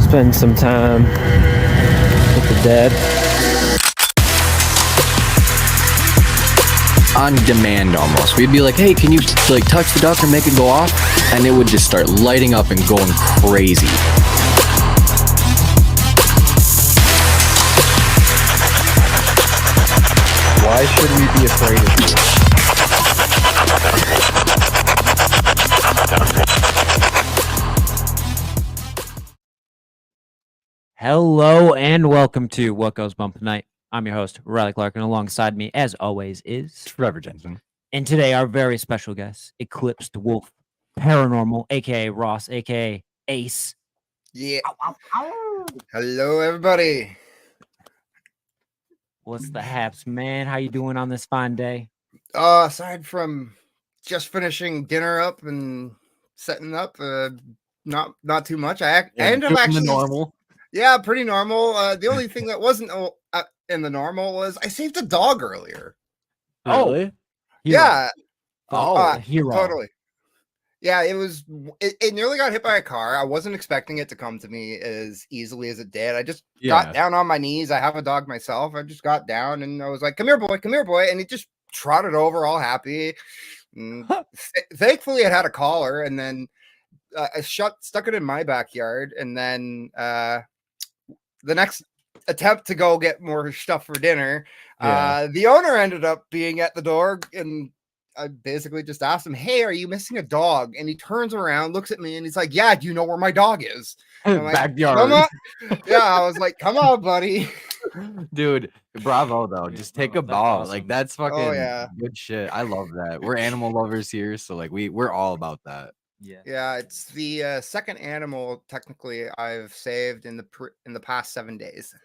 spend some time with the dead. On demand almost. We'd be like, hey, can you like touch the duck or make it go off? And it would just start lighting up and going crazy. Why should we be afraid of you? Hello and welcome to What Goes Bump Tonight. I'm your host, Riley Clark, and alongside me, as always, is Trevor Jensen. And today, our very special guest, Eclipsed Wolf, Paranormal, aka Ross, aka Ace. Yeah. Ow, ow, ow. Hello, everybody. What's the haps, man? How you doing on this fine day? Aside from just finishing dinner up and setting up, not too much. I ended up actually normal. Yeah, pretty normal. The only thing that wasn't in the normal was I saved a dog earlier. Really? Yeah. Hero. Totally. Yeah, it nearly got hit by a car. I wasn't expecting it to come to me as easily as it did. I just got down on my knees. I have a dog myself. I just got down and I was like, come here, boy. And he just trotted over all happy. Thankfully, it had a collar, and then I stuck it in my backyard. And then the next attempt to go get more stuff for dinner, the owner ended up being at the door, and I basically just asked him, hey, are you missing a dog? And he turns around, looks at me, and he's like, yeah, do you know where my dog is? Like, Backyard. Yeah, I was like, come on, buddy. Dude, bravo, though. Just take a ball. Awesome. Like, that's fucking good shit. I love that. We're animal lovers here, so, like, we're all about that. Yeah, it's the second animal, technically, I've saved in the past 7 days.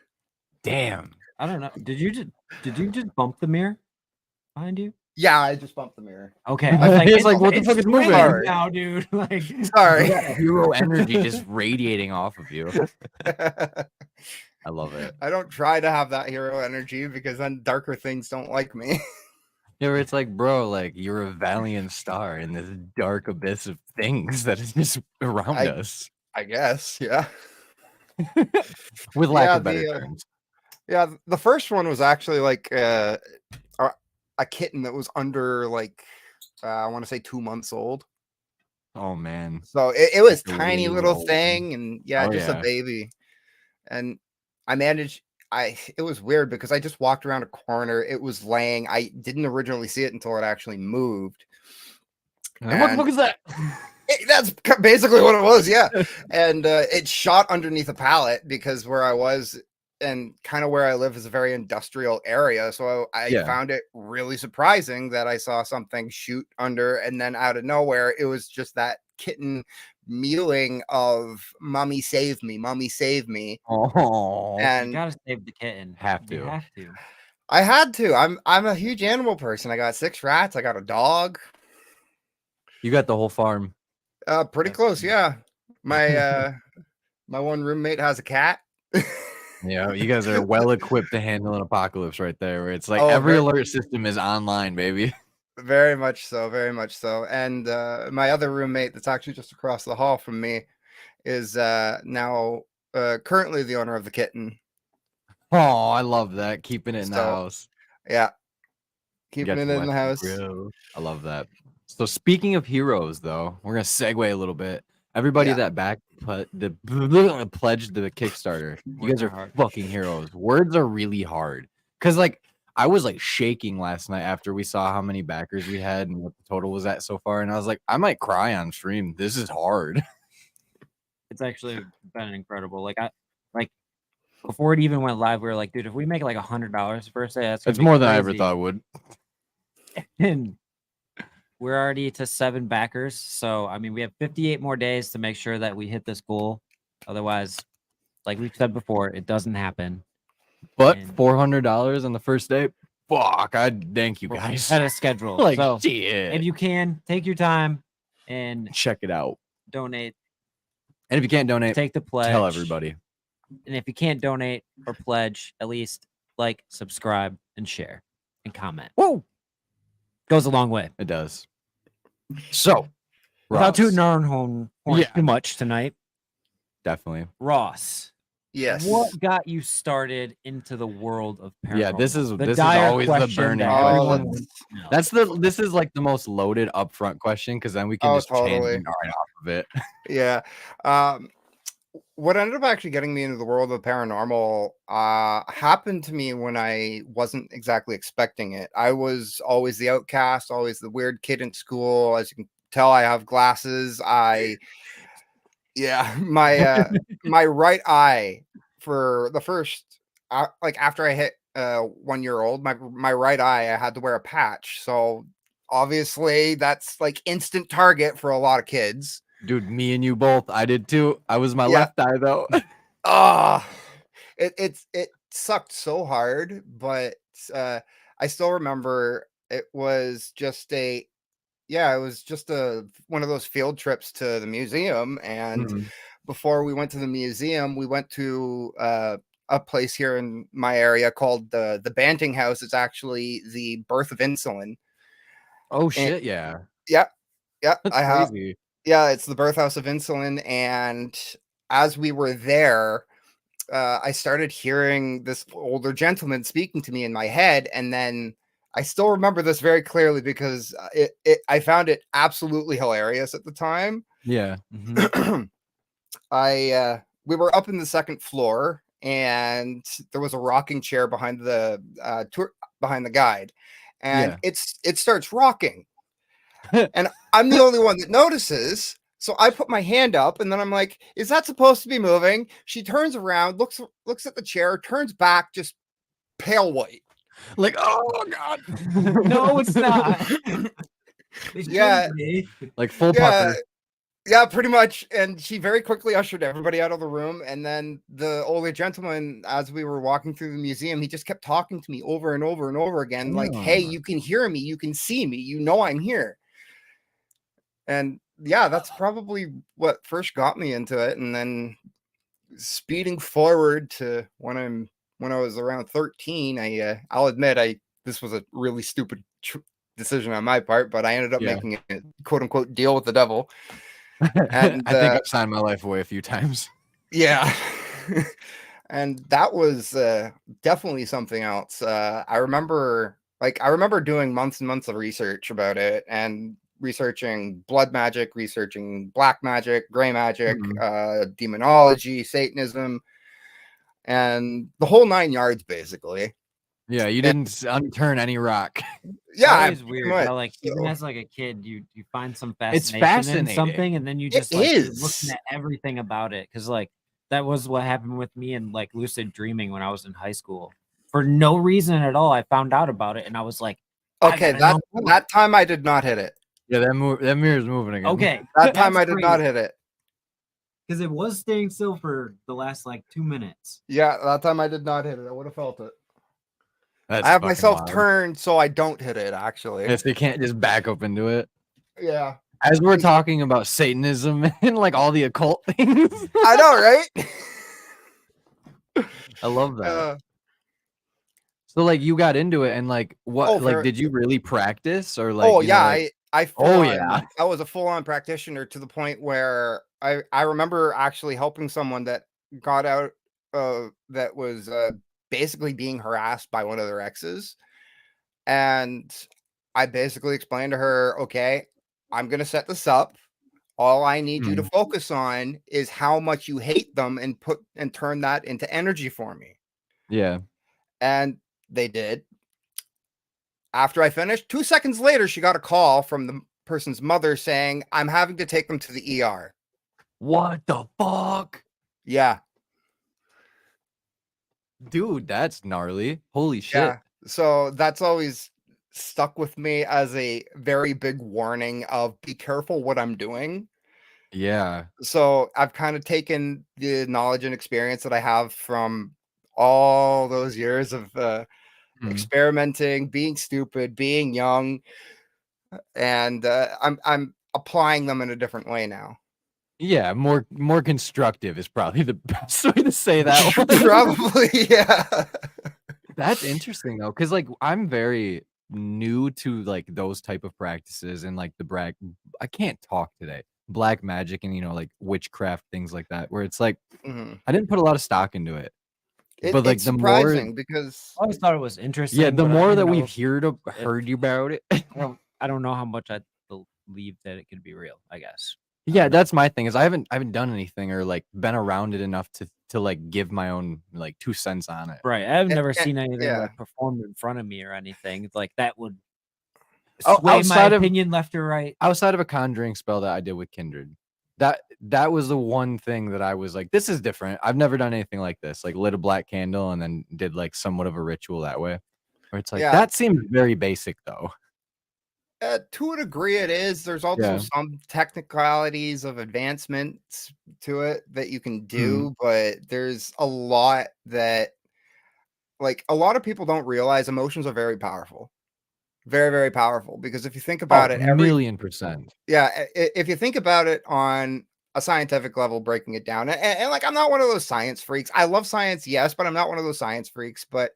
Damn. I don't know. Did you just bump the mirror behind you? Yeah, I just bumped the mirror. Okay, I was like, It's like, what the fuck is moving now, dude? Like, sorry. Hero energy just radiating off of you. I love it. I don't try to have that hero energy because then darker things don't like me. Yeah, it's like, bro, like you're a valiant star in this dark abyss of things that is just around us. I guess, yeah. With lack of better terms. Yeah, the first one was actually like a kitten that was under like I want to say 2 months old. Oh man! So it was tiny little thing, and a baby. And I managed. It was weird because I just walked around a corner. It was laying. I didn't originally see it until it actually moved. What the fuck is that? That's basically what it was. Yeah, and it shot underneath a pallet because where I was and kind of where I live is a very industrial area. So I found it really surprising that I saw something shoot under, and then out of nowhere, it was just that kitten mewing of "Mommy save me, Mommy save me." Oh, and you gotta save the kitten. Have to. You have to. I had to. I'm a huge animal person. I got 6 rats. I got a dog. You got the whole farm. Pretty close. Yeah. My my one roommate has a cat. Yeah, you guys are well equipped to handle an apocalypse right there, where it's like every alert system is online, baby. Very much so, very much so. And my other roommate that's actually just across the hall from me is now currently the owner of the kitten. Oh, I love that. Keeping it in the house. Yeah. Keeping it in the house. I love that. So speaking of heroes, though, we're going to segue a little bit. Everybody that pledged the Kickstarter, you guys are fucking heroes. Words are really hard. Because, like, I was, like, shaking last night after we saw how many backers we had and what the total was at so far. And I was like, I might cry on stream. This is hard. It's actually been incredible. Like, before it even went live, we were like, dude, if we make like $100 first day, that's more than I ever thought it would. And we're already to 7 backers. So, I mean, we have 58 more days to make sure that we hit this goal. Otherwise, like we've said before, it doesn't happen. But $400 on the first day? Fuck, I thank you guys. Had a schedule. Like, so shit. If you can, take your time and check it out. Donate. And if you can't donate, take the pledge. Tell everybody. And if you can't donate or pledge, at least like, subscribe, and share, and comment. Whoa! Goes a long way. It does. So, without tooting our own horn too much tonight, definitely. Ross. Yes. What got you started into the world of paranormal? Yeah, this is dire always the question burning that question. everyone wants to know. This is like the most loaded upfront question because then we can just tangent right off of it. Yeah. What ended up actually getting me into the world of paranormal happened to me when I wasn't exactly expecting it. I was always the outcast, always the weird kid in school. As you can tell, I have glasses. My right eye for the first like after I hit 1 year old, my right eye, I had to wear a patch. So obviously that's like instant target for a lot of kids. Dude, me and you both. I did too. I was my Yeah. left eye though. It sucked so hard, but I still remember it was just a one of those field trips to the museum. And before we went to the museum, we went to a place here in my area called the Banting House. It's actually the birth of insulin. Oh shit, yeah. Yeah. That's crazy. Yeah, it's the birth house of insulin. And as we were there, I started hearing this older gentleman speaking to me in my head. And then I still remember this very clearly because I found it absolutely hilarious at the time. Yeah. We were up in the second floor and there was a rocking chair behind the behind the guide, and it starts rocking. And I'm the only one that notices. So I put my hand up and then I'm like, is that supposed to be moving? She turns around, looks at the chair, turns back, just pale white. Like, oh God. No, it's not. Yeah. Like full pucker. Yeah, pretty much. And she very quickly ushered everybody out of the room. And then the older gentleman, as we were walking through the museum, he just kept talking to me over and over and over again. Like, hey, you can hear me. You can see me. You know I'm here. And yeah, that's probably what first got me into it. And then speeding forward to when I was around 13, I'll admit this was a really stupid decision on my part, but I ended up making a quote unquote deal with the devil. And I think I've signed my life away a few times. Yeah. And that was definitely something else. I remember doing months and months of research about it, and researching blood magic, researching black magic, gray magic, demonology, Satanism, and the whole 9 yards, basically. Yeah, you didn't unturn any rock. Yeah, it's weird. Like even as like a kid, you find some fascination it's fascinating in something, and then you just you're looking at everything about it. Because like that was what happened with me in like lucid dreaming when I was in high school. For no reason at all, I found out about it, and I was like, okay, that time I did not hit it. Yeah, that mirror's moving again. Okay, that time I did not hit it. Because it was staying still for the last like 2 minutes. Yeah, that time I did not hit it. I would have felt it. That's I have myself wild. Turned so I don't hit it, actually. Yes, they can't just back up into it. Yeah. As we're talking about Satanism and like all the occult things. I know, right? I love that. So like you got into it, and like what did you really practice, or like I was a full-on practitioner to the point where I remember actually helping someone that got out that was basically being harassed by one of their exes. And I basically explained to her, okay, I'm going to set this up. All I need you to focus on is how much you hate them and turn that into energy for me. Yeah. And they did. After I finished, 2 seconds later, she got a call from the person's mother saying, I'm having to take them to the ER. What the fuck? Yeah. Dude, that's gnarly. Holy shit. Yeah. So that's always stuck with me as a very big warning of be careful what I'm doing. Yeah. So I've kind of taken the knowledge and experience that I have from all those years of experimenting, being stupid, being young, and I'm applying them in a different way now. Yeah, more constructive is probably the best way to say that. Probably, yeah. That's interesting though, because like I'm very new to like those type of practices and like the I can't talk today. black magic and, you know, like witchcraft, things like that, where it's like, Mhm. I didn't put a lot of stock into it. But like It's the more, surprising because I always thought it was interesting. yeah, the but I more that didn't know we've if- heard about it. I don't know how much I believe that it could be real, I guess. Yeah, that's my thing is I haven't done anything or like been around it enough to like give my own like 2 cents on it. Right. I've never and seen anything yeah. like performed in front of me or anything. Like that would Oh, sway my outside of opinion left or right. outside of a conjuring spell that I did with Kindred, that was the one thing that I was like, this is different. I've never done anything like this. Like lit a black candle and then did like somewhat of a ritual that way. Where it's like Yeah. that seems very basic though. To a degree, it is. There's also Yeah. some technicalities of advancements to it that you can do, Mhm. but there's a lot that, like, a lot of people don't realize emotions are very powerful. Very, very powerful. Because if you think about Oh, it, $1,000,000%. yeah, if you think about it on a scientific level, breaking it down, and like, I'm not one of those science freaks. I love science, yes, but I'm not one of those science freaks. But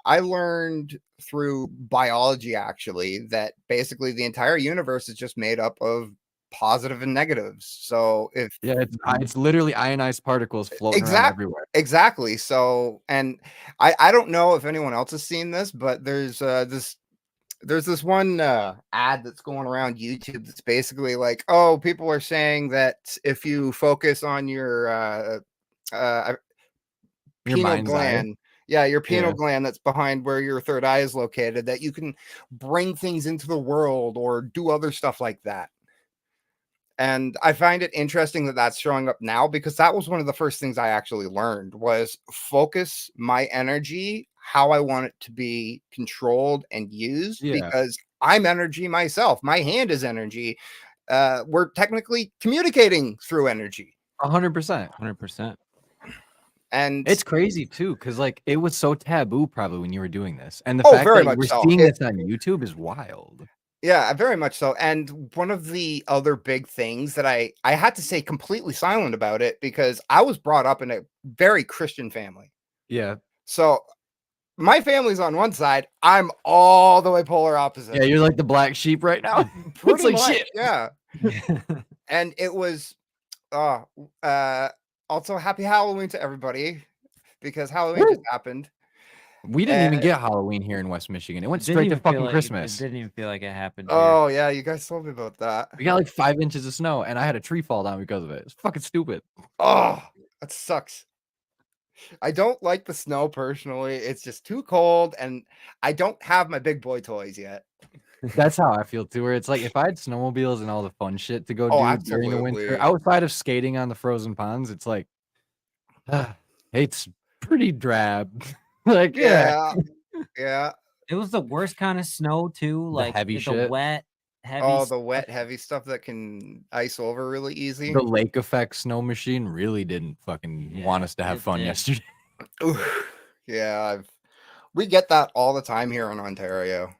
I learned through biology actually that basically the entire universe is just made up of positive and negatives. So if Yeah, it's literally ionized particles floating around everywhere. exactly. So, and I don't know if anyone else has seen this, but there's this one ad that's going around YouTube that's basically like, oh, people are saying that if you focus on your uh Your pineal mind's eye. gland. Yeah, your pineal Yeah. gland that's behind where your third eye is located, that you can bring things into the world or do other stuff like that. And I find it interesting that that's showing up now because that was one of the first things I actually learned was focus my energy how I want it to be controlled and used Yeah. because I'm energy myself. My hand is energy. We're technically communicating through energy. 100%. 100%. And it's crazy too, because like it was so taboo probably when you were doing this. And the oh, fact very that much we're so. seeing this on YouTube is wild. Yeah, very much so. And one of the other big things that I had to stay completely silent about it because I was brought up in a very Christian family. Yeah. So my family's on one side, I'm all the way polar opposite. Yeah, you're like the black sheep right now. Pretty like much, shit. yeah. And it was also happy Halloween to everybody because Halloween just happened. We didn't even get Halloween here in West Michigan. It went straight to fucking Christmas. It didn't even feel like it happened here. Oh, yeah, you guys told me about that. We got like 5 inches of snow, and I had a tree fall down because of it. It's fucking stupid. Oh, that sucks. I don't like the snow personally. It's just too cold, and I don't have my big boy toys yet. That's how I feel too. Where it's like if I had snowmobiles and all the fun shit to go do during the winter, outside of skating on the frozen ponds, it's like it's pretty drab. Like yeah. It was the worst kind of snow too. Like heavy the shit. wet, heavy. Oh, the wet, heavy stuff that can ice over really easy. The lake effect snow machine really didn't fucking want us to have fun yesterday. Yeah, we get that all the time here in Ontario.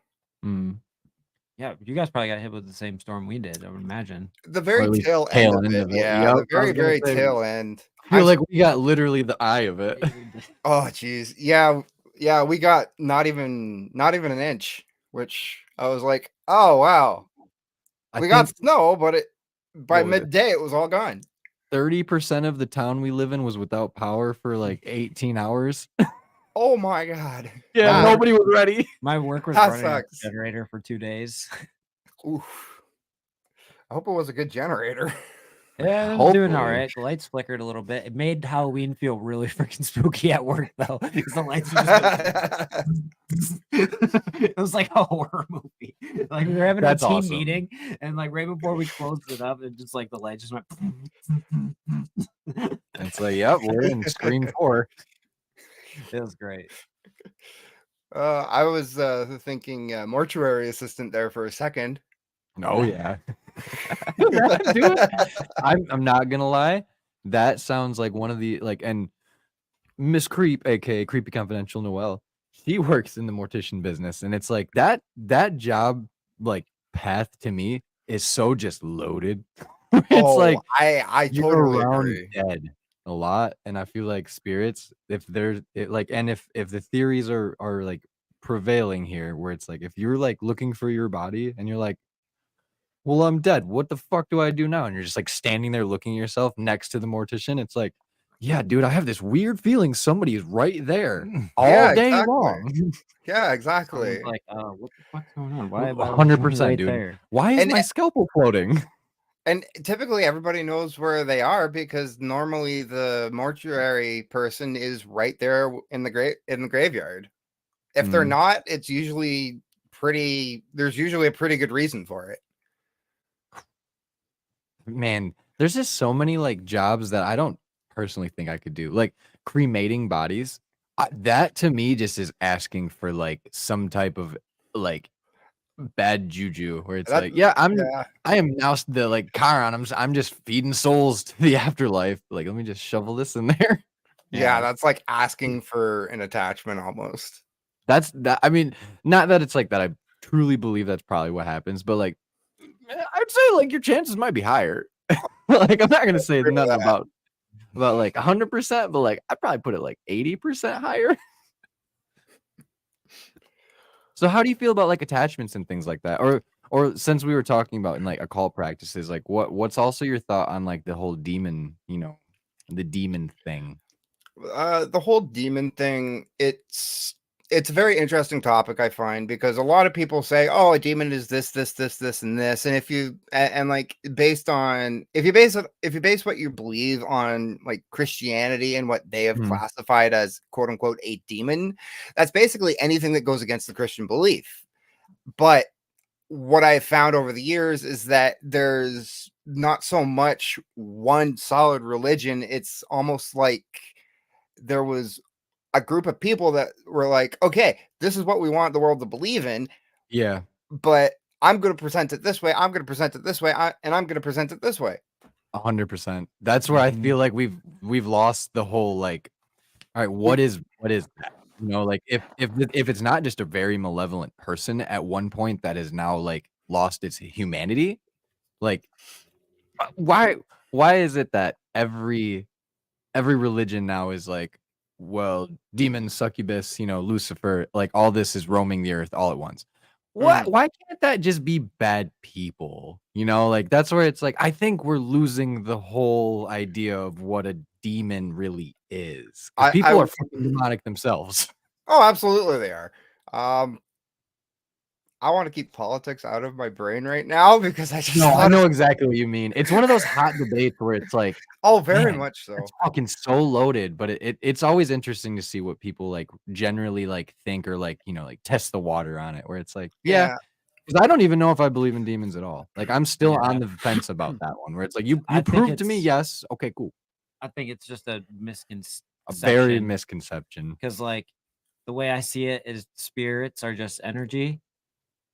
Yeah, you guys probably got hit with the same storm we did, I would imagine. The very tail end of it. Yeah, the very, very tail end. I feel like we got literally the eye of it. Oh, geez. Yeah, we got not even an inch, which I was like, oh, wow. We got snow, but by midday, it was all gone. 30% of the town we live in was without power for like 18 hours. Oh my God. Yeah, nobody was ready. My work was running a generator for 2 days. Oof. I hope it was a good generator. Yeah, it was doing all right. The lights flickered a little bit. It made Halloween feel really freaking spooky at work, though, because the lights were just it was like a horror movie. Like we were having a team meeting, and like right before we closed it up, and just like the light just went. It's like, yep, we're in Scream 4. It was great. I was thinking mortuary assistant there for a second. Oh yeah. Dude, I'm not gonna lie. That sounds like one of the and Miss Creep, aka Creepy Confidential Noelle, she works in the mortician business, and it's like that job path to me is so just loaded. It's like I totally agree. Dead a lot, and I feel like spirits, if there's and if the theories are like prevailing here, where it's like if you're like looking for your body and you're like, well, I'm dead. What the fuck do I do now? And you're just like standing there looking at yourself next to the mortician. It's like, yeah, dude, I have this weird feeling somebody is right there all day long. Yeah, exactly. Like, what the fuck's going on? Why am I 100%, right dude. there? Why is my scalpel floating? And typically everybody knows where they are because normally the mortuary person is right there in the graveyard. If they're not, it's usually there's usually a pretty good reason for it. Man, there's just so many like jobs that I don't personally think I could do. Like cremating bodies. That to me just is asking for like some type of like bad juju where it's like, yeah, I am now the like Chiron. I'm just feeding souls to the afterlife. Like, let me just shovel this in there. Yeah, that's like asking for an attachment almost. That's that. I mean, not that it's like that. I truly believe that's probably what happens, but like, I'd say like your chances might be higher. Like, I'm not gonna say nothing about like 100%, but like I'd probably put it like 80% higher. So how do you feel about like attachments and things like that? Or since we were talking about in like occult practices, like what's also your thought on like the whole demon, the demon thing? The whole demon thing, it's a very interesting topic, I find, because a lot of people say, oh, a demon is this, and this. And if you like based on if you base what you believe on like Christianity and what they have classified as quote unquote a demon, that's basically anything that goes against the Christian belief. But what I've found over the years is that there's not so much one solid religion. It's almost like there was a group of people that were like, okay, this is what we want the world to believe in. Yeah. But I'm going to present it this way. I'm going to present it this way. And I'm going to present it this way. 100%. That's where I feel like we've lost the whole like, all right, what is that? Like if it's not just a very malevolent person at one point that has now like lost its humanity, like why is it that every religion now is like, well, demon, succubus, Lucifer, like all this is roaming the earth all at once. Why can't that just be bad people? Like that's where it's like, I think we're losing the whole idea of what a demon really is. People are fucking demonic themselves. Oh, absolutely they are. I want to keep politics out of my brain right now because I know exactly what you mean. It's one of those hot debates where it's like, oh, very much so. It's fucking so loaded, but it's always interesting to see what people like generally like think or like, like test the water on it, where it's like, yeah. Because I don't even know if I believe in demons at all. Like I'm still on the fence about that one, where it's like you prove to me, yes, okay, cool. I think it's just a misconception. A very misconception. Because like the way I see it is spirits are just energy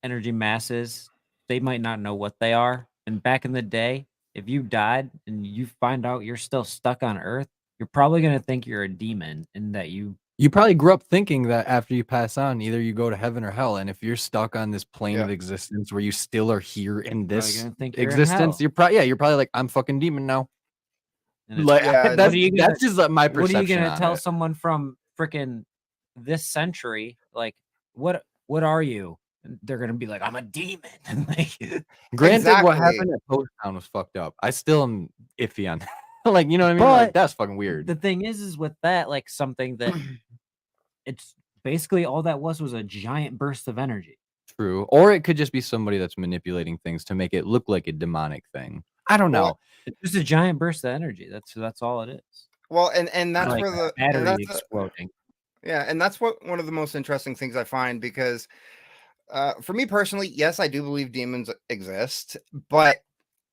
masses. They might not know what they are. And back in the day, if you died and you find out you're still stuck on Earth, you're probably going to think you're a demon and that you probably grew up thinking that after you pass on, either you go to heaven or hell. And if you're stuck on this plane of existence where you still are here in this existence, you're probably like, I'm fucking demon now. Like that's just like my perception. What are you gonna tell someone from freaking this century? Like, what are you? They're gonna be like, I'm a demon. Like, granted, what happened at Post Town was fucked up. I still am iffy on that. Like, you know what I mean? Like, that's fucking weird. The thing is with that, like something that it's basically all that was a giant burst of energy. True. Or it could just be somebody that's manipulating things to make it look like a demonic thing. I don't know. It's just a giant burst of energy. That's all it is. Well, and that's like where the battery exploding. Yeah, and that's one of the most interesting things I find, because for me personally, yes, I do believe demons exist, but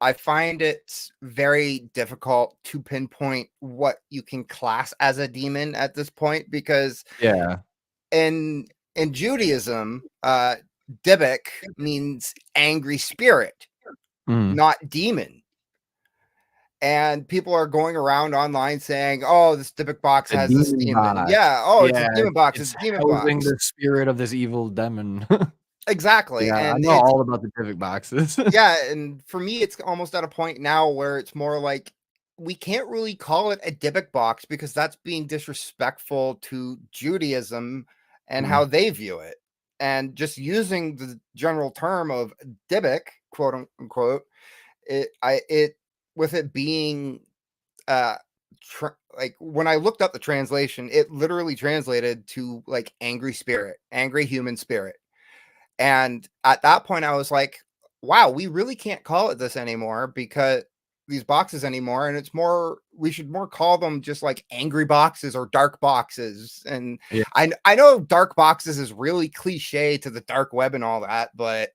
I find it very difficult to pinpoint what you can class as a demon at this point, because in Judaism, Dybbuk means angry spirit, not demon. And people are going around online saying, "Oh, this Dybbuk box has this demon." Yeah. Oh, it's a demon box. It's a demon box. The spirit of this evil demon. Exactly. Yeah, and I know all about the Dybbuk boxes. Yeah, and for me, it's almost at a point now where it's more like we can't really call it a Dybbuk box because that's being disrespectful to Judaism and how they view it. and just using the general term of Dybbuk, quote unquote, it with it being like when I looked up the translation, it literally translated to like angry spirit, angry human spirit. And at that point, I was like, wow, we really can't call it this anymore, because these boxes anymore. And it's more, we should more call them just like angry boxes or dark boxes. And Yeah. I know dark boxes is really cliche to the dark web and all that, but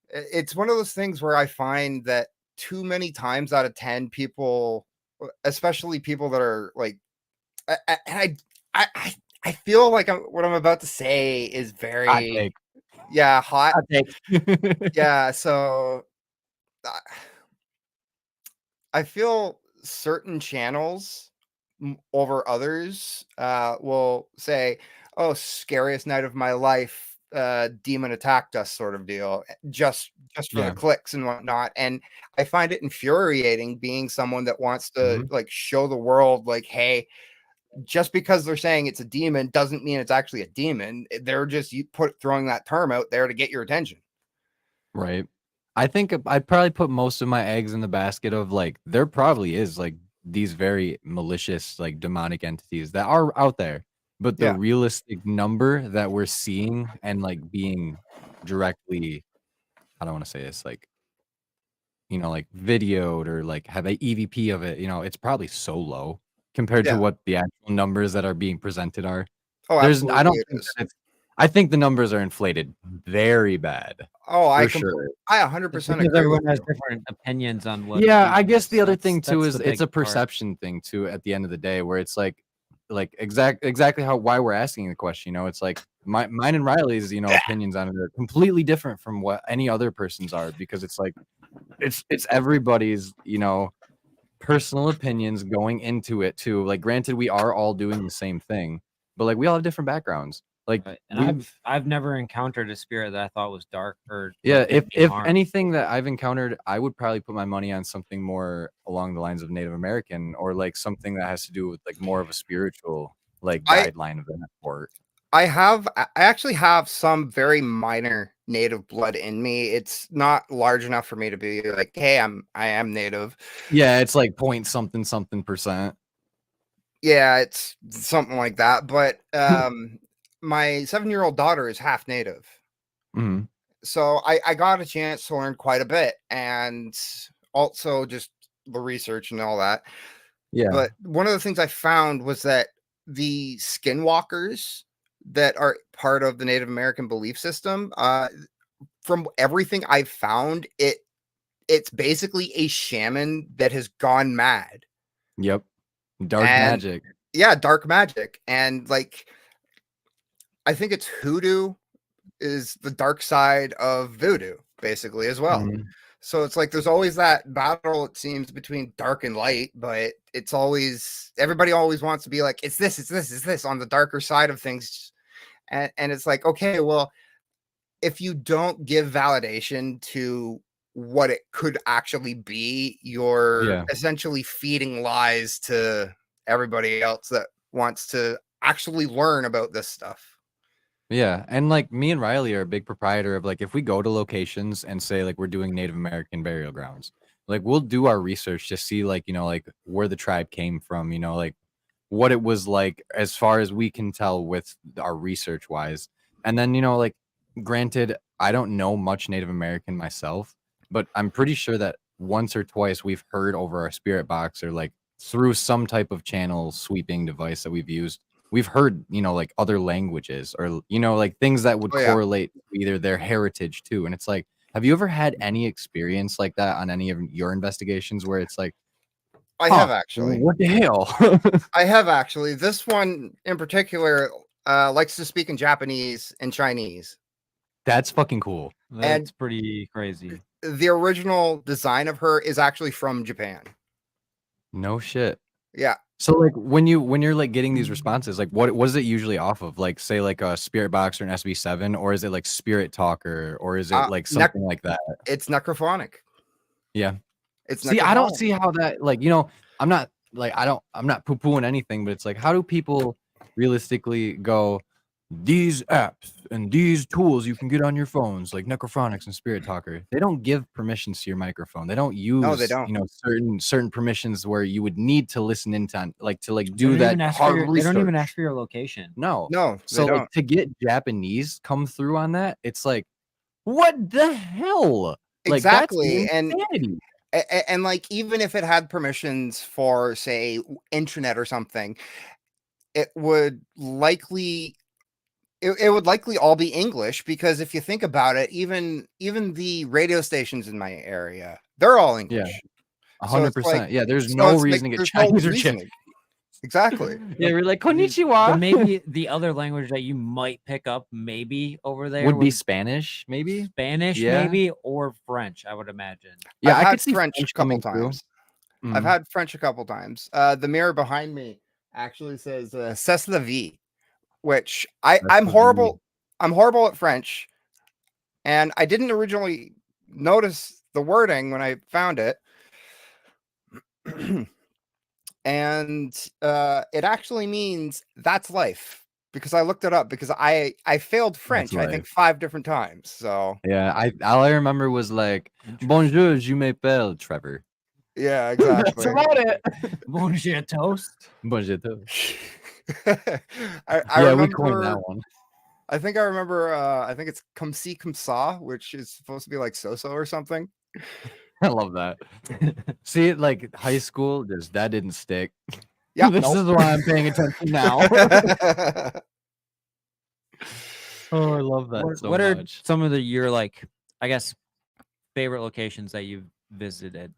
it's one of those things where I find that too many times out of 10 people, especially people that are like, I feel like what I'm about to say is very, hot. Hot take. Yeah. So I feel certain channels over others will say, oh, scariest night of my life, demon attacked us, sort of deal, just for the clicks and whatnot. And I find it infuriating, being someone that wants to like show the world, like, hey, just because they're saying it's a demon doesn't mean it's actually a demon. They're just throwing that term out there to get your attention. Right. I think I'd probably put most of my eggs in the basket of like, there probably is like these very malicious, like demonic entities that are out there, but the realistic number that we're seeing and like being directly, I don't want to say this, like, you know, like videoed or like have a EVP of it, you know, it's probably so low compared to what the actual numbers that are being presented are. Oh, absolutely. I don't think I think the numbers are inflated very bad. Oh, I 100% agree. Everyone has different opinions on what. Yeah, I guess the other thing too is it's a perception thing too. At the end of the day, where it's like exactly why we're asking the question. You know, it's like mine and Riley's, you know, opinions on it are completely different from what any other person's are, because it's like it's everybody's, you know, personal opinions going into it too. Like, granted, we are all doing the same thing, but like we all have different backgrounds. Like, and I've never encountered a spirit that I thought was dark or if anything that I've encountered, I would probably put my money on something more along the lines of Native American, or like something that has to do with like more of a spiritual like guideline of that sort. I actually have some very minor Native blood in me. It's not large enough for me to be like, hey, I am Native. Yeah, it's like point something percent. Yeah, it's something like that. But my 7-year-old daughter is half Native. So I got a chance to learn quite a bit, and also just the research and all that. Yeah. But one of the things I found was that the skinwalkers that are part of the Native American belief system, from everything I've found, it's basically a shaman that has gone mad. Yep. Dark magic. Yeah, dark magic. And like, I think it's hoodoo is the dark side of voodoo, basically, as well. So it's like there's always that battle, it seems, between dark and light, but it's always, everybody always wants to be like, it's this on the darker side of things. And it's like, okay, well, if you don't give validation to what it could actually be, you're essentially feeding lies to everybody else that wants to actually learn about this stuff. Yeah, and like me and Riley are a big proprietor of like, if we go to locations and say like we're doing Native American burial grounds, like we'll do our research to see like, you know, like where the tribe came from, you know, like what it was like as far as we can tell with our research wise. And then, you know, like, granted, I don't know much Native American myself, but I'm pretty sure that once or twice we've heard over our spirit box, or like through some type of channel sweeping device that we've used, we've heard, you know, like other languages, or, you know, like things that would correlate to either their heritage too. And it's like, have you ever had any experience like that on any of your investigations where it's like, I have actually. What the hell? I have actually. This one in particular likes to speak in Japanese and Chinese. That's fucking cool. That's pretty crazy. The original design of her is actually from Japan. No shit. Yeah. So like when you're like getting these responses, like what is it usually off of? Like, say like a spirit box or an SB7, or is it like Spirit Talker, or is it like something like that? It's necrophonic. Yeah. I don't see how that, like, you know, I'm not poo-pooing anything, but it's like, how do people realistically go, these apps and these tools you can get on your phones, like Necrophonics and Spirit Talker, they don't give permissions to your microphone. They don't use, No, they don't. certain permissions where you would need to listen into on, to do They that don't hard research. research. They don't even ask for your location. No. No, So don't. to get Japanese come through on that, it's like, what the hell? Exactly. That's insanity. And like, even if it had permissions for, say, intranet or something, it would likely all be English, because if you think about it, even the radio stations in my area, they're all English. 100%. Yeah, there's no reason to get Chinese or Japanese. Exactly. Yeah, we're like, konnichiwa. But maybe the other language that you might pick up maybe over there would be Spanish, maybe? Spanish, maybe, or French, I would imagine. Yeah, I could see French a couple times. Mm. I've had French a couple times. The mirror behind me actually says "C'est la vie," which I'm horrible. I'm horrible at French, and I didn't originally notice the wording when I found it. And it actually means "that's life," because I looked it up, because I failed French, I think 5 different times. So yeah, all I remember was like, bonjour, je m'appelle Trevor. Yeah, exactly. That's about it. Bonjour toast. Bonjour toast. I remember, we coined that one. I think I remember. I think it's "comme si comme ça," which is supposed to be like "so-so" or something. I love that. See, like high school, that didn't stick. Yeah, this is why I'm paying attention now. Oh, I love that so what much. Are some of your, like, I guess, favorite locations that you've visited?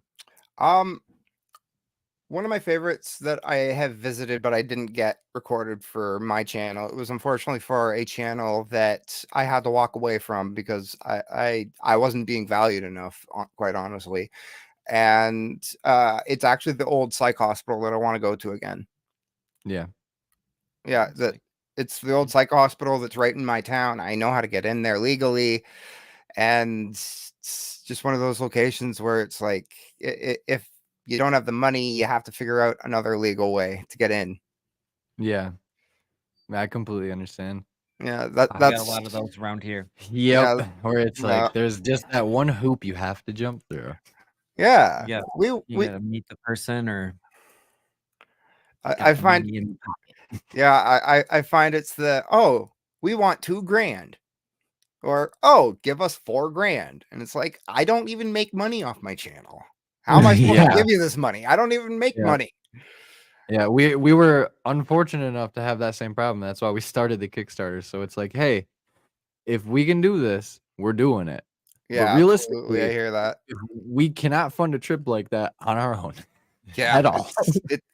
One of my favorites that I have visited, but I didn't get recorded for my channel. It was unfortunately for a channel that I had to walk away from, because I wasn't being valued enough, quite honestly. And it's actually the old psych hospital that I want to go to again. Yeah. Yeah, it's the old psych hospital that's right in my town. I know how to get in there legally, and it's just one of those locations where it's like, if you don't have the money, you have to figure out another legal way to get in. Yeah, I completely understand. Yeah, that's got a lot of those around here. Yep, where it's like there's just that one hoop you have to jump through. Yeah, you gotta meet the person, or I find, I find it's the, oh, we want $2,000, or, oh, give us $4,000, and it's like, I don't even make money off my channel. How am I supposed to give you this money? I don't even make money. Yeah, we were unfortunate enough to have that same problem. That's why we started the Kickstarter. So it's like, hey, if we can do this, we're doing it. Yeah, but realistically, I hear that. We cannot fund a trip like that on our own. Yeah, at all.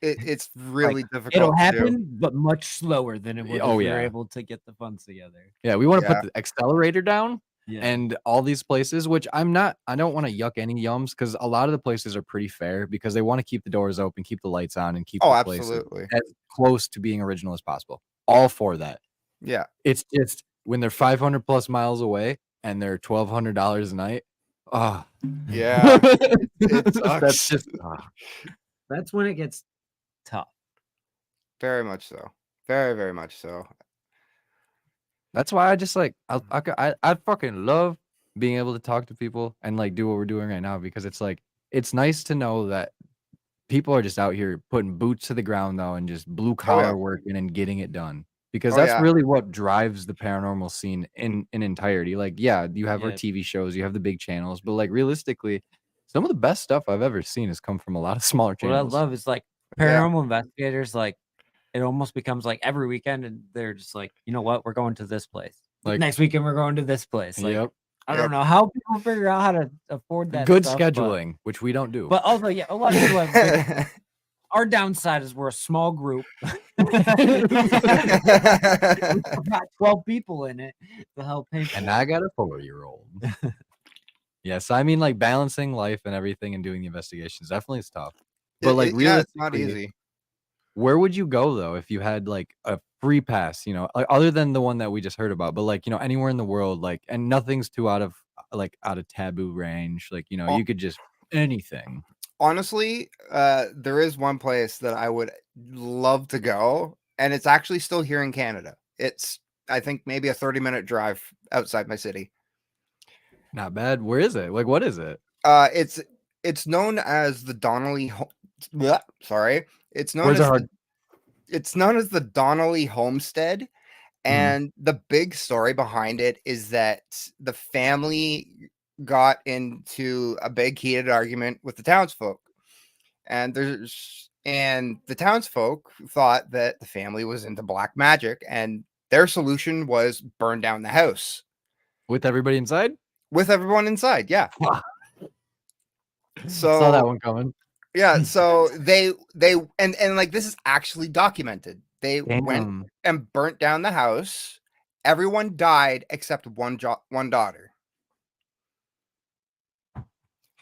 It's really difficult. It'll happen, but much slower than it would if we were able to get the funds together. Yeah, we want to put the accelerator down. And all these places, which I don't want to yuck any yums, because a lot of the places are pretty fair, because they want to keep the doors open, keep the lights on, and keep the place as close to being original as possible. All for that. Yeah. It's just when they're 500 plus miles away and they're $1,200 a night. Oh, yeah. It sucks. That's just that's when it gets tough. Very much so. Very, very much so. That's why I just like I fucking love being able to talk to people and like do what we're doing right now, because it's like it's nice to know that people are just out here putting boots to the ground though, and just blue collar working and getting it done, because that's really what drives the paranormal scene in entirety. Like, yeah, you have our TV shows, you have the big channels, but like realistically, some of the best stuff I've ever seen has come from a lot of smaller channels. What I love is like paranormal investigators, like it almost becomes like every weekend, and they're just like, you know what, we're going to this place. Like next weekend, we're going to this place. Like, I don't know how people figure out how to afford that. Good scheduling, which we don't do. But also, a lot of people have. Our downside is we're a small group. We've got 12 people in it to help pay for. And I got a 4-year-old. Yes, I mean, like balancing life and everything and doing the investigations definitely is tough. But like it's not easy. Where would you go though if you had like a free pass, other than the one that we just heard about, but like, anywhere in the world, like, and nothing's too out of taboo range, like, you could just anything. Honestly, there is one place that I would love to go, and it's actually still here in Canada. It's I think maybe a 30-minute drive outside my city. Not bad. Where is it? Like, what is it? It's known as the Donnelly. Sorry, it's known Where's as our hard? it's known as the Donnelly Homestead. Mhm. And the big story behind it is that the family got into a big heated argument with the townsfolk. And the townsfolk thought that the family was into black magic, and their solution was burn down the house With everybody inside? with everyone inside. Yeah. Saw that So one coming. yeah, so they and like this is actually documented. They went Damn. and burnt down the house. Everyone died except one daughter.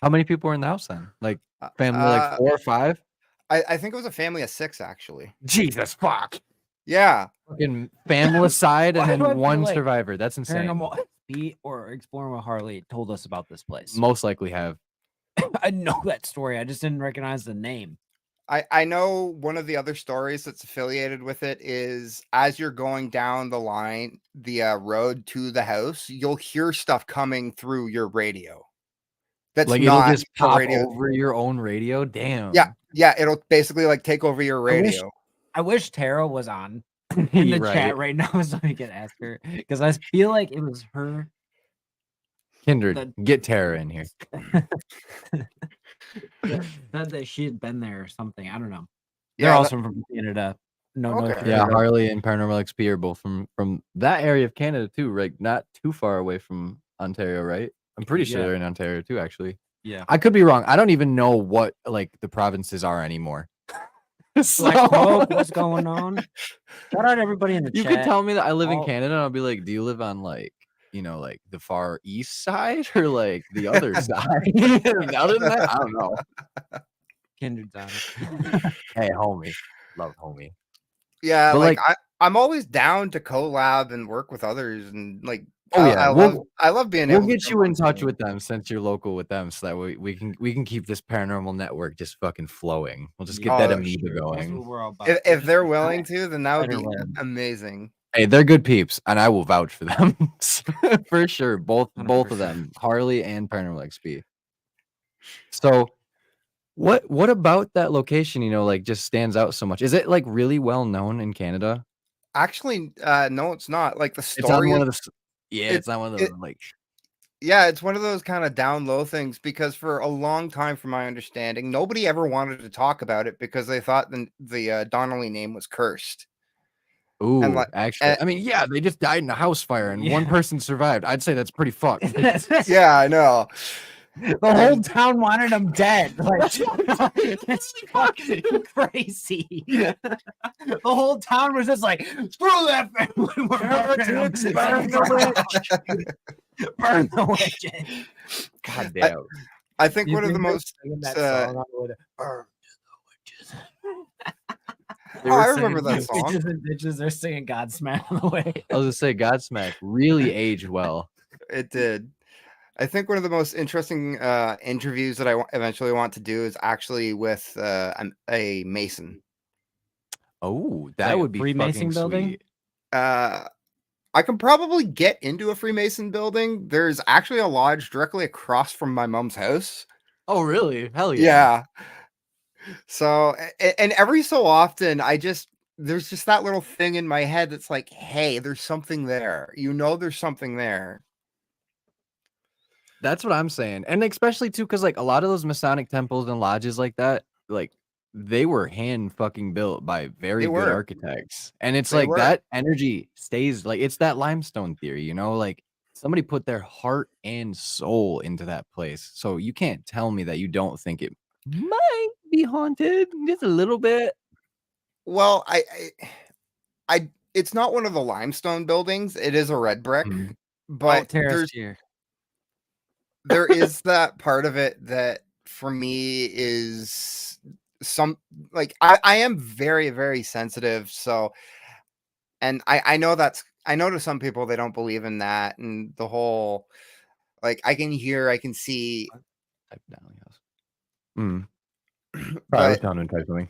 How many people were in the house then? Like family, like Uh, 4 or 5? I think it was a family of 6 actually. Jesus fuck. Yeah. Fucking family side and Why do I then feel one like survivor. That's insane. Paranormal XP or Exploring with Harley told us about this place. Most likely have. I know that story. I just didn't recognize the name. I know one of the other stories that's affiliated with it is as you're going down the line, the road to the house, you'll hear stuff coming through your radio. That's Like it'll not just the pop radio. over your own radio. Damn. Yeah, it'll basically like take over your radio. I wish Tara was on in the Right. chat right now so I could ask her because I feel like it was her. Kindred, get Tara in here. Said that she had been there or something. I don't know. Yeah, They're also from Canada. No, Okay. Yeah, Harley and Paranormal XP are both from that area of Canada too, right? Not too far away from Ontario, right? I'm pretty sure Yeah. they're in Ontario too, actually. Yeah. I could be wrong. I don't even know what like the provinces are anymore. So Black Smoke, what's going on? Shout out everybody in the you chat. could tell me that I live in All- Canada, and I'll be like, do you live on like, you know, like the far east side or like the other side? Other than that, I don't know. Kindred's on. Hey, homie. Love homie. Yeah, But, like I'm always down to collab and work with others, and like Oh yeah, I love being we'll able to get jump you in on touch Zoom. with them since you're local with them, so that we can keep this paranormal network just fucking flowing. We'll just get that Oh, amoeba That's going. what we're all about. If they're willing to, then that would be Spiderweb. amazing. Hey, they're good peeps, and I will vouch for them for sure. Both of 100%. them, Harley and Paranormal XP. So, what about that location? You know, like just stands out so much. Is it like really well known in Canada? Actually, no, it's not. Like the It's on story one is, of the. Yeah, it's on one of those like. yeah, it's one of those kind of down low things because for a long time, from my understanding, nobody ever wanted to talk about it because they thought the Donnelly name was cursed. Ooh, And like, actually, I mean, yeah, they just died in a house fire and one person survived. I'd say that's pretty fucked. yeah, I know. The whole town wanted him dead. Like, it's fucking crazy. The whole town was just like, screw that family. We're burning them. Burn the witches. God damn. I think You one of the think they're most. singing that song on the way to burn the witches. Oh, I remember that song. Witches and bitches, they're singing Godsmack on the way. I was gonna say Godsmack really aged well. It did. I think one of the most interesting interviews that I eventually want to do is actually with a Mason. Oh, that Like a would be Freemason fucking building? sweet. I can probably get into a Freemason building. There's actually a lodge directly across from my mom's house. Oh, really? Hell yeah. Yeah. So, and every so often, there's just that little thing in my head that's like, hey, there's something there. You know, there's something there. That's what I'm saying. And especially too, because like a lot of those Masonic temples and lodges like that, like they were hand fucking built by very good architects. And it's like that energy stays like it's that limestone theory, you know, like somebody put their heart and soul into that place. So you can't tell me that you don't think it might be haunted just a little bit. Well, I it's not one of the limestone buildings. It is a red brick, but there is that part of it that for me is some like I am very, very sensitive. So, and I know to some people they don't believe in that and the whole like I can hear, I can see. Type down, yes. Probably type something.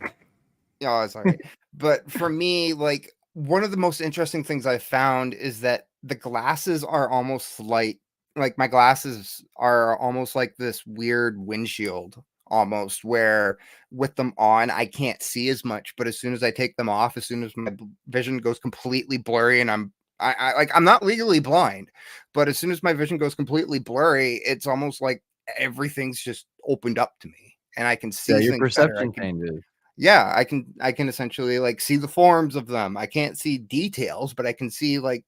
Yeah, sorry. But for me, like one of the most interesting things I found is that the glasses are almost like my glasses are almost like this weird windshield almost, where with them on I can't see as much, but as soon as I take them off, as soon as my vision goes completely blurry, and I'm not legally blind, but as soon as my vision goes completely blurry, it's almost like everything's just opened up to me and I can see your things better. perception changes. Yeah, I can essentially like see the forms of them. I can't see details, but I can see like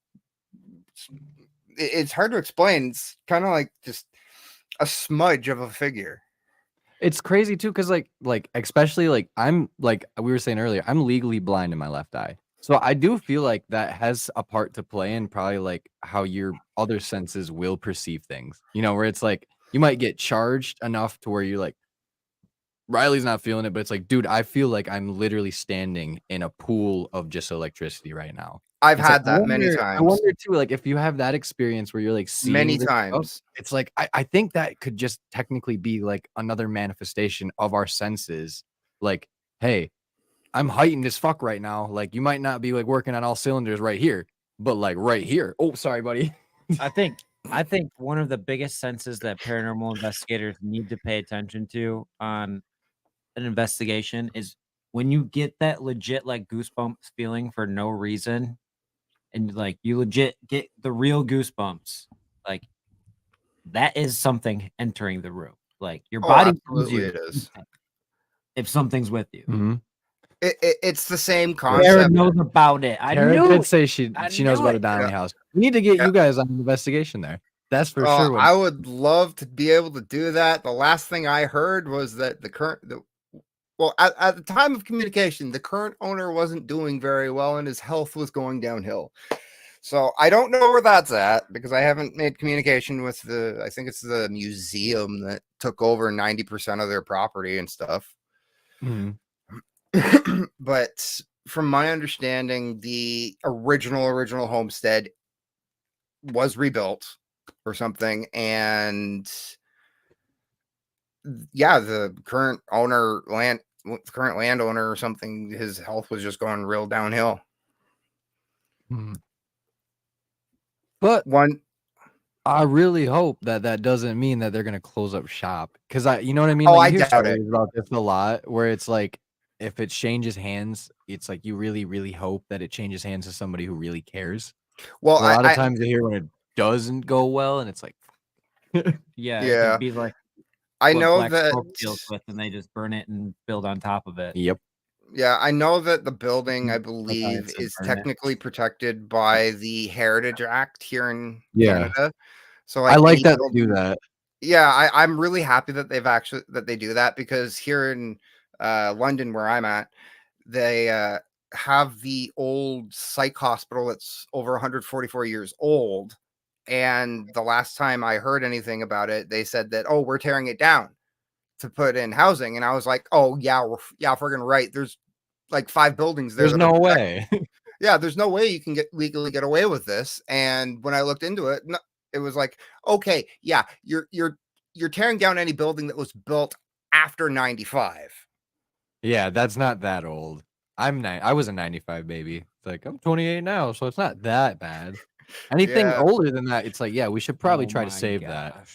it's hard to explain. It's kind of like just a smudge of a figure. It's crazy too, because like especially like I'm like we were saying earlier, I'm legally blind in my left eye. So I do feel like that has a part to play in probably like how your other senses will perceive things. You know, where it's like you might get charged enough to where you're like, Riley's not feeling it, but it's like, dude, I feel like I'm literally standing in a pool of just electricity right now. I've It's like, had that many I times. wonder too, like if you have that experience where you're like Many seeing this stuff, times. it's like I think that could just technically be like another manifestation of our senses. Like, hey, I'm heightened as fuck right now. Like, you might not be like working on all cylinders right here, but like right here. Oh, sorry, buddy. I think one of the biggest senses that paranormal investigators need to pay attention to on an investigation is when you get that legit like goosebumps feeling for no reason, and like you legit get the real goosebumps, like that is something entering the room. Like your body tells absolutely you it is. if something's with you. Mm-hmm. It's the same Tara concept. knows about it. I Tara knew did it. say she knows about it. a Donnelly Yeah. house. We need to get Yeah. you guys on an investigation there. That's for sure. I would love to be able to do that. The last thing I heard was that at the time of communication, the current owner wasn't doing very well and his health was going downhill. So I don't know where that's at because I haven't made communication with I think it's the museum that took over 90% of their property and stuff. Mm-hmm. But from my understanding, the original homestead was rebuilt or something, and yeah, the current landowner or something, his health was just going real downhill. Mm-hmm. But I really hope that doesn't mean that they're gonna close up shop, because you know what I mean. Oh, like, I you hear doubt it. stories about this a lot, where it's like if it changes hands, it's like you really, really hope that it changes hands to somebody who really cares. Well, a lot of times you hear when it doesn't go well, and it's like, yeah, it could be like I what know Black that Smoke deals with, and they just burn it and build on top of it. Yep. Yeah, I know that the building, I believe, is technically protected by the Heritage Act here in Canada. So like I like that they do that. Yeah, I'm really happy that they do that, because here in London, where I'm at, they have the old psych hospital that's over 144 years old. And the last time I heard anything about it, they said that, oh, we're tearing it down to put in housing. And I was like, oh, yeah, we're friggin' right. There's like 5 buildings there. There's no way. Yeah, there's no way you can legally get away with this. And when I looked into it, it was like, okay, yeah, you're tearing down any building that was built after 95. Yeah, that's not that old. I was a 95 baby. It's like I'm 28 now, so it's not that bad. Anything older than that, it's like, yeah, we should probably try to save that.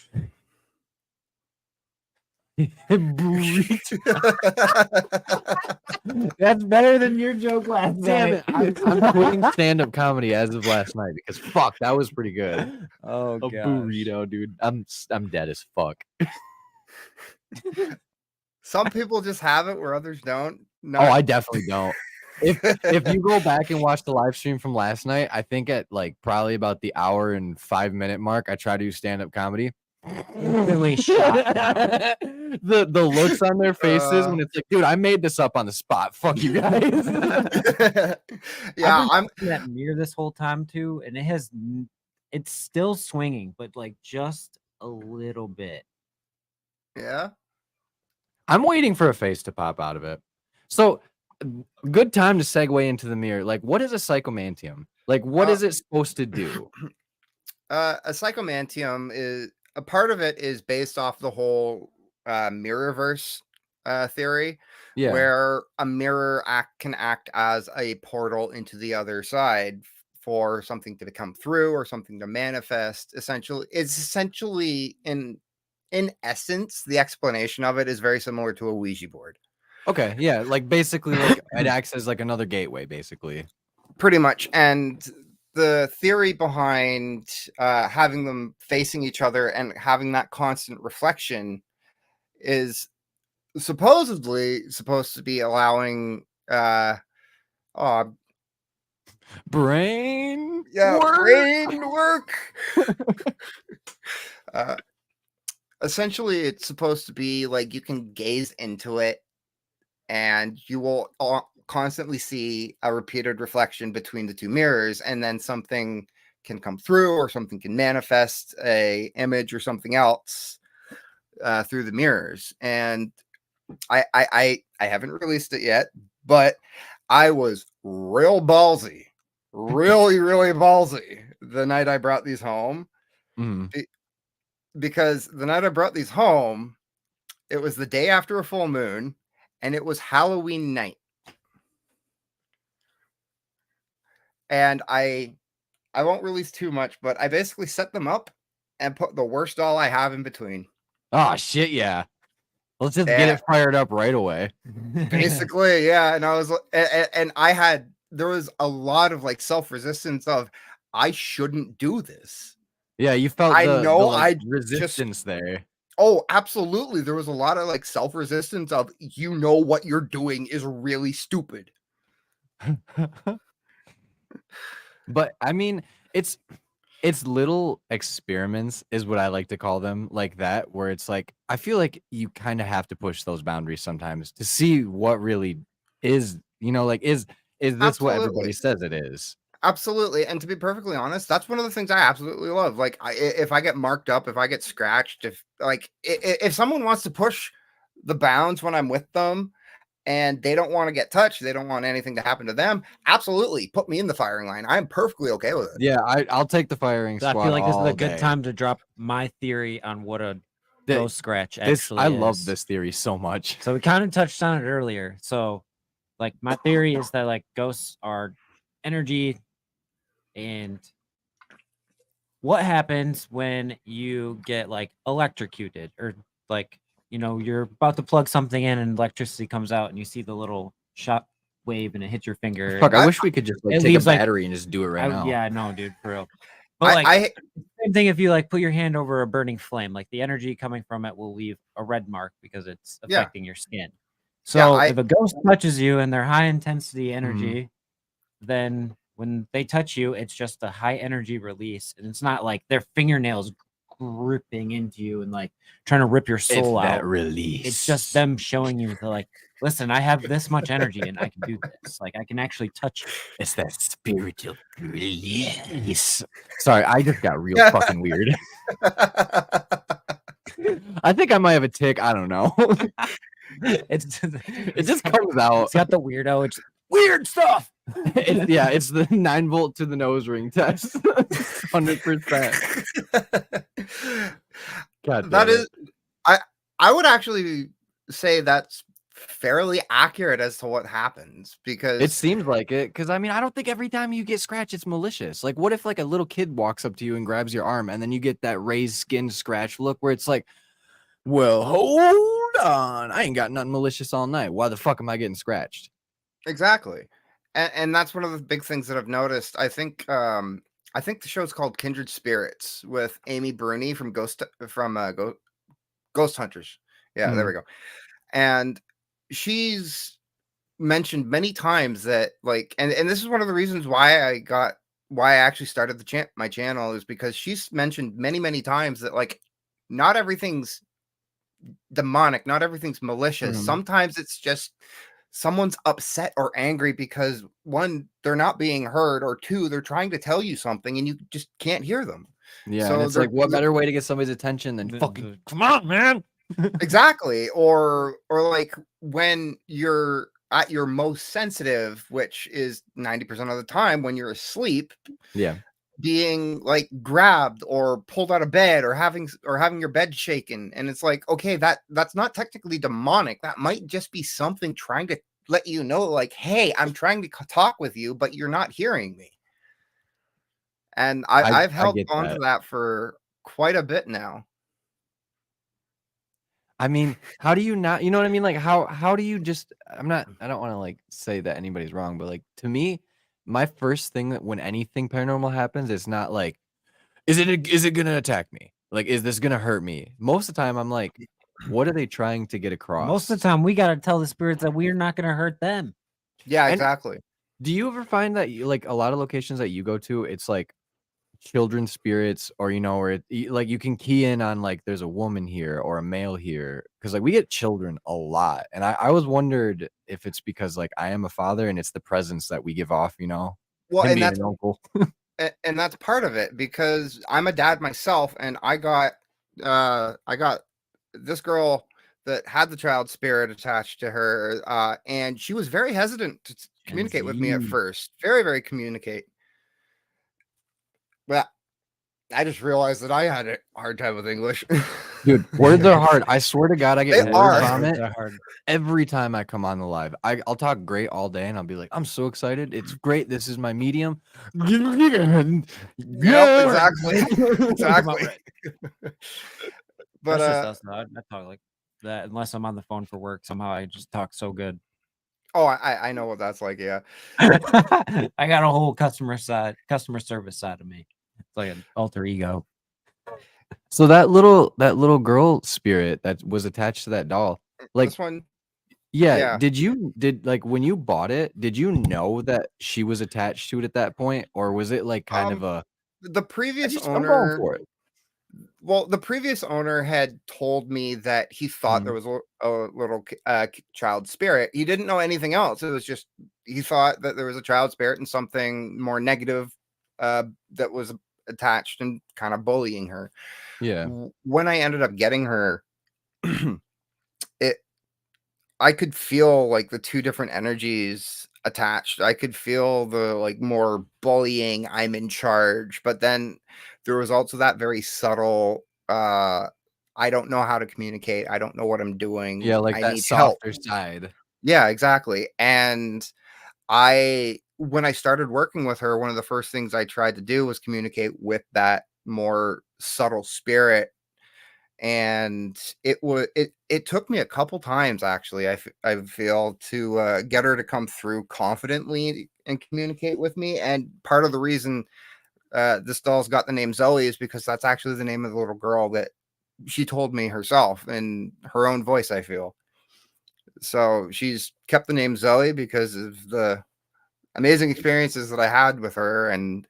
That's better than your joke last Damn night. it! I'm quitting stand-up comedy as of last night because fuck, that was pretty good. Oh, a burrito, dude. I'm dead as fuck. Some people just have it where others don't. No, I definitely don't. If you go back and watch the live stream from last night, I think at like probably about the hour and 5-minute mark, I try to do stand-up comedy. Really shot the looks on their faces when it's like, dude, I made this up on the spot. Fuck you guys. Yeah, I'm that mirror this whole time too, and it's still swinging, but like just a little bit. Yeah, I'm waiting for a face to pop out of it. So, good time to segue into the mirror. Like, what is a psychomantium? Like, what is it supposed to do? A psychomantium is a part of it is based off the whole mirrorverse theory, Yeah. where a mirror can act as a portal into the other side for something to come through or something to manifest. Essentially, it's essentially in essence, the explanation of it is very similar to a Ouija board. Okay, yeah, like basically, like it acts as like another gateway, basically. Pretty much, and the theory behind having them facing each other and having that constant reflection is supposedly supposed to be allowing oh Brain work. uh Essentially it's supposed to be like you can gaze into it and you will constantly see a repeated reflection between the two mirrors, and then something can come through or something can manifest a image or something else through the mirrors. And I haven't released it yet, but I was real ballsy, really ballsy the night I brought these home. Because the night I brought these home, it was the day after a full moon, and it was Halloween night. And I won't release too much, but I basically set them up and put the worst doll I have in between. Oh shit, yeah. Let's just get it fired up right away. Basically, yeah. And I was, and there was a lot of like self-resistance of, I shouldn't do this. Yeah, you felt the resistance there. Oh, absolutely. There was a lot of like self-resistance of, what you're doing is really stupid. But I mean, it's little experiments is what I like to call them, like that, where it's like I feel like you kind of have to push those boundaries sometimes to see what really is, like is this what everybody says it is? Absolutely. And to be perfectly honest, that's one of the things I absolutely love. Like if I get marked up, if I get scratched, if someone wants to push the bounds when I'm with them and they don't want to get touched, they don't want anything to happen to them, absolutely put me in the firing line. I'm perfectly okay with it. Yeah, I'll take the firing squad. I feel like this is a good time to drop my theory on what a ghost scratch actually is. I love this theory so much. So we kind of touched on it earlier. So like my theory is that like ghosts are energy. And what happens when you get like electrocuted, or like, you're about to plug something in and electricity comes out and you see the little shock wave and it hits your finger. Fuck, I wish we could just take a battery and just do it right now. Yeah, no, dude, for real. But same thing if you like put your hand over a burning flame, like the energy coming from it will leave a red mark because it's affecting your skin. So if a ghost touches you and they're high intensity energy, then when they touch you, it's just a high energy release, and it's not like their fingernails gripping into you and like trying to rip your soul out. That release. It's just them showing you to like, listen, I have this much energy and I can do this. Like I can actually touch you. It's that spiritual release. Sorry, I just got real fucking weird. I think I might have a tick. I don't know. It just comes out. It's got the weirdo. It's weird stuff. It's the 9-volt to the nose ring test. 100%. God, that is. I would actually say that's fairly accurate as to what happens, because it seems like it. Because I mean, I don't think every time you get scratched, it's malicious. Like, what if like a little kid walks up to you and grabs your arm, and then you get that raised skin scratch look where it's like, well, hold on, I ain't got nothing malicious all night. Why the fuck am I getting scratched? Exactly. And that's one of the big things that I've noticed. I think the show's called Kindred Spirits with Amy Bruni from Ghost Hunters. Yeah, there we go. And she's mentioned many times that like, and this is one of the reasons why I actually started my channel, is because she's mentioned many times that like not everything's demonic, not everything's malicious. Sometimes it's just someone's upset or angry because one, they're not being heard, or two, they're trying to tell you something and you just can't hear them. Yeah, so it's like, what better way to get somebody's attention than fucking come on, man. Exactly. Or like when you're at your most sensitive, which is 90% of the time when you're asleep. Yeah. being like grabbed or pulled out of bed or having your bed shaken, and it's like, okay, that's not technically demonic. That might just be something trying to let you know, like, hey, I'm trying to talk with you, but you're not hearing me. And I've I held get on to that. that for quite a bit now. I mean, how do you not, you know what I mean? Like how do you just, I don't want to like say that anybody's wrong, but like to me, my first thing that when anything paranormal happens, it's not like, is it gonna attack me? Like, is this gonna hurt me? Most of the time I'm like, what are they trying to get across? Most of the time we gotta tell the spirits that we're not gonna hurt them. Yeah, And exactly. do you ever find that like a lot of locations that you go to, it's like children's spirits, or or like you can key in on like there's a woman here or a male here, because like we get children a lot, and I always wondered if it's because like I am a father and it's the presence that we give off, Well, him and being that's an uncle. and that's part of it, because I'm a dad myself, and I got this girl that had the child spirit attached to her, and she was very hesitant to communicate with me at first. Very, very communicate. But I just realized that I had a hard time with English. Dude, words are hard. I swear to God, I get They word are. vomit every time I come on the live. I'll talk great all day, and I'll be like, I'm so excited. It's great. This is my medium. Yep, exactly. Exactly. But that's just us. I talk like that unless I'm on the phone for work. Somehow I just talk so good. oh, I know what that's like. Yeah. I got a whole customer service side of me. It's like an alter ego. So that little girl spirit that was attached to that doll, like, This one. yeah, Yeah. like when you bought it, did you know that she was attached to it at that point, or was it like kind of a The previous I'm going owner, for it? well, the previous owner had told me that he thought there was a little child spirit. He didn't know anything else. It was just, he thought that there was a child spirit and something more negative that was attached and kind of bullying her. Yeah. When I ended up getting her, it I could feel like the two different energies attached. I could feel the like more bullying, I'm in charge, but then there was also that very subtle I don't know how to communicate. I don't know what I'm doing. Yeah, like I that need help. softer side. Yeah, exactly. And when I started working with her, one of the first things I tried to do was communicate with that more subtle spirit, and it took me a couple times, actually. I feel to get her to come through confidently and communicate with me. And part of the reason this doll's got the name Zoe is because that's actually the name of the little girl that she told me herself in her own voice, I feel. So she's kept the name Zoe because of the amazing experiences that I had with her. And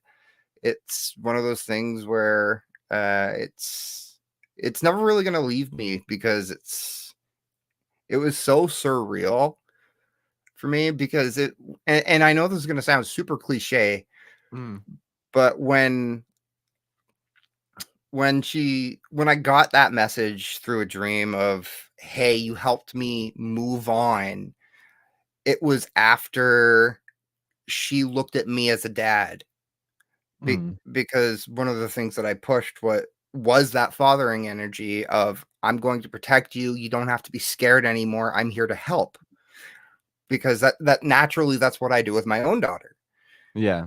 it's one of those things where it's never really going to leave me, because it was so surreal for me, because and I know this is going to sound super cliche, but when I got that message through a dream of, hey, you helped me move on, it was after she looked at me as a dad. Because one of the things that I pushed was that fathering energy of, I'm going to protect you. You don't have to be scared anymore. I'm here to help. Because that naturally, that's what I do with my own daughter. Yeah.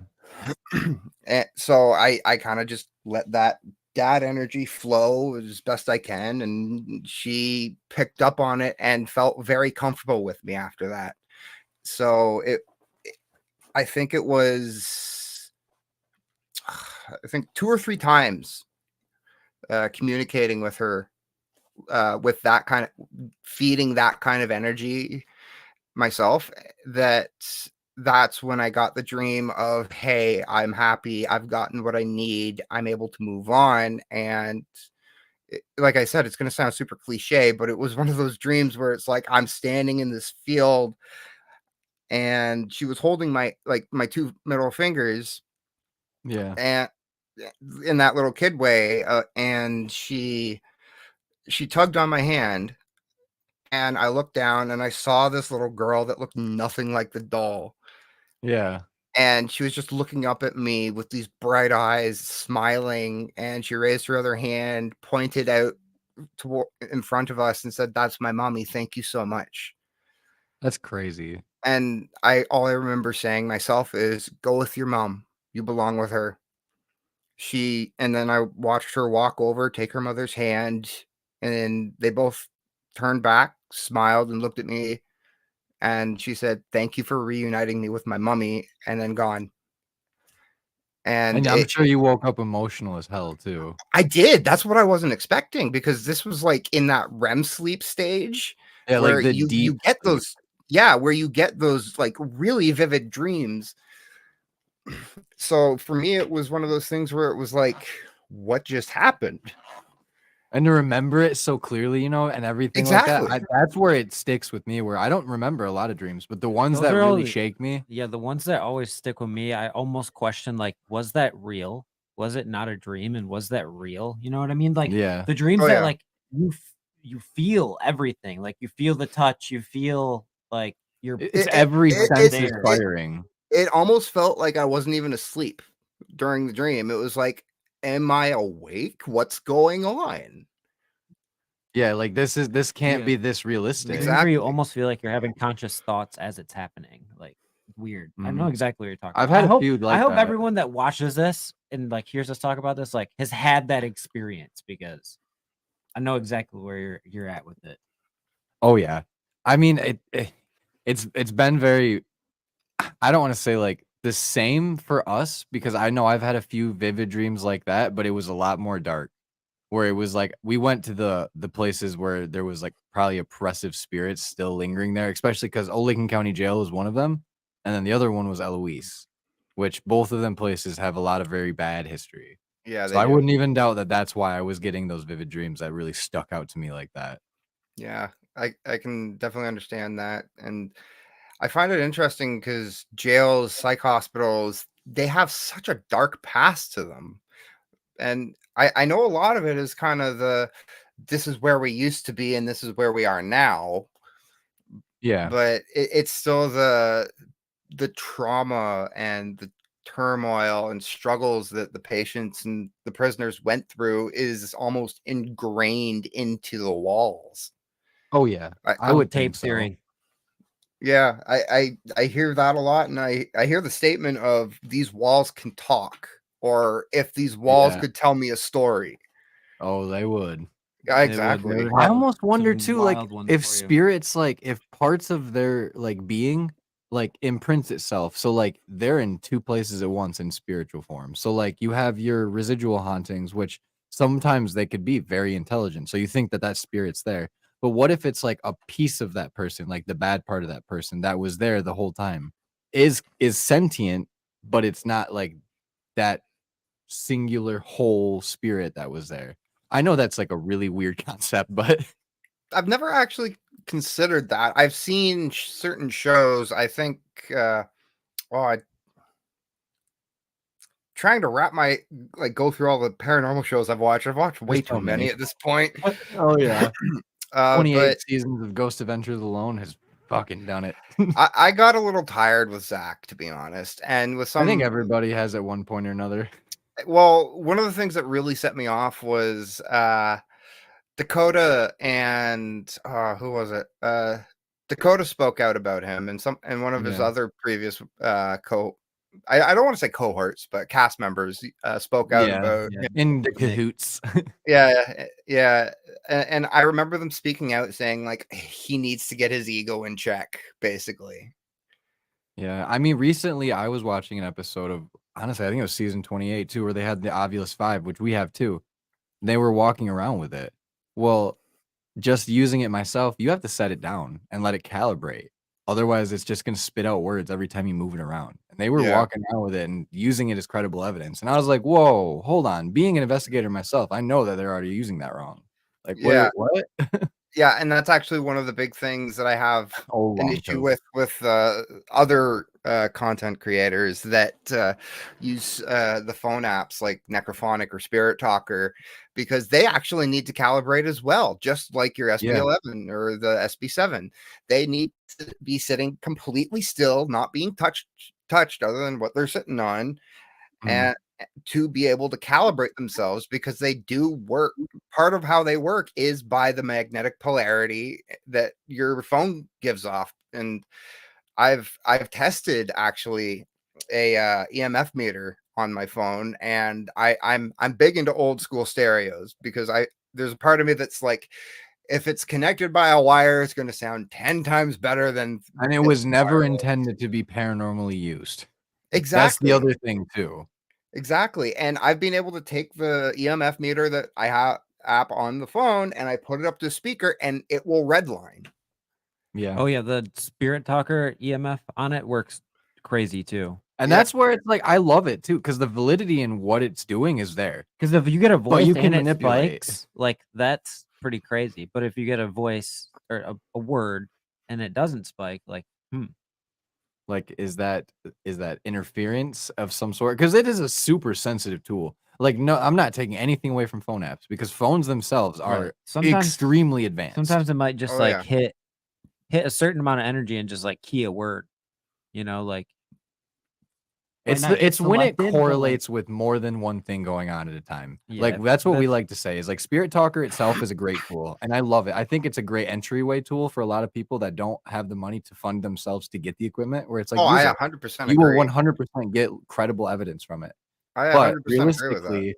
And so I kind of just let that dad energy flow as best I can, and she picked up on it and felt very comfortable with me after that. So I think it was, I think 2 or 3 times communicating with her with that kind of, feeding that kind of energy myself, that's when I got the dream of, hey, I'm happy, I've gotten what I need, I'm able to move on. And like I said, it's going to sound super cliche, but it was one of those dreams where it's like I'm standing in this field, and she was holding my 2 middle fingers, Yeah. and in that little kid way, and she tugged on my hand, and I looked down and I saw this little girl that looked nothing like the doll. Yeah. And she was just looking up at me with these bright eyes, smiling, and she raised her other hand, pointed out in front of us, and said, "That's my mommy. Thank you so much." That's crazy. And all I remember saying myself is, "Go with your mom. You belong with her." And then I watched her walk over, take her mother's hand, and then they both turned back, smiled, and looked at me. And she said, "Thank you for reuniting me with my mommy," and then gone. And I'm sure you woke up emotional as hell too. I did. That's what I wasn't expecting, because this was like in that REM sleep stage where like the you get those, where you get those like really vivid dreams. So for me, it was one of those things where it was like, what just happened? And to remember it so clearly, and everything like that, that's where it sticks with me, where I don't remember a lot of dreams, but the ones that really shake me. Yeah, the ones that always stick with me, I almost question, like, was that real? Was it not a dream? And was that real? You know what I mean? Like, the dreams that, like, you feel everything. Like, you feel the touch. You feel, like, it's every sense is firing. It almost felt like I wasn't even asleep during the dream. It was like, am I awake? What's going on? Yeah, like this can't be this realistic. Exactly. You almost feel like you're having conscious thoughts as it's happening. Like, weird. I know exactly what you're talking about. I've had a few like I hope everyone that watches this and like hears us talk about this, like, has had that experience, because I know exactly where you're at with it. Oh yeah. I mean, it's been very, I don't want to say like the same for us, because I know I've had a few vivid dreams like that, but it was a lot more dark, where it was like we went to the places where there was like probably oppressive spirits still lingering there, especially because Old Lincoln County Jail was one of them, and then the other one was Eloise, which both of them places have a lot of very bad history. Yeah, so I wouldn't even doubt that that's why I was getting those vivid dreams that really stuck out to me like that. Yeah, I can definitely understand that. And I find it interesting because jails, psych hospitals, they have such a dark past to them. And I know a lot of it is kind of this is where we used to be and this is where we are now. Yeah. But it's still the trauma and the turmoil and struggles that the patients and the prisoners went through is almost ingrained into the walls. Oh yeah, I would tape theory. Yeah, I hear that a lot, and I hear the statement of these walls can talk, or if these walls could tell me a story. Oh, they would. Yeah, exactly. They would I almost wonder too, like if spirits, like if parts of their like being like imprints itself. So like they're in two places at once in spiritual form. So like you have your residual hauntings, which sometimes they could be very intelligent. So you think that that spirit's there. But what if it's like a piece of that person, like the bad part of that person that was there the whole time, is sentient, but it's not like that singular whole spirit that was there. I know that's like a really weird concept, but I've never actually considered that. I've seen certain shows. I think, trying to go through all the paranormal shows I've watched. I've watched way too many at this point. Oh yeah. 28 seasons of Ghost Adventures alone has fucking done it. I got a little tired with Zach, to be honest, and with some. I think everybody has at one point or another. Well, one of the things that really set me off was Dakota and who was it? Dakota spoke out about him, and one of his other previous I don't want to say cohorts, but cast members spoke out about in the cahoots. Yeah. And I remember them speaking out saying like he needs to get his ego in check, basically. Yeah, I mean, recently I was watching an episode of, honestly, I think it was season 28 too, where they had the Ovilus 5, which we have too. They were walking around with it. Well, just using it myself, you have to set it down and let it calibrate. Otherwise, it's just going to spit out words every time you move it around. And they were walking around with it and using it as credible evidence. And I was like, whoa, hold on. Being an investigator myself, I know that they're already using that wrong. Like, what? Yeah, and that's actually one of the big things that I have an issue with other content creators that use the phone apps like Necrophonic or Spirit Talker, because they actually need to calibrate as well, just like your SB11 or the SB7. They need to be sitting completely still, not being touched touched other than what they're sitting on, and to be able to calibrate themselves, because they do work. Part of how they work is by the magnetic polarity that your phone gives off. And I've tested actually a EMF meter on my phone, and I'm big into old school stereos, because there's a part of me that's like, if it's connected by a wire, it's going to sound 10 times better than. And it was never intended to be paranormally used. Exactly. That's the other thing too. Exactly. And I've been able to take the EMF meter that I have app on the phone, and I put it up to speaker, and it will redline. Yeah. Oh yeah, the Spirit Talker EMF on it works crazy too. And that's where it's like, I love it too, because the validity in what it's doing is there. Because if you get a voice you can and it manipulate. spikes, like that's pretty crazy. But if you get a voice or a word and it doesn't spike, like, like, is that interference of some sort? Because it is a super sensitive tool. Like, no, I'm not taking anything away from phone apps, because phones themselves are extremely advanced. Sometimes it might just hit a certain amount of energy and just like key a word, you know, like. It's when it correlates with more than one thing going on at a time. Like, that's what we like to say, is like Spirit Talker itself is a great tool, and I love it. I think it's a great entryway tool for a lot of people that don't have the money to fund themselves to get the equipment, where it's like, I 100% you will 100% get credible evidence from it. But realistically,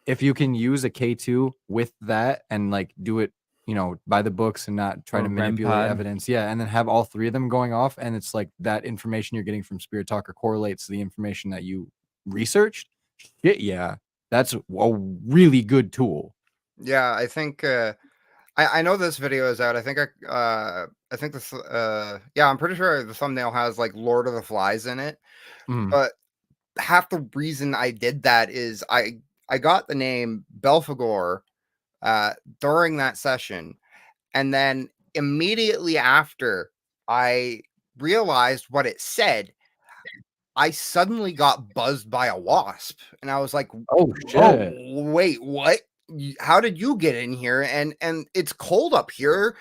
if you can use a K2 with that and like do it, you know, by the books and not try to manipulate evidence. Yeah. And then have all three of them going off. And it's like that information you're getting from Spirit Talker correlates to the information that you researched. Shit. Yeah. That's a really good tool. Yeah. I think, I know this video is out. I think this, I'm pretty sure the thumbnail has like Lord of the Flies in it, but half the reason I did that is I got the name Belphegor during that session, and then immediately after I realized what it said, I suddenly got buzzed by a wasp, and I was like, "Oh shit! Wait, what? How did you get in here? And it's cold up here."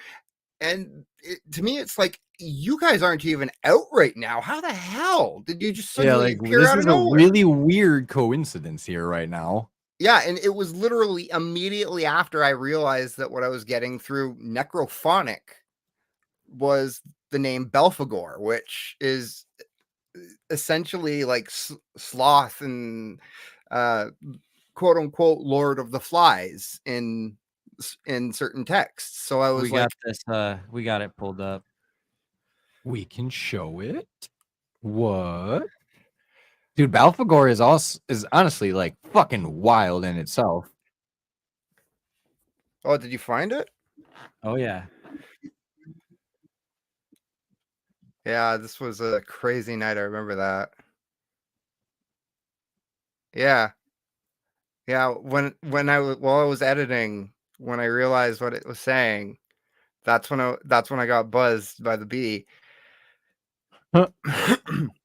And to me, it's like, you guys aren't even out right now. How the hell did you just suddenly appear out of nowhere? This is a really weird coincidence here right now. Yeah, and it was literally immediately after I realized that what I was getting through necrophonic was the name Belphegor, which is essentially like sloth and quote unquote Lord of the Flies in certain texts. So I was we got it pulled up. We can show it. What? Dude, Belphegor is honestly like fucking wild in itself. Oh, did you find it? Oh yeah. Yeah, this was a crazy night. I remember that. Yeah. Yeah, when I was editing, when I realized what it was saying, that's when I got buzzed by the bee.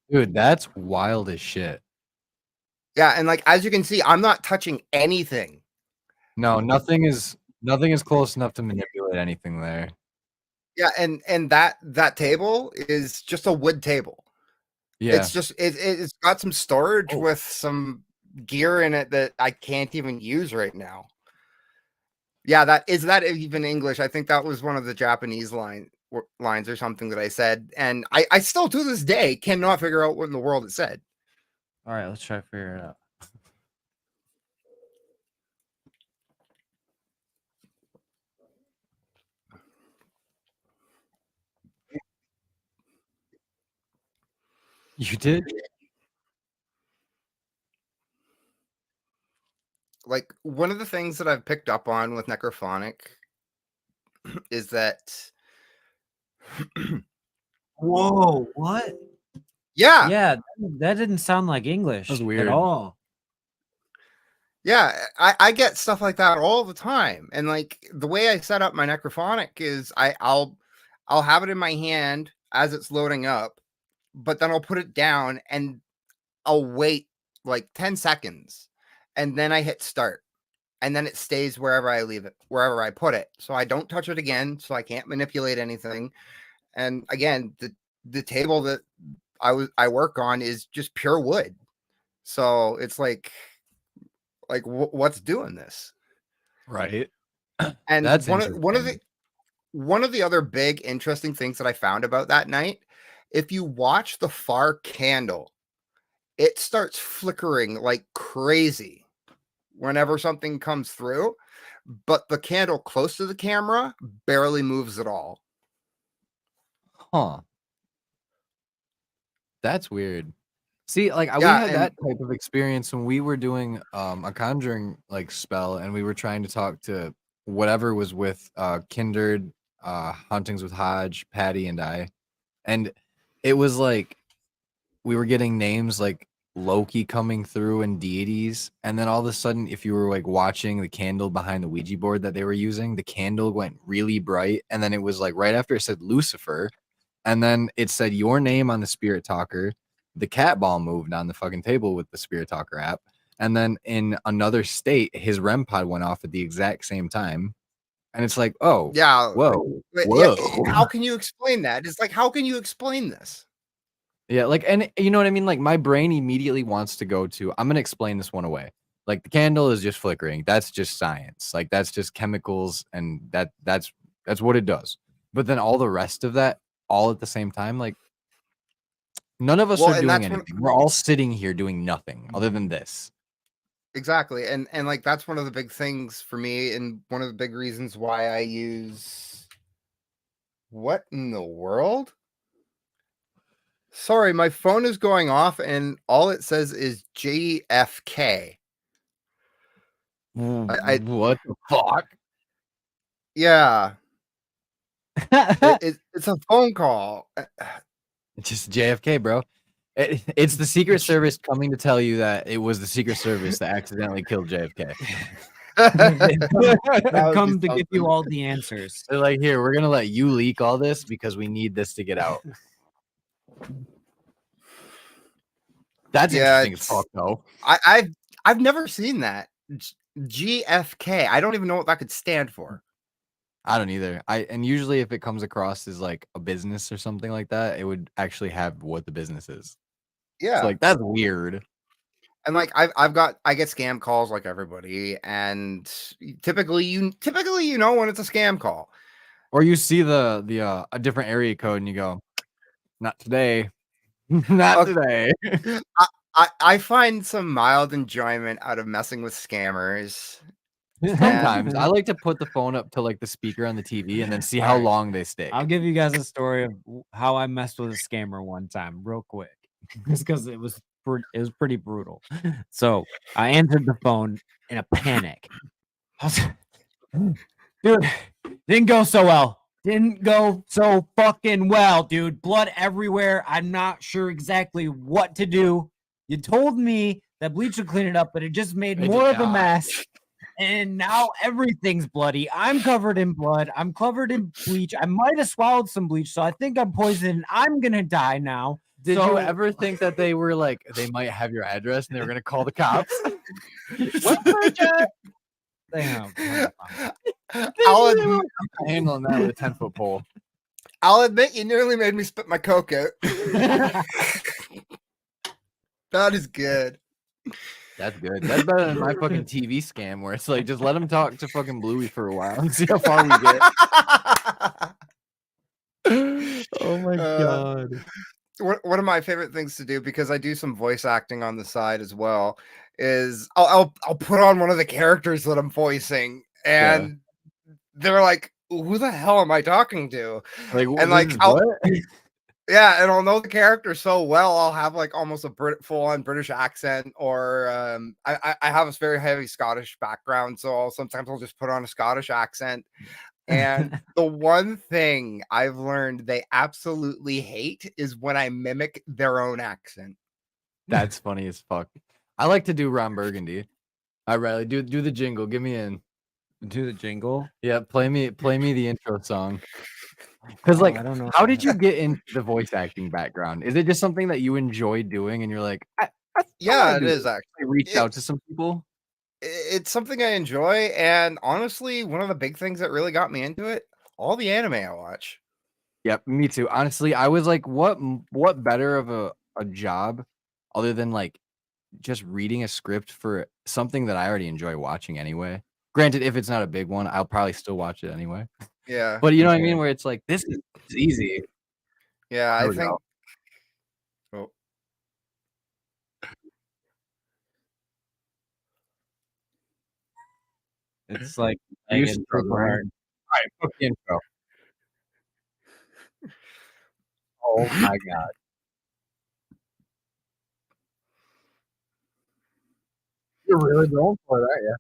Dude, that's wild as shit. Yeah, and like, as you can see, I'm not touching anything. No, nothing is close enough to manipulate anything there. Yeah, and that table is just a wood table. Yeah. It's just it's got some storage with some gear in it that I can't even use right now. Yeah, that even English? I think that was one of the Japanese lines or something that I said, and I still to this day cannot figure out what in the world it said. All right, let's try to figure it out. You did? Like, one of the things that I've picked up on with necrophonic is that whoa, what? Yeah, that didn't sound like English. That's weird at all. Yeah, I get stuff like that all the time, and like the way I set up my necrophonic is I'll have it in my hand as it's loading up, but then I'll put it down and I'll wait like 10 seconds, and then I hit start, and then it stays wherever I leave it, wherever I put it, so I don't touch it again, so I can't manipulate anything. And again, the table that I work on is just pure wood. So it's like what's doing this? Right. And That's one interesting. of the other big interesting things that I found about that night, if you watch the far candle, it starts flickering like crazy whenever something comes through, but the candle close to the camera barely moves at all. Huh. That's weird. See, like we Yeah, had and that type of experience when we were doing a conjuring like spell, and we were trying to talk to whatever was with Kindred, Huntings with Hodge, Patty, and I, and it was like we were getting names like Loki coming through and deities, and then all of a sudden, if you were like watching the candle behind the Ouija board that they were using, the candle went really bright, and then it was like right after it said Lucifer, and then it said your name on the Spirit Talker. The cat ball moved on the fucking table with the Spirit Talker app, and then in another state, his REM pod went off at the exact same time, and it's like, oh, yeah, whoa, yeah, whoa. how can you explain that? It's like, how can you explain this? Yeah, like, and you know what I mean? Like, my brain immediately wants to go to, I'm going to explain this one away. Like, the candle is just flickering. That's just science. Like, that's just chemicals, and that's what it does. But then all the rest of that, all at the same time, like, none of us Well, are and doing that's anything. We're all sitting here doing nothing other than this. exactly. And like that's one of the big things for me, and one of the big reasons why I use what in the world? Sorry, my phone is going off and all it says is JFK. What the fuck? Yeah. It's a phone call. Just JFK, bro. It's the Secret Service coming to tell you that it was the Secret Service that accidentally killed JFK. They've come to give you all the answers. They're like, here, we're gonna let you leak all this because we need this to get out. That's interesting as fuck, though. I've never seen that. GFK. I don't even know what that could stand for. I don't either. And usually if it comes across as like a business or something like that, it would actually have what the business is. Yeah. So like that's weird. And like I get scam calls like everybody, and typically you know when it's a scam call. Or you see the a different area code and you go, not today. Not today. I find some mild enjoyment out of messing with scammers. Sometimes I like to put the phone up to like the speaker on the TV and then see how long they stay. I'll give you guys a story of how I messed with a scammer one time, real quick, just because it was pretty brutal. So I answered the phone in a panic. Dude, didn't go so well. Didn't go so fucking well, dude. Blood everywhere. I'm not sure exactly what to do. You told me that bleach would clean it up, but it just made more of a mess. And now everything's bloody. I'm covered in blood. I'm covered in bleach. I might have swallowed some bleach, so I think I'm poisoned. I'm gonna die now. Did you ever think that they were like, they might have your address and they were gonna call the cops? I'll admit, handling that with a 10-foot pole. I'll admit you nearly made me spit my Coke out. That is good. That's good. That's better than my fucking TV scam where it's like, just let him talk to fucking Bluey for a while and see how far we get. Oh my God. One of my favorite things to do, because I do some voice acting on the side as well, is I'll put on one of the characters that I'm voicing, and they're like, "Who the hell am I talking to?" Like, and like, yeah, and I'll know the character so well, I'll have like almost a full-on British accent, or I have a very heavy Scottish background, so sometimes I'll just put on a Scottish accent. And the one thing I've learned they absolutely hate is when I mimic their own accent. That's funny as fuck. I like to do Ron Burgundy. I Riley, do the jingle. Give me in. Do the jingle? Yeah, play me the intro song. Because like, I don't know. How did you get into the voice acting background? Is it just something that you enjoy doing and you're like, yeah, it is actually. Reach out to some people. It's something I enjoy, and honestly, one of the big things that really got me into it, all the anime I watch. Yep, me too. Honestly, I was like, what better of a job other than like just reading a script for something that I already enjoy watching anyway. Granted, if it's not a big one, I'll probably still watch it anyway. Yeah. But you know what I mean? Where it's like, this is easy. Yeah, I think. Oh. It's like You it's super hard. All right, book the intro. Oh my god. You're really going for it, aren't you?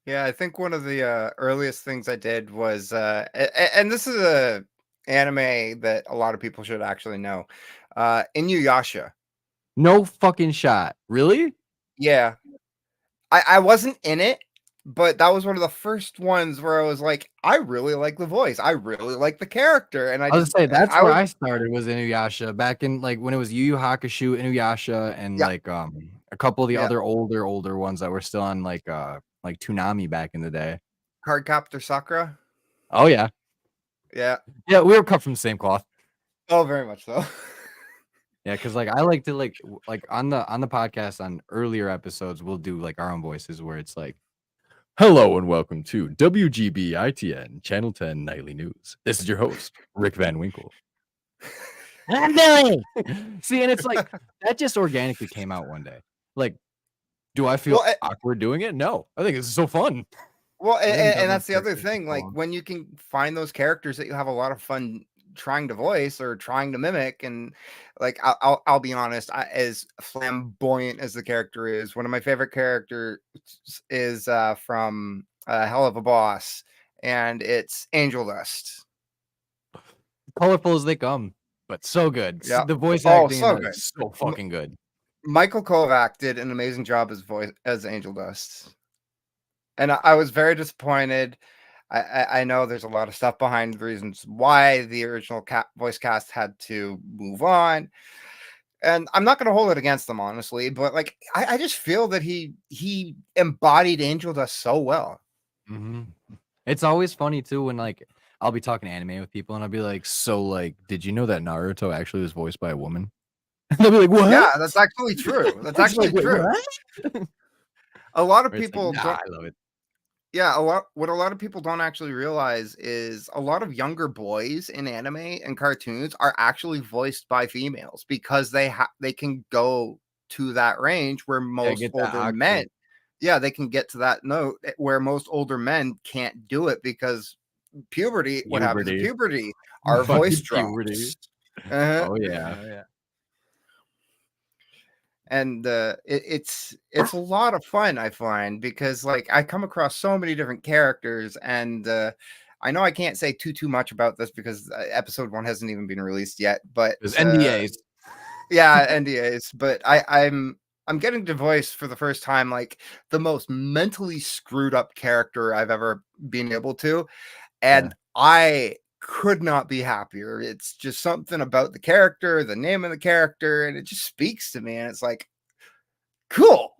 Yeah, I think one of the earliest things I did was, and this is a anime that a lot of people should actually know, Inuyasha. No fucking shot. Really? Yeah, I wasn't in it, but that was one of the first ones where I was like, I really like the voice, I really like the character, and I was gonna say that's I where was I started was Inuyasha back in like when it was Yu Yu Hakusho, Inuyasha, and yeah like a couple of the yeah other older ones that were still on like Toonami back in the day. Cardcaptor Sakura. Oh yeah. Yeah. Yeah, we were cut from the same cloth. Oh, very much so. Yeah, because like I like to like on the podcast on earlier episodes, we'll do like our own voices where it's like, hello and welcome to WGBITN Channel 10 Nightly News. This is your host, Rick Van Winkle. I'm Billy. See, and it's like that just organically came out one day. Like, do I feel awkward doing it? No, I think it's so fun. Well, and that's the other thing. Like when you can find those characters that you have a lot of fun trying to voice or trying to mimic, and like I'll be honest, as flamboyant as the character is, one of my favorite characters is from Hell of a Boss, and it's Angel Dust. Colorful as they come, but so good. Yeah, The voice acting so good, is so fucking good. Michael Kovac did an amazing job as Angel Dust, and I was very disappointed. I know there's a lot of stuff behind the reasons why the original voice cast had to move on, and I'm not going to hold it against them, honestly. But like, I just feel that he embodied Angel Dust so well. Mm-hmm. It's always funny too when like I'll be talking anime with people and I'll be like, so like, did you know that Naruto actually was voiced by a woman? And they'll be like, what? Yeah, that's actually true. That's actually like, true. A lot of people like, I love it. Yeah, what a lot of people don't actually realize is a lot of younger boys in anime and cartoons are actually voiced by females because they can go to that range where most older men, they can get to that note where most older men can't do it because puberty. What happens in puberty? Our voice drops. Oh yeah. And it's a lot of fun, I find, because like I come across so many different characters, and I know I can't say too much about this because episode 1 hasn't even been released yet, but there's NDAs. Yeah, NDAs, but I'm getting to voice for the first time like the most mentally screwed up character I've ever been able to, and I could not be happier. It's just something about the character, the name of the character, and it just speaks to me. And it's like, cool.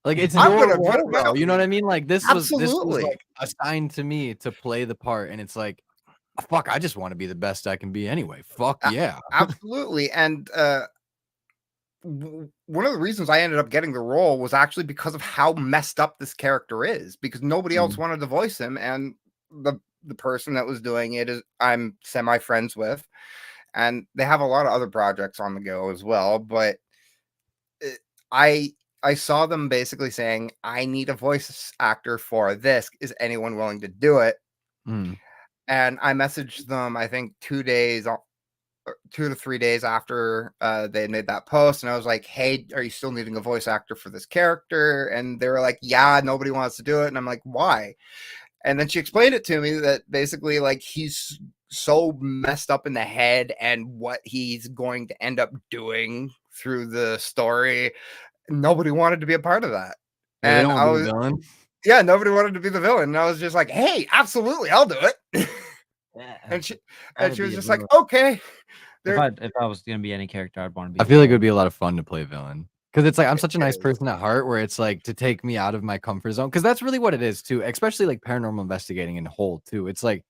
Like it's your role, bro. You know what I mean? Like this was like assigned to me to play the part, and it's like, fuck, I just want to be the best I can be anyway. Fuck yeah, absolutely. And one of the reasons I ended up getting the role was actually because of how messed up this character is, because nobody else wanted to voice him, and the person that was doing it is I'm semi friends with, and they have a lot of other projects on the go as well. But I saw them basically saying, I need a voice actor for this. Is anyone willing to do it? And I messaged them, I think 2 to 3 days after they made that post, and I was like, hey, are you still needing a voice actor for this character? And they were like, yeah, nobody wants to do it. And I'm like, why? And then she explained it to me that basically like he's so messed up in the head and what he's going to end up doing through the story, nobody wanted to be a part of that. Yeah, and I was nobody wanted to be the villain. And I was just like, hey, absolutely, I'll do it. And she was just like, okay. If I was gonna be any character, I'd want to be. I feel like it would be a lot of fun to play villain. Because it's like I'm such a nice person at heart, where it's like to take me out of my comfort zone. Because that's really what it is too, especially like paranormal investigating in whole too. It's like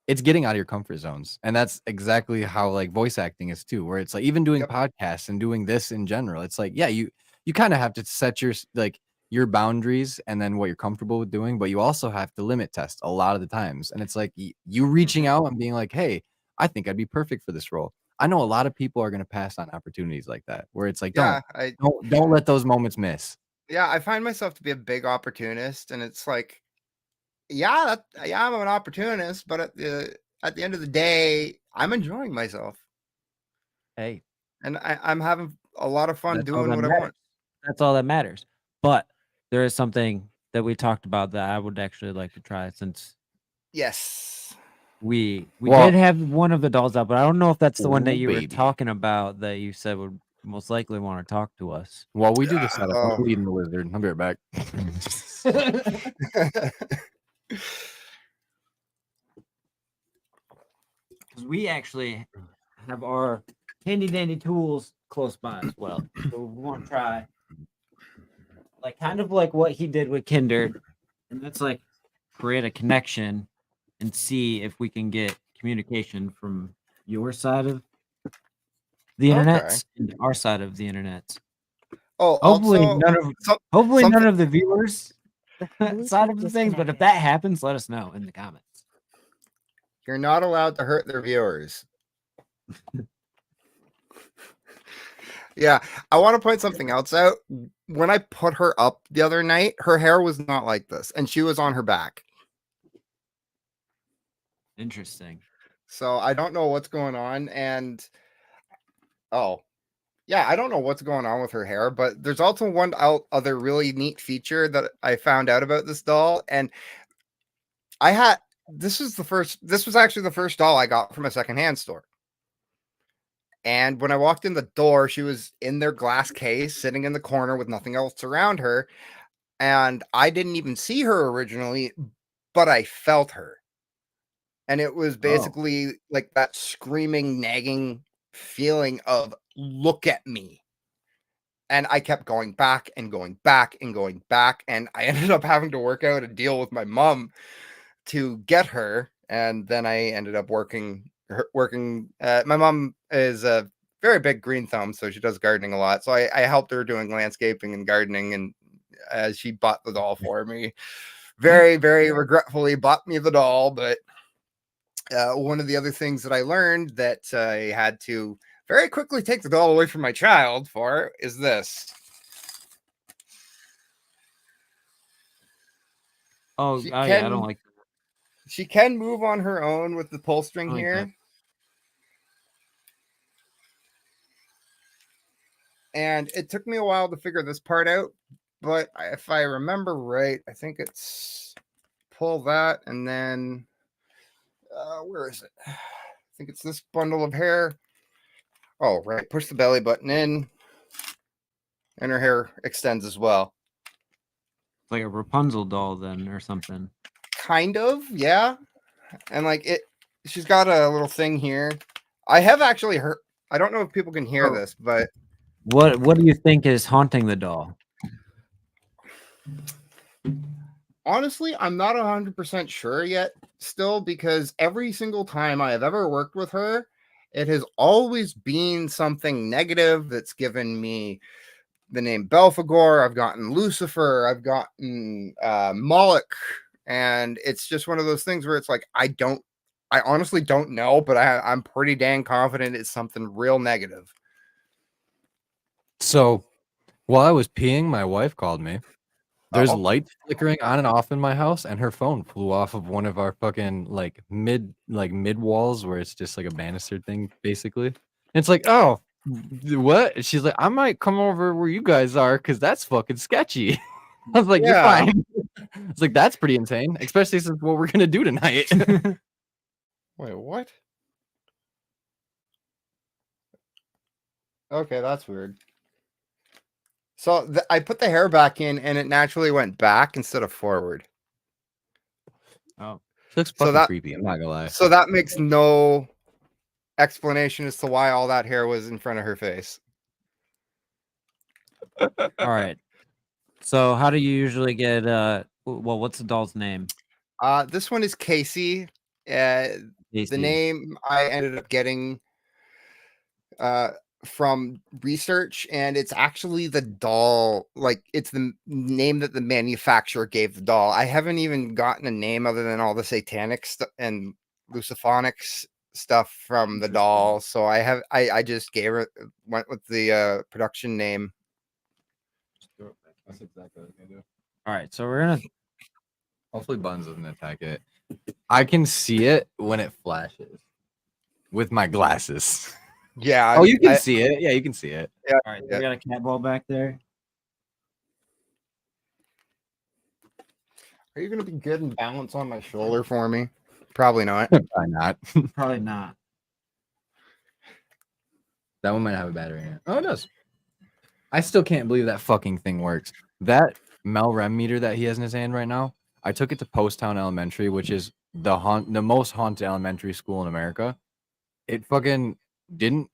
it's getting out of your comfort zones, and that's exactly how like voice acting is too. Where it's like even doing podcasts and doing this in general, it's like you kind of have to set your boundaries and then what you're comfortable with doing, but you also have to limit test a lot of the times. And it's like you reaching out and being like, hey, I think I'd be perfect for this role. I know a lot of people are going to pass on opportunities like that, where it's like, don't let those moments miss. Yeah, I find myself to be a big opportunist, and it's like, I'm an opportunist, but at the end of the day, I'm enjoying myself. Hey, and I'm having a lot of fun doing what I want. That's all that matters. But there is something that we talked about that I would actually like to try, since we did have one of the dolls out, but I don't know if that's the one that you were talking about that you said would most likely want to talk to us. Well, we do the setup. I'm leading the wizard. I'll be right back. Because we actually have our handy dandy tools close by as well. So we want to try like kind of like what he did with Kinder, and that's like create a connection and see if we can get communication from your side of the internet and our side of the internet. Oh, hopefully also, none of the viewers side of the things, but if that happens, let us know in the comments. You're not allowed to hurt their viewers. Yeah, I want to point something else out. When I put her up the other night, her hair was not like this, and she was on her back. Interesting. So I don't know what's going on, and I don't know what's going on with her hair, but there's also one other really neat feature that I found out about this doll, and this was actually the first doll I got from a secondhand store. And when I walked in the door, she was in their glass case, sitting in the corner with nothing else around her. And I didn't even see her originally, but I felt her. And it was basically like that screaming, nagging feeling of, look at me. And I kept going back and going back and going back. And I ended up having to work out a deal with my mom to get her. And then I ended up working. My mom is a very big green thumb, so she does gardening a lot. So I helped her doing landscaping and gardening, and she bought the doll for me. Very, very regretfully bought me the doll. But one of the other things that I learned that I had to very quickly take the doll away from my child for is this. I don't like that. She can move on her own with the pull string here. And it took me a while to figure this part out, but if I remember right, I think it's pull that, and then where is it? I think it's this bundle of hair. Oh, right. Push the belly button in, and her hair extends as well. It's like a Rapunzel doll then, or something. Kind of, yeah. And like she's got a little thing here. I have actually heard, I don't know if people can hear this, but what do you think is haunting the doll? Honestly, I'm not 100% sure yet still, because every single time I have ever worked with her, it has always been something negative that's given me the name Belphegor. I've gotten Lucifer. I've gotten Moloch. And it's just one of those things where it's like, I honestly don't know, but I'm pretty dang confident it's something real negative. So while I was peeing, my wife called me. There's light flickering on and off in my house, and her phone flew off of one of our fucking mid walls where it's just like a banister thing, basically. And it's like, oh, what? And she's like, I might come over where you guys are because that's fucking sketchy. I was like, you're fine. It's like, that's pretty insane, especially since what we're gonna do tonight. Wait, what? Okay, that's weird. So I put the hair back in, and it naturally went back instead of forward. Oh, it looks fucking creepy. I'm not gonna lie. So that makes no explanation as to why all that hair was in front of her face. All right. So how do you usually get well, what's the doll's name? This one is Casey. The name I ended up getting from research, and it's actually the doll, like it's the name that the manufacturer gave the doll. I haven't even gotten a name other than all the satanic and Luciphonics stuff from the doll. So I just went with the production name. That's exactly what I'm gonna do. All right, so we're gonna hopefully Buns doesn't attack it. I can see it when it flashes with my glasses. Yeah. Oh, you can see it. Yeah, you can see it. Yeah. All right, we got a cat ball back there. Are you gonna be good and balance on my shoulder for me? Probably not. Probably not. Probably not. That one might have a battery in it. Oh, it does. I still can't believe that fucking thing works. That Melrem meter that he has in his hand right now, I took it to Post Town Elementary, which is the most haunted elementary school in America. It fucking didn't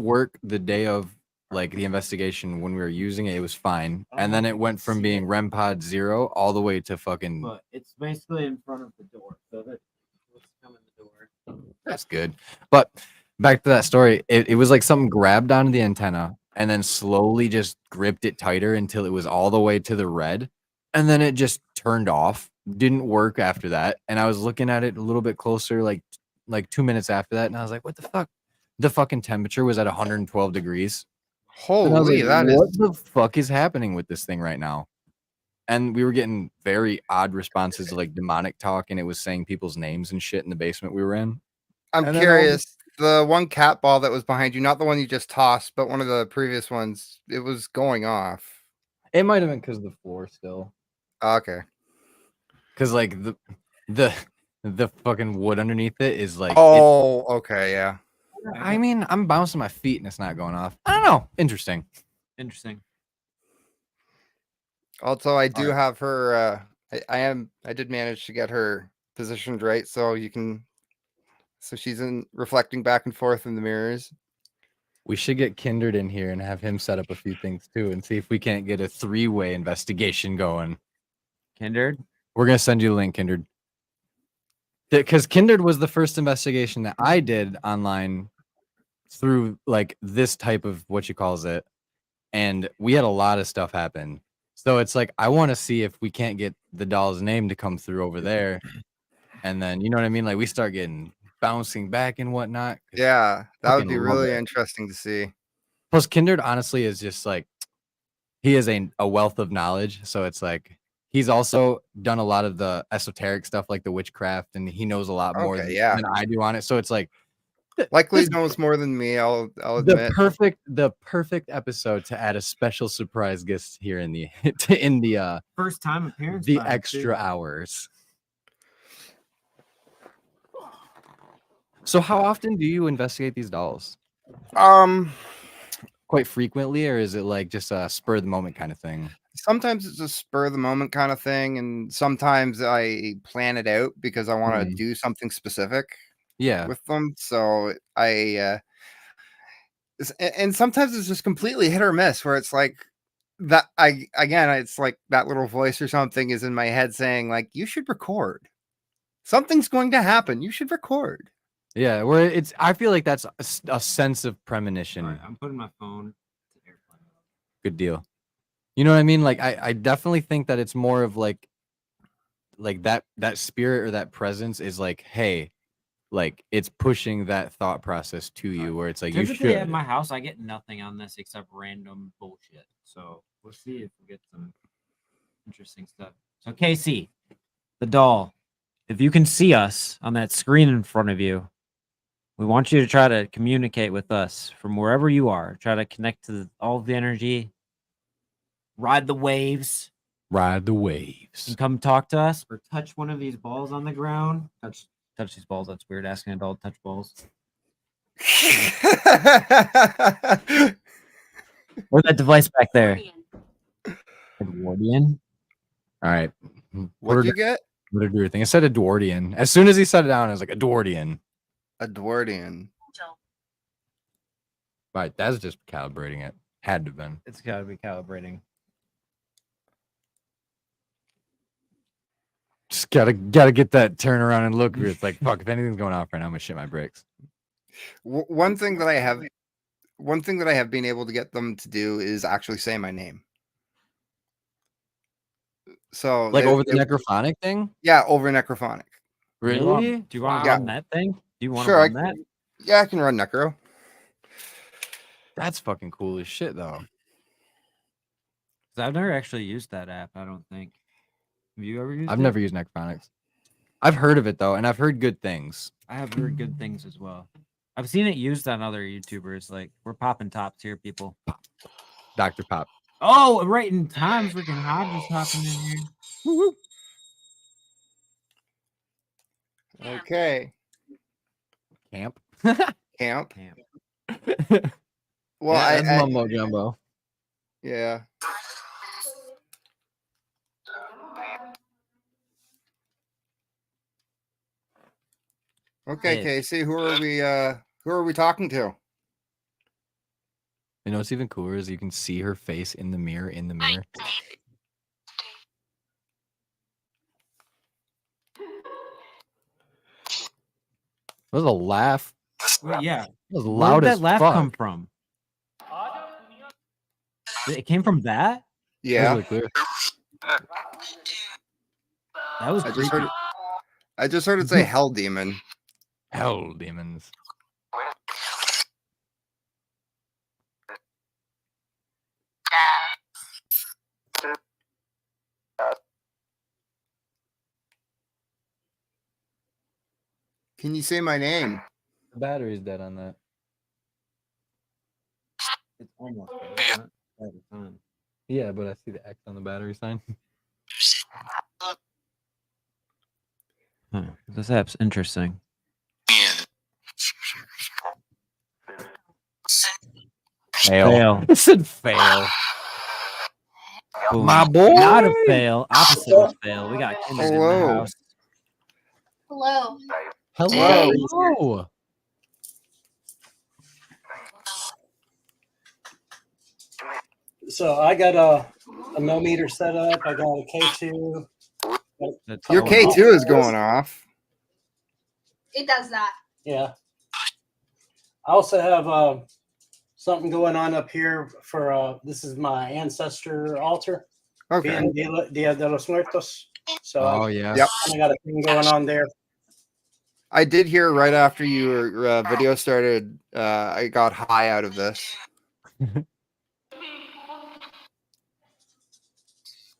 work the day of like the investigation when we were using it. It was fine, and then it went from being REM pod 0 all the way to fucking. But it's basically in front of the door, so that what's coming the door. That's good. But back to that story, it was like something grabbed onto the antenna and then slowly just gripped it tighter until it was all the way to the red, and then it just turned off. Didn't work after that, and I was looking at it a little bit closer, like 2 minutes after that, and I was like, "What the fuck?" The fucking temperature was at 112 degrees. Holy, like, what the fuck is happening with this thing right now? And we were getting very odd responses to like demonic talk, and it was saying people's names and shit in the basement we were in. I'm curious. The one cat ball that was behind you, not the one you just tossed, but one of the previous ones, it was going off. It might have been because of the floor still. Okay. Because like the fucking wood underneath it is like. Oh, okay, yeah. I mean, I'm bouncing my feet and it's not going off. I don't know. Interesting. Also, I do have her. I did manage to get her positioned right, so you can. So she's reflecting back and forth in the mirrors. We should get Kindred in here and have him set up a few things too, and see if we can't get a 3-way investigation going. Kindred, we're gonna send you a link, Kindred. Because Kindred was the first investigation that I did online through like this type of what you calls it, and we had a lot of stuff happen. So it's like I want to see if we can't get the doll's name to come through over there, and then you know what I mean. Like we start getting bouncing back and whatnot. Yeah, that would be really interesting to see. Plus, Kindred honestly is just like he is a wealth of knowledge. So it's like he's also done a lot of the esoteric stuff, like the witchcraft, and he knows a lot more than I do on it. So it's like likely knows more than me. I'll admit. The perfect episode to add a special surprise guest here in the first time appearance, the extra hours. So how often do you investigate these dolls? Quite frequently, or is it like just a spur of the moment kind of thing? Sometimes it's a spur of the moment kind of thing, and sometimes I plan it out because I want to do something specific. Yeah, with them. So and sometimes it's just completely hit or miss, where it's like that. It's like that little voice or something is in my head saying like, "You should record. Something's going to happen. You should record." Yeah, where I feel like that's a sense of premonition. Right, I'm putting my phone to airplane mode. Good deal. You know what I mean? Like I definitely think that it's more of like that spirit or that presence is like, hey, like it's pushing that thought process to you, where it's like you should. At my house, I get nothing on this except random bullshit. So we'll see if we get some interesting stuff. So Casey, the doll, if you can see us on that screen in front of you, we want you to try to communicate with us from wherever you are. Try to connect to all of the energy. Ride the waves. Ride the waves. And come talk to us or touch one of those balls on the ground. Touch these balls. That's weird. Asking a doll to touch balls. Where's that device back there? Edwardian. All right. What did you get? What did your thing? I said Edwardian. As soon as he set it down, I was like Edwardian. Edwardian. Right. That's just calibrating it. Had to have been. It's got to be calibrating. Just gotta get that turn around and look where it's like, fuck, if anything's going off right now, I'm gonna shit my bricks. One thing that I have been able to get them to do is actually say my name. So like over the necrophonic thing? Yeah, over necrophonic. Really? Do you want to run that thing? Do you want to run that? Yeah, I can run necro. That's fucking cool as shit, though. I've never actually used that app. I don't think. Have you ever used it? I've never used necrophonics. I've heard of it though, and I've heard good things. I have heard good things as well. I've seen it used on other YouTubers. Like, we're popping tops here, people. Dr. Pop. Oh, right in time, freaking Hodge is hopping in here. Woo-hoo. Okay. Camp. Camp. Well, yeah, that's mumbo jumbo. Yeah. Okay, Casey, who are we talking to? You know what's even cooler is you can see her face in the mirror. That was a laugh. Wait, yeah. That was loud. Where did as that laugh fuck. come from? It came from that? Yeah. That was really clear. That was I just heard it say hell demon. Hell demons. Can you say my name? The battery's dead on that. It's almost dead. Yeah, but I see the X on the battery sign. This app's interesting. Fail. It said fail. Boom. My boy. Not a fail. Opposite of fail. We got Kindred in the house. Hello. Hello. So I got a millimeter set up. I got a K2. Your K2 is going off. It does that. Yeah. I also have something going on up here for this is my ancestor altar. Okay. Dia de los Muertos. So yeah. Yep. I got a thing going on there. I did hear right after your video started, I got high out of this.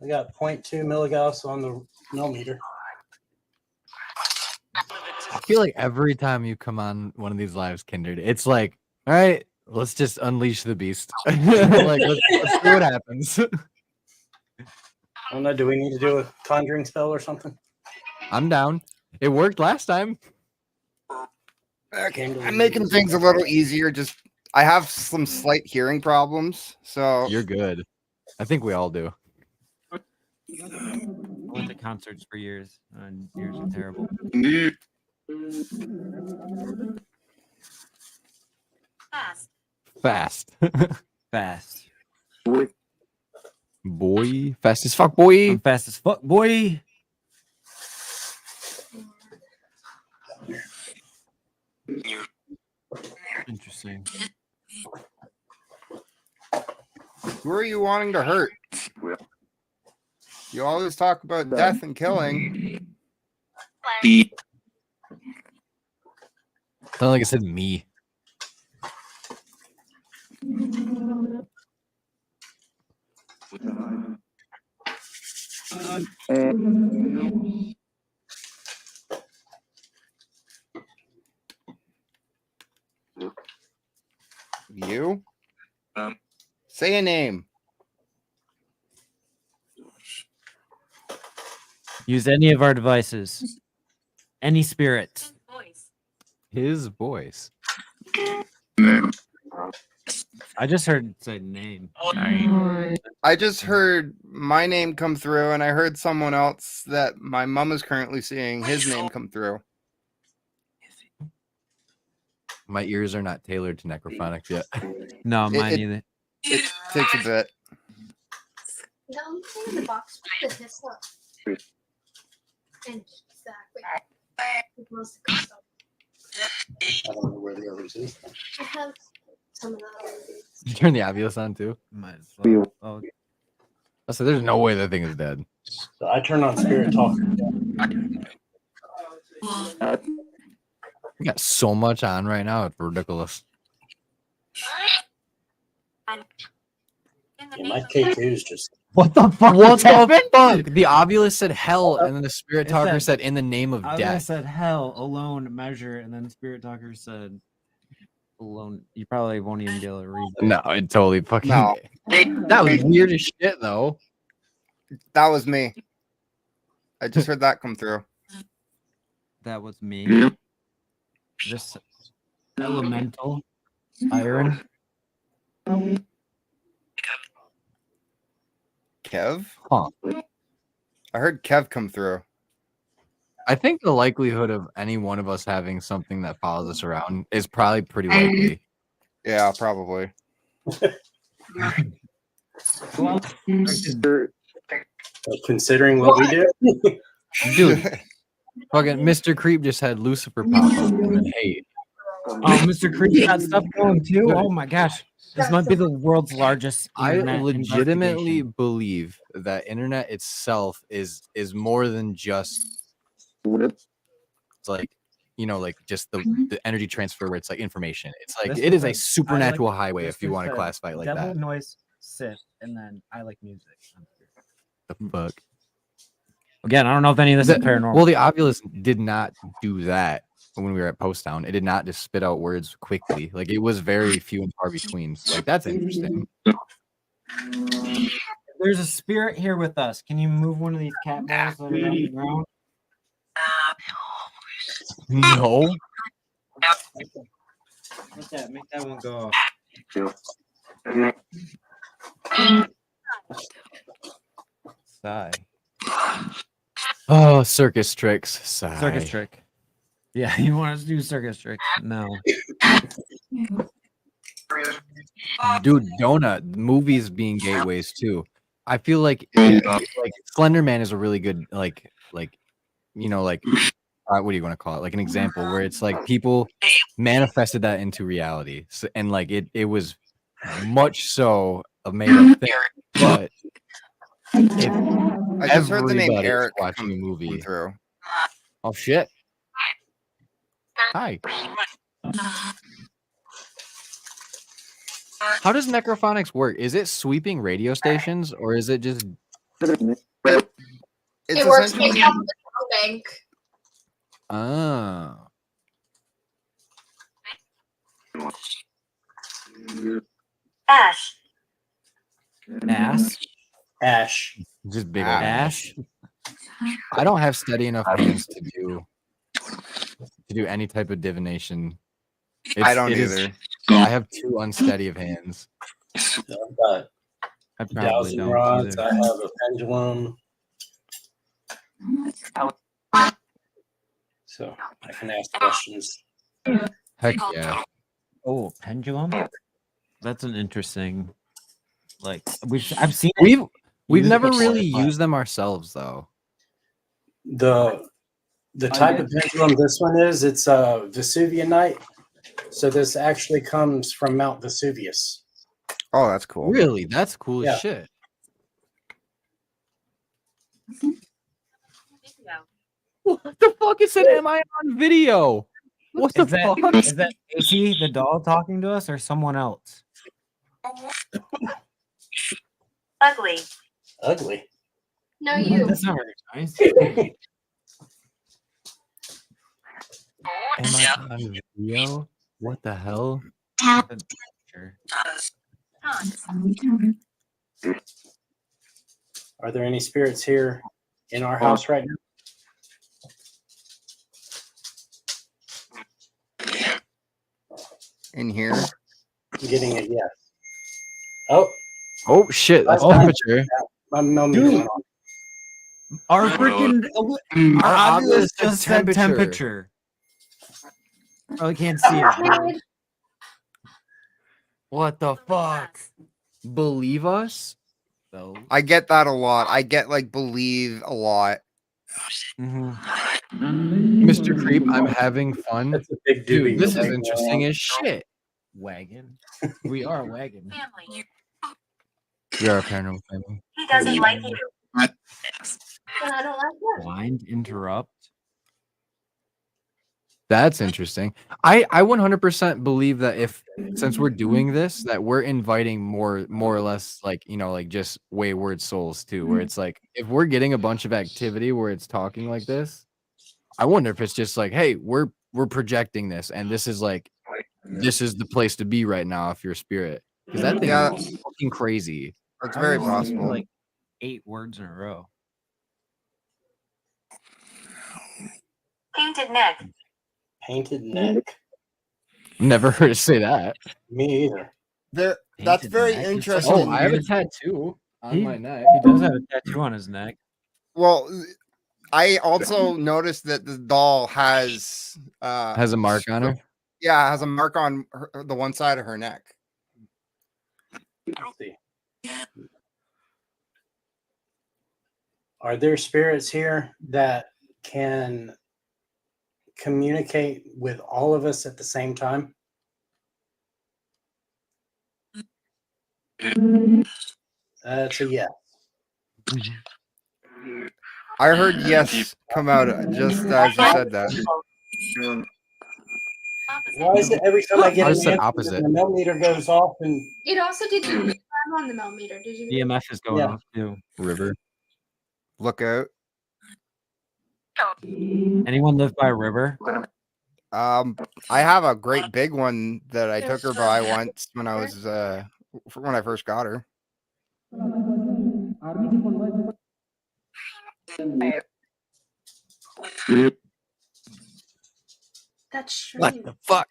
I got 0.2 milligauss on the millimeter. I feel like every time you come on one of these lives, Kindred, it's like, all right, let's just unleash the beast. Like, let's see what happens. I don't know. Do we need to do a conjuring spell or something? I'm down. It worked last time. Okay, I'm making things a little easier. Just I have some slight hearing problems, so You're good. I think we all do. I went to concerts for years, and years are terrible. Fast. Fast. Boy. Fast as fuck, boy. I'm fast as fuck, boy. Interesting. who are you wanting to hurt? You always talk about death and killing. Sounded like I said me. You? Say a name. Use any of our devices. Any spirit. His voice. I just heard it say name. I just heard my name come through, and I heard someone else that my mom is currently seeing his name come through. My ears are not tailored to necrophonics yet. No, mine either. It takes a bit. The only thing in the box was this one. And exactly. With most of the stuff. I don't know where the others is. I have some of the other things. You turn the obvious on too. Might as well. Oh, So there's no way that thing is dead. So I turn on Spirit Talk. We got so much on right now. It's ridiculous. Yeah, my K2 is just. what the fuck? What the fuck? The Obulus said hell, and then the Spirit It Talker said- said in the name of I death. said hell alone measure, and then Spirit Talker said alone. You probably won't even be able to read. No, it totally fucking. No. That was weird as shit, though. That was me. I just heard that come through. That was me. This elemental iron. Kev? Huh. I heard Kev come through. I think the likelihood of any one of us having something that follows us around is probably pretty likely. Yeah, probably. Well, Considering what we do. Dude, fucking Mr. Creep just had Lucifer pop up. And then, hey, oh, Mr. Creep got stuff going too. Oh my gosh, this might be the world's largest. I internet legitimately investigation. believe that internet itself is more than just it's like, you know, like just the energy transfer where it's like information. It's like This it was is a like- supernatural highway This if you was want to the classify it like Devil that. Noise Sith, and then I like music. The fuck. Again, I don't know if any of this is paranormal. Well, the Obulus did not do that when we were at Post Town. It did not just spit out words quickly. Like it was very few and far between. So, like that's interesting. There's a spirit here with us. Can you move one of these cat balls that are on the ground? No. What's that? Make that one go. Sigh. Oh, circus tricks. Sigh. Circus trick. Yeah, you want us to do circus trick? No. Dude, donut movies being gateways too. I feel like Slender Man is a really good like you know like what do you want to call it, like an example where it's like people manifested that into reality. So, and like it was much so a made up thing, but if I just heard the name everybody is Eric watching a come movie, through. oh shit, hi. How does necrophonics work? Is it sweeping radio stations or is it just It's It works essentially based off of the phone bank. oh Ash. Ass? Ash. just big old Ash? I don't have steady enough hands to do any type of divination. I don't it is- either. I have too unsteady of hands. I've got I probably dowsing don't rods. either. I have a pendulum. So I can ask questions. Heck yeah. Oh, pendulum? That's an interesting. Like I've seen it. We've Use it never before, really but- used them ourselves though. The type of pendulum this one is, it's a Vesuvianite. So this actually comes from Mount Vesuvius. Oh, that's cool. Really? That's cool Yeah. as shit. What the fuck? It said, "Am I on video?" What the Is that, fuck? is that AC the doll talking to us or someone else? Ugly. Ugly. No, you. That's not very nice. Am I on video? What the hell? Sure. Are there any spirits here in our house right now? In here. I'm getting a yes. Oh, Oh shit! That's Oh. temperature. my mom. Dude. Our freaking our Our Oculus Oculus just said said temperature. Probably can't see it. What the fuck? believe us. Though. I get that a lot. I get like believe a lot. Mr. Creep, I'm having fun. That's a big Dude, doobie. this is interesting as shit. Wagon. We are a wagon. We are a paranormal family. He doesn't like you. And I don't like that. Blind interrupt. That's interesting. I 100% believe that if since we're doing this, that we're inviting more or less like like just wayward souls too. Where it's like if we're getting a bunch of activity where it's talking like this, I wonder if it's just like, hey, we're projecting this, and this is like this is the place to be right now if you're a spirit, because that thing is fucking crazy. It's very possible. Like 8 words in a row. Painted neck. Painted neck. Never heard it say that. Me either. That's Painted very neck. interesting. Oh, I have a tattoo on my neck. He does have a tattoo on his neck. Well, I also noticed that the doll has a mark on her. Yeah, has a mark on the one side of her neck. Let's see. Are there spirits here that can communicate with all of us at the same time? That's a yes. I heard yes come out just as you said that. Why is it every time I get I an said answer, opposite. the millimeter goes off and It also did the time on the millimeter. Did you? EMF is going Yeah. off too. River. Look out. Anyone live by a river? I have a great big one that I took her by once when I was when I first got her. That's strange. What the fuck?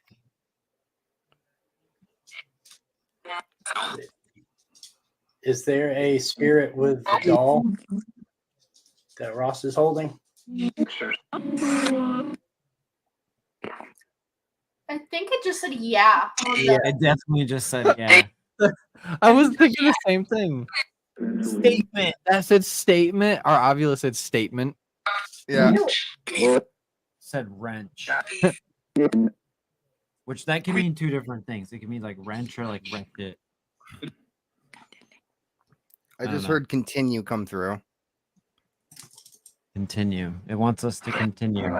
is there a spirit with the doll that Ross is holding? I think it just said yeah. Yeah. It definitely just said yeah. I was thinking the same thing. Statement. That said statement. Our Ovula said statement. Yeah. Said wrench. Which that can mean 2 different things. It can mean like wrench or like wreck it. I don't just know. heard continue come through. Continue. It wants us to continue.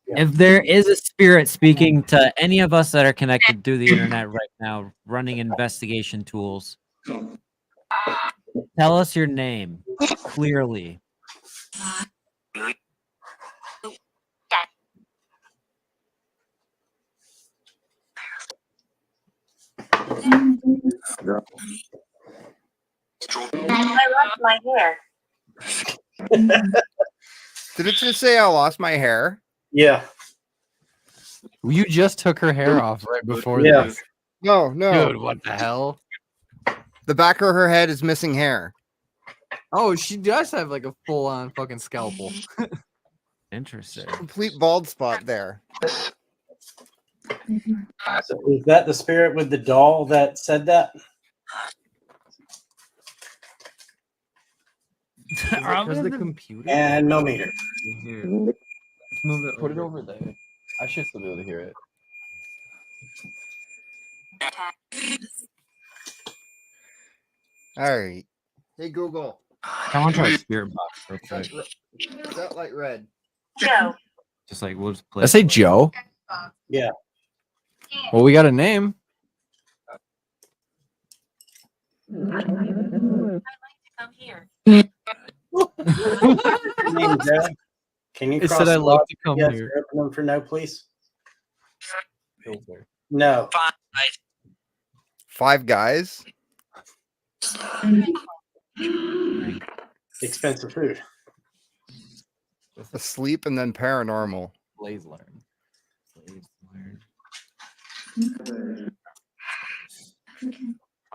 If there is a spirit speaking to any of us that are connected through the internet right now, running investigation tools, tell us your name clearly. I lost my hair. Did it just say I lost my hair? Yeah. You just took her hair off right before Yeah. this. No. Dude, what the hell? The back of her head is missing hair. Oh, she does have like a full-on fucking scalpel. Interesting. Complete bald spot there. So is that the spirit with the doll that said that? Because the computer. And millimeter. Here. Move it. Put it over there. I should still be able to hear it. All right. Hey Google. I want to try spirit box real quick. Is that light red? Joe. Just like we'll just play. Let's say Joe. Yeah. Well, we got a name. Come here. Name Joe. Can you It cross said the I'd like box? to come Yes, here. open them for no, please. No. 5 guys. Expensive food. Asleep and then paranormal. Blaze learn.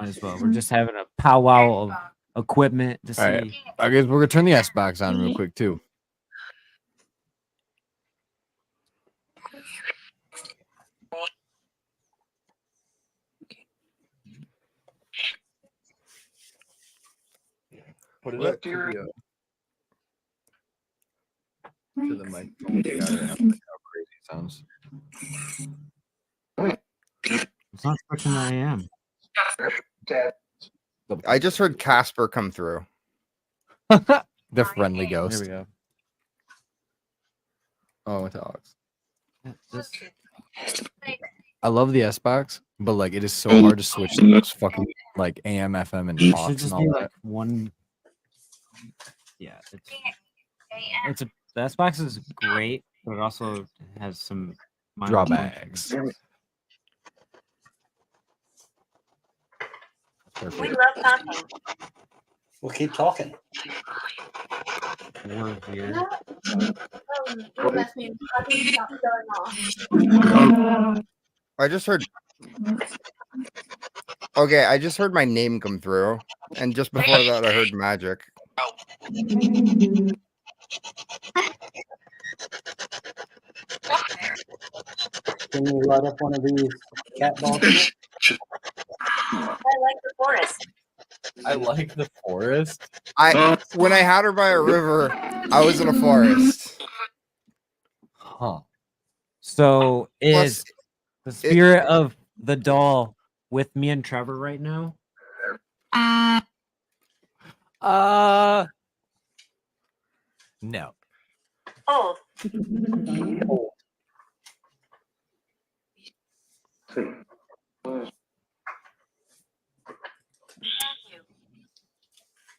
Might as well. We're just having a powwow of equipment to see. All right. I guess we're gonna turn the S box on real quick too. Put it up to the microphone. Got it. How crazy it sounds. It's not switching to AM. I just heard Casper come through. The friendly ghost. Here we go. Oh, it's Alex. This, I love the S box, but like it is so hard to switch to those fucking like AM, FM, and it should Fox and just all be that. like one. Yeah, it's a the Xbox is great, but it also has some minor Drawbacks. We love talking. We'll keep talking. We're here. You left me. I think stop going off. I just heard. Okay, I just heard my name come through, and just before that, I heard magic. Can you light up one of these cat balls? I like the forest. I like the forest. When I had her by a river, I was in a forest. Huh. So Plus, is the spirit of the doll with me and Trevor right now? No. Old.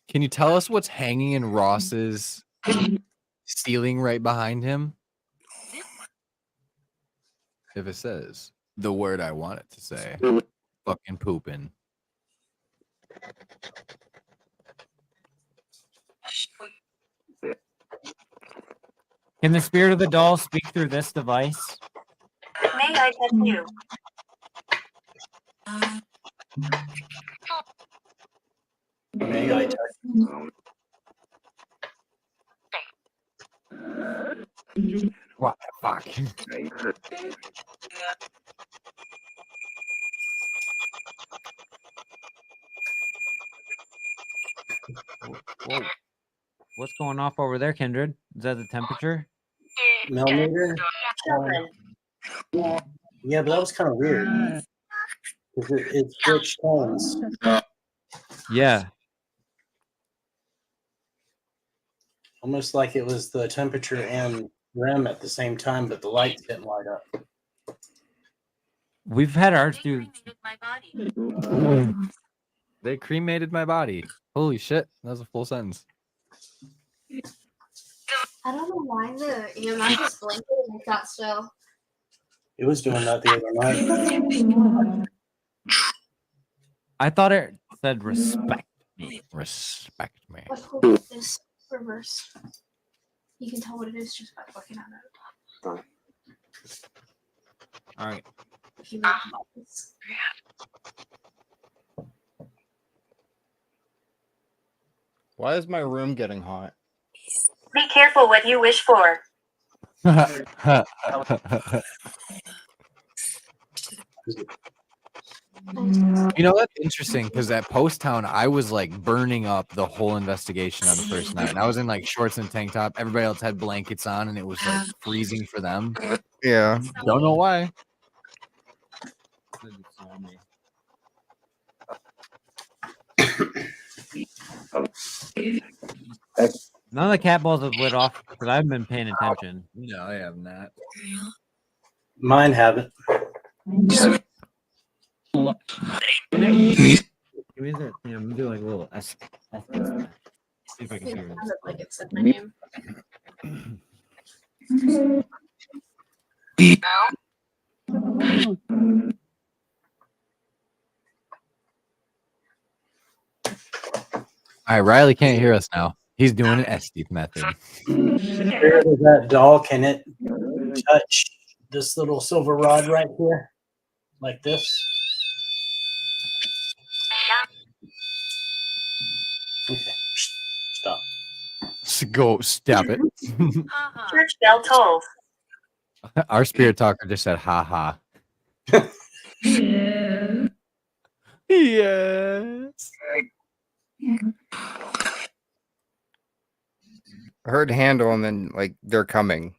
Can you tell us what's hanging in Ross's ceiling right behind him? If it says the word I want it to say, fucking pooping. Can the spirit of the doll speak through this device? May I touch you? May I touch What the fuck? Whoa. What's going off over there, Kindred? Is that the temperature? millimeter? Children. Yeah, but that was kind of weird. It switched tones. Yeah. Almost like it was the temperature and REM at the same time, but the lights didn't light up. We've had ours do. My body. They cremated my body. Holy shit. That was a full sentence. I don't know why the EMF is blinking like that still. It was doing that the other night. I thought it said respect me. Respect me. Let's hold this reverse. You can tell what it is just by looking at it. All right. If you make buttons. Why is my room getting hot? Be careful what you wish for. You know, that's interesting because at Post Town, I was like burning up the whole investigation on the first night. And I was in like shorts and tank top. Everybody else had blankets on and it was like freezing for them. Yeah. Don't know why. None of the cat balls have lit off because I've been paying attention. No, I have not. Mine haven't. Give me that thing. I'm doing like a little S. See if I can It hear sounded like it said my name. All right, Riley can't hear us now. He's doing an S-Teeth method. Spirit of that doll, can it touch this little silver rod right here? Like this? Okay. Stop. Go stop it. Church bell tolls. Our spirit talker just said, ha ha. Yes. heard handle and then like they're coming.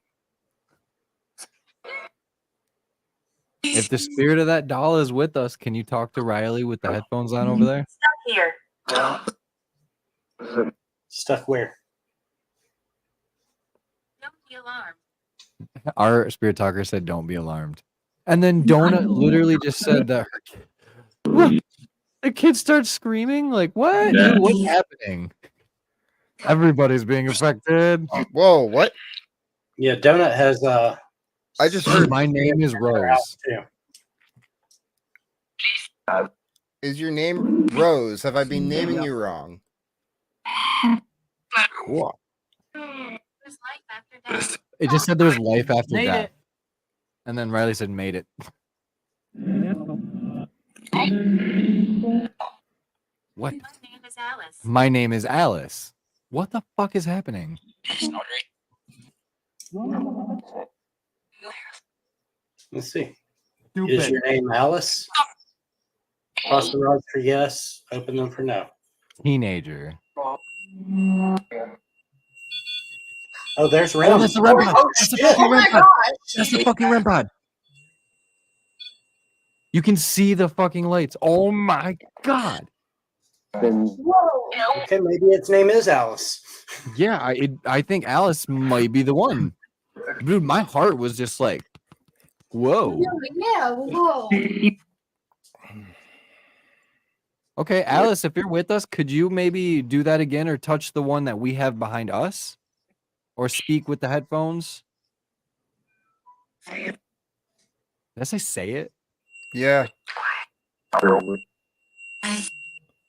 If the spirit of that doll is with us, can you talk to Riley with the headphones on over there? Stuck here. Stuck where? Don't be alarmed. Our spirit talker said, "Don't be alarmed." And then Donut literally just said that what? The kid starts screaming. Like, what? Dude, what's happening? Everybody's being affected. Whoa, what? Yeah, Donut has I just heard. My name is Rose. too. Is your name Rose? Have I been naming you wrong? What? There's life after death. It just said there's life after Made death. it. And then Riley said, "Made it." What? My name is Alice. My name is Alice. What the fuck is happening? Let's see. Stupid. Is your name Alice? Cross the rods for yes. Open them for no. Teenager. Oh, there's Ram. that's the REM pod. Oh, That's the shit. fucking REM pod. That's the fucking REM pod. You can see the fucking lights. Oh my god. Whoa. Okay, maybe its name is Alice. Yeah, I think Alice might be the one. Dude, my heart was just like, whoa. Yeah, whoa. Okay, Alice, if you're with us, could you maybe do that again or touch the one that we have behind us? Or speak with the headphones? Did I say it? Yeah.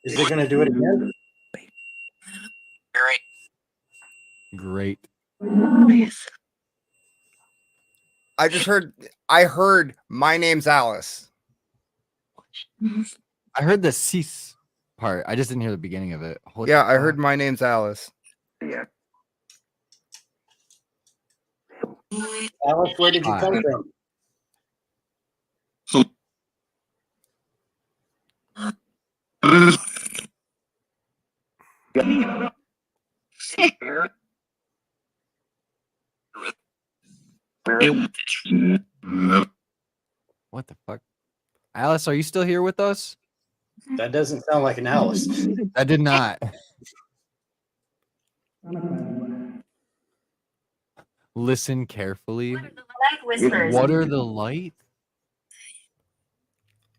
Is it going to do it again? Great. I heard my name's Alice. I heard the cease part. I just didn't hear the beginning of it. What Yeah, the I fuck? heard my name's Alice. Alice, where did you come from? What the fuck? Alice, are you still here with us? That doesn't sound like an Alice. I did not. Listen carefully. What are the light whispers? What are the lights?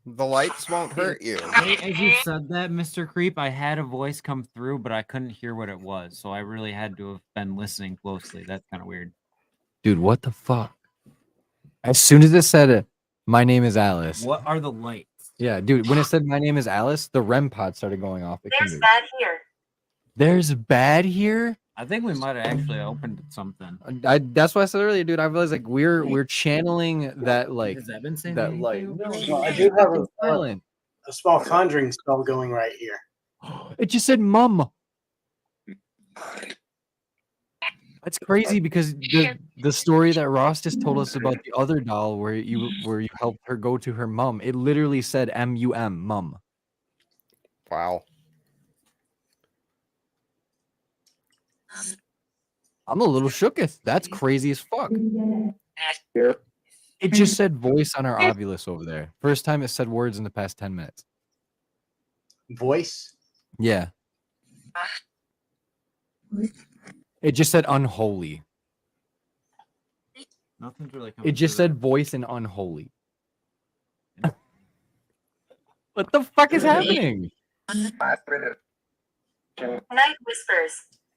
The lights won't hurt you. Right as you said that, Mr. Creep, I had a voice come through, but I couldn't hear what it was. So I really had to have been listening closely. That's kind of weird. Dude, what the fuck? As soon as it said, "My name is Alice." What are the lights? Yeah, dude, when it said "My name is Alice," the REM pod started going off. It There's can do. bad here. There's bad here. I think we might have actually opened something. That's what I said earlier, dude. I realized like we're channeling that like Has that been saying that anything light. to you? Well, I do have Silent. a small conjuring spell going right here. It just said "mum." That's crazy because the story that Ross just told us about the other doll where you helped her go to her mum, it literally said "M-U-M," mum. Wow. I'm a little shooketh. That's crazy as fuck. It just said voice on our Ovilus over there. First time it said words in the past 10 minutes. Voice? Yeah. It just said unholy. Nothing's really coming It just through said voice and unholy. What the fuck is happening? Night whispers.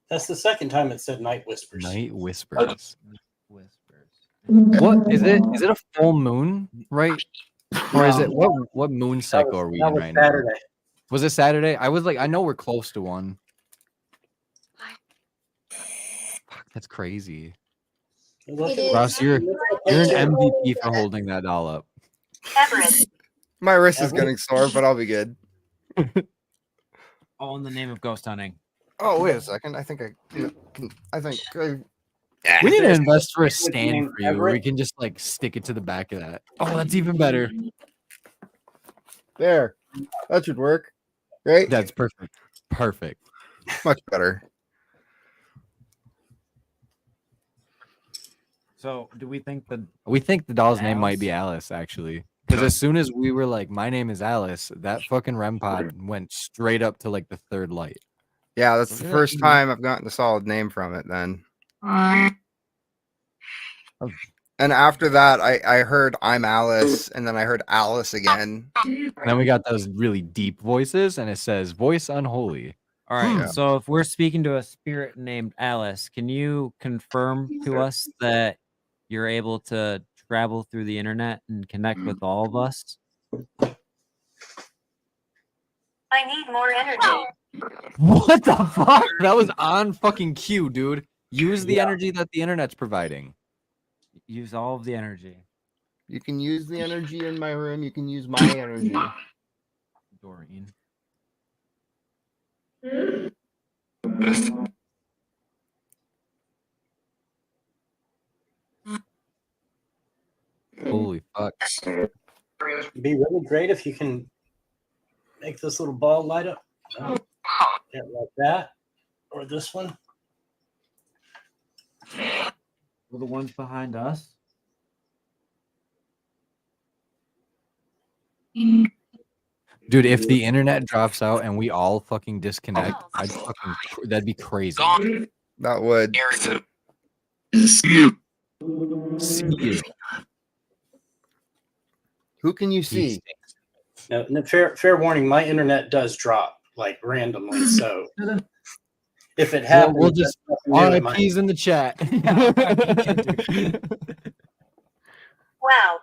That's the second time it said night whispers. Night whispers. there. Whispers. What is it? Is it a full moon, right? Or is it what moon cycle are we in right now? Saturday. Was it Saturday? I was like, I know we're close to one. Fuck, that's crazy. Look It at- is. Ross, you're an MVP for holding that doll up. Everett. My wrist is getting sore, but I'll be good. All in the name of ghost hunting. Oh, wait a second. I think We need to invest for a What's the stand name, for you where we Everett? can just like stick it to the back of that. Oh, that's even better. there. That should work. Right? That's perfect. Perfect. Much better. So, do we think the doll's name might be Alice, actually. Because as soon as we were like, my name is Alice, that fucking REM pod went straight up to like the third light. Yeah, that's the first time I've gotten a solid name from it then. And after that, I heard I'm Alice, and then I heard Alice again. And then we got those really deep voices, and it says voice unholy. All right. So if we're speaking to a spirit named Alice, can you confirm to us that you're able to travel through the internet and connect with all of us? I need more energy. What the fuck? That was on fucking cue, dude. Use the energy that the internet's providing. Use all of the energy. You can use the energy in my room. You can use my energy. Doreen. Holy fuck. It'd be really great if you can make this little ball light up. Yeah, like that. Or this one. Were the ones behind us? Dude, if the internet drops out and we all fucking disconnect, that'd be crazy. That would. See you. Who can you see? Now, fair warning, my internet does drop like randomly. So if it happens, we'll just RIPs in the chat. Wow.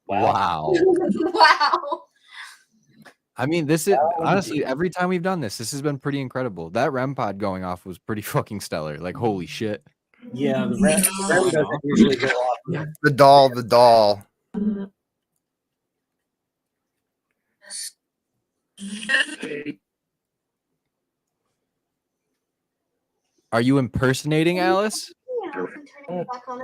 Wow. Wow. I mean, this is honestly every time we've done this has been pretty incredible. That REM pod going off was pretty fucking stellar. Like, holy shit. Yeah, the REM doesn't usually go off. The doll. Are you impersonating Alice? Yeah, I'm turning it back on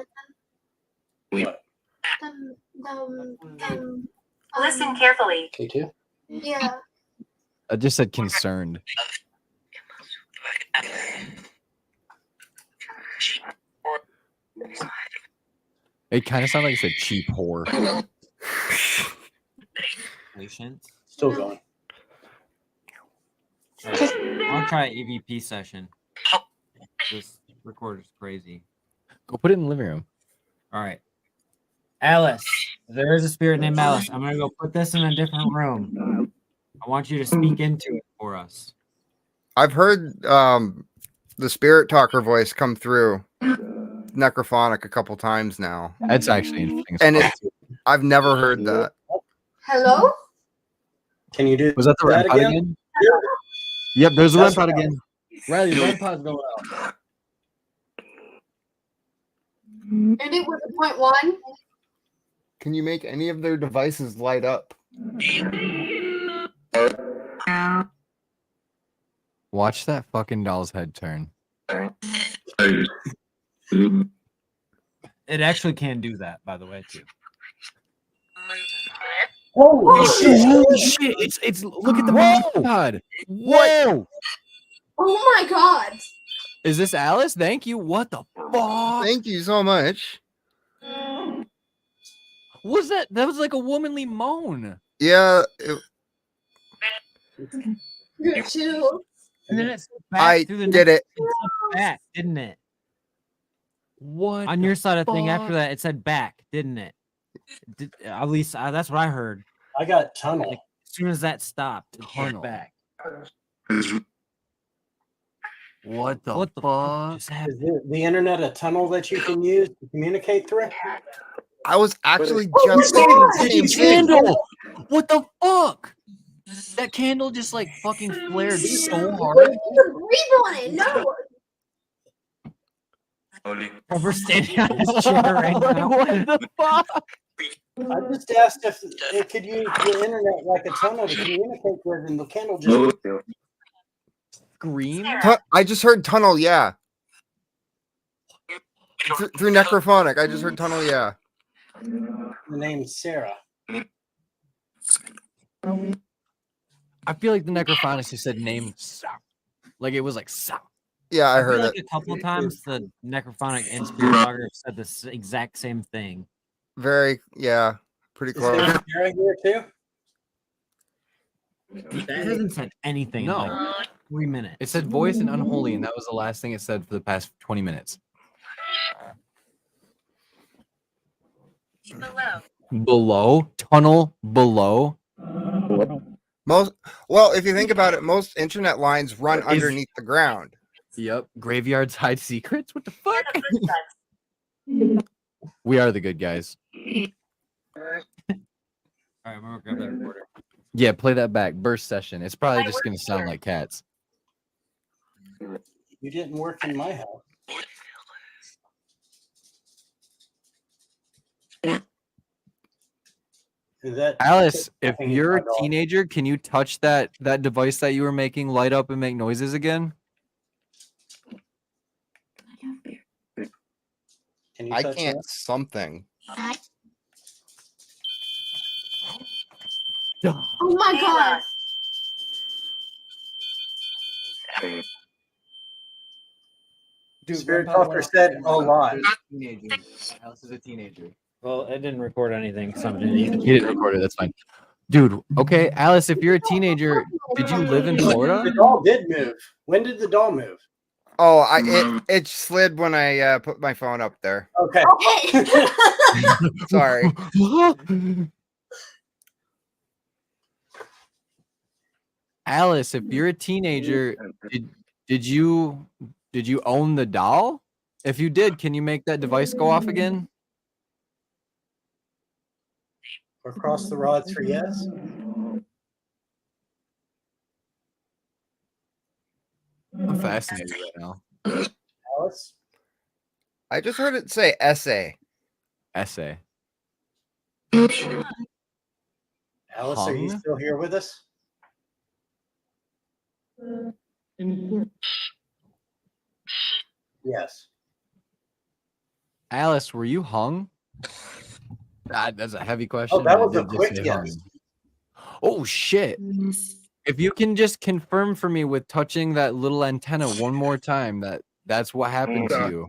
again. Listen carefully. K2? Yeah. I just said concerned. It kind of sounded like it said cheap whore. Patient. Still going. I'll try EVP session. This recorder's crazy. Go put it in the living room. All right. Alice. There is a spirit named Alice. I'm going to go put this in a different room. I want you to speak into it for us. I've heard the spirit talker voice come through Necrophonic a couple times now. That's actually interesting. And I've never heard that. Hello? Can you do Was that the REM pod again? Yep, there's the REM pod again. Riley, the REM pod's going out. And it was a 0.1. Can you make any of their devices light up? Watch that fucking doll's head turn. It actually can do that, by the way, too. Holy shit! Holy shit! It's look at the REM pod. Whoa! Oh my god. Is this Alice? Thank you. What the fuck? Thank you so much. What was that? That was like a womanly moan. Yeah. Good too. And then it's back I through the did it. back, didn't it? What? On your side of thing after fuck? that, it said back, didn't it? At least that's what I heard. I got tunnel. As soon as that stopped, it went Tunnel. back. What the What the fuck? just Is happened? the internet a tunnel that you can use to communicate through? I was actually Oh just my saying God. the same thing. Candle! What the fuck? That candle just like fucking flared so hard. Breathe on it. No. We're standing on his chair right now. What the fuck? I just asked if it could use the internet like a tunnel to communicate with, and the candle just. Scream? I just heard tunnel, yeah. Through Necrophonic, I just heard tunnel, yeah. The name's Sarah. I feel like the necrophonicist said name Sa. Like it was like Sa. Yeah, I feel heard like it. a couple of times the necrophonic and spirit dogger have said this exact same thing. Pretty Is close. there a Kara here too? That hasn't said anything in No. like 3 minutes. It said voice and unholy, and that was the last thing it said for the past 20 minutes. Below? Tunnel below? If you think about it, most internet lines run underneath the ground. Yep. Graveyards hide secrets? What the fuck? We are the good guys. All right, I'm gonna grab that recorder. Yeah, play that back. Burst session. It's probably just going to sound like cats. You didn't work in my house. Is that Alice, if Fucking you're a dog. teenager, can you touch that device that you were making light up and make noises again? Can you I touch can't that? something. Oh my god. Dude, Spirit Talker said a lot. Teenager. Alice is a teenager. Well, it didn't record anything. Something didn't He didn't record it. That's fine. Dude, okay. Alice, if you're a teenager, did you live in Florida? The doll did move. When did the doll move? Oh, it slid when I put my phone up there. Okay. Okay. Sorry. Alice, if you're a teenager, did you own the doll? If you did, can you make that device go off again? Or cross the rods for yes? I'm fascinated right now. Alice? I just heard it say essay. Essay. Alice, are you Hung? still here with us? Yes. Alice, were you hung? That's a heavy question. Oh, that I was a did just quick say yes. hung. Oh shit. If you can just confirm for me with touching that little antenna one more time that's what happened to you.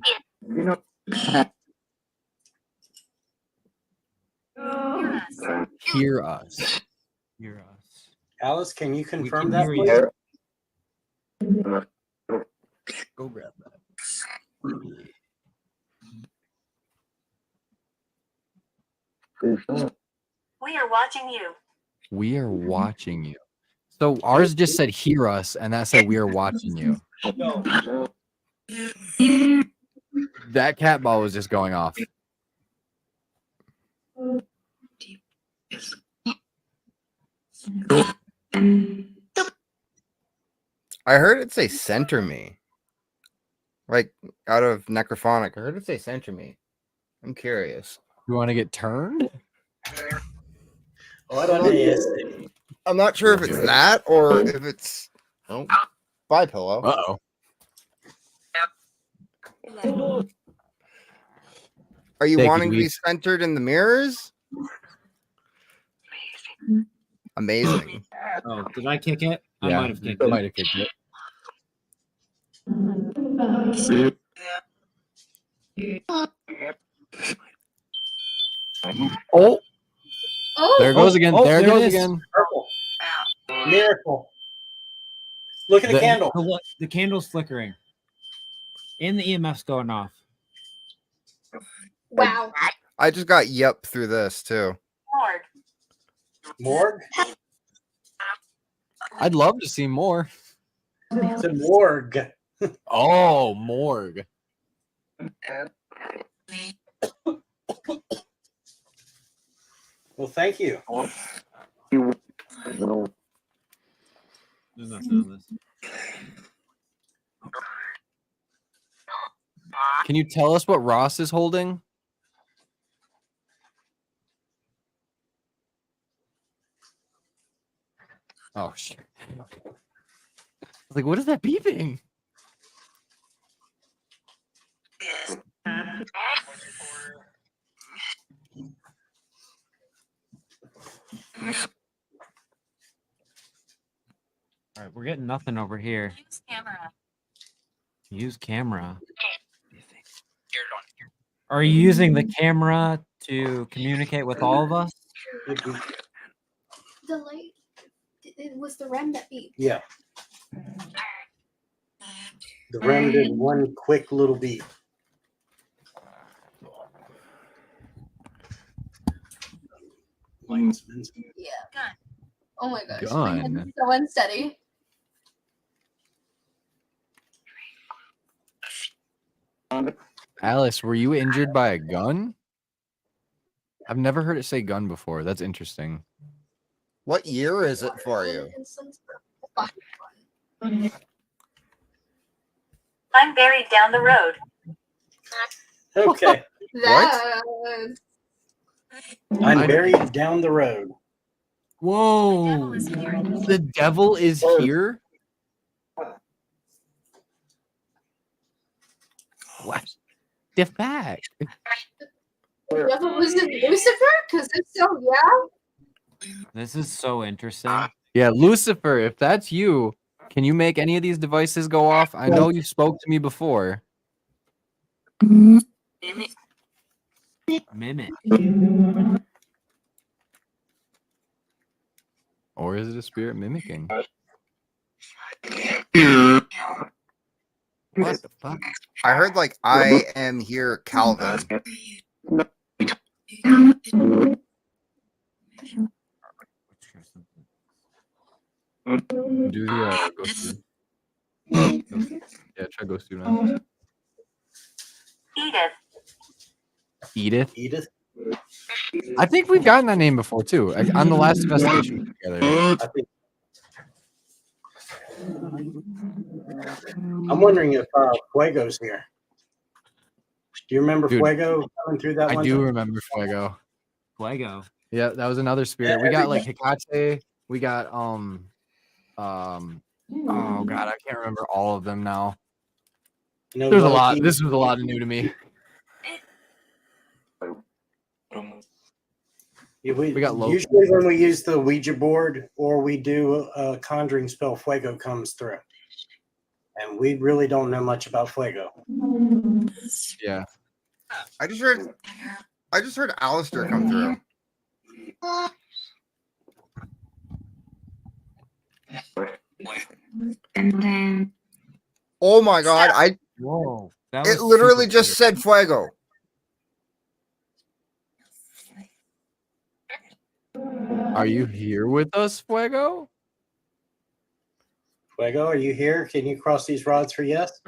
Hear us. hear us. Alice, can you confirm can that, hear please? you. Go grab that. We are watching you. We are watching you. So ours just said hear us, and that said we are watching you. That cat ball was just going off. I heard it say center me. Like out of necrophonic. I heard it say center me. I'm curious. You want to get turned? Oh, I don't know. I'm not sure if it's that or if it's bye pillow. Uh-oh. Are you Thank you, wanting to be Louise. centered in the mirrors? Amazing. Oh, did I kick it? I Yeah, might have kicked you it. might have kicked it. Oh, Oh. there it goes again. Oh, there it there it goes is. again. Purple. Miracle. Look at the candle. The candle's flickering. And the EMF's going off. Wow. I just got yep through this too. Morgue? I'd love to see more. It's a morgue. Oh, morgue. Well, thank you. There's nothing on this. Can you tell us what Ross is holding? Oh shit. Like, what is that beeping? All right, we're getting nothing over here. Use camera. Use camera. Are you using the camera to communicate with all of us? The light. It was the REM that beeped. Yeah. The REM did one quick little beep. Yeah. Oh my gosh. Gun. My hand is so unsteady. Alice, were you injured by a gun? I've never heard it say gun before. That's interesting. What year is it for you? I'm buried down the road. Okay. That. I'm buried down the road. Whoa. The devil is here? What the fact? Was it Lucifer? Because if so, yeah. This is so interesting. Yeah, Lucifer, if that's you, can you make any of these devices go off? I know you spoke to me before. Mimic. Or is it a spirit mimicking? What the fuck? I heard like I am here, Calvin. Do the ghost dude. Yeah, try ghost dude now. Edith. Edith? Edith? I think we've gotten that name before too. On the last investigation together. I think. I'm wondering if Fuego's here. Do you remember Dude, Fuego coming through that I one do time? remember Fuego. Fuego. Yeah, that was another spirit. We got like Hikache. We got oh god, I can't remember all of them now. You know, There's a Loki. lot. This was a lot new to me. Yeah, We got Loki. usually when we use the Ouija board or we do a conjuring spell, Fuego comes through. And we really don't know much about Fuego. Yeah. I just heard Alistair come through. Oh my god, Whoa. it literally just said Fuego. Are you here with us, Fuego? Fuego, are you here? Can you cross these rods for yes?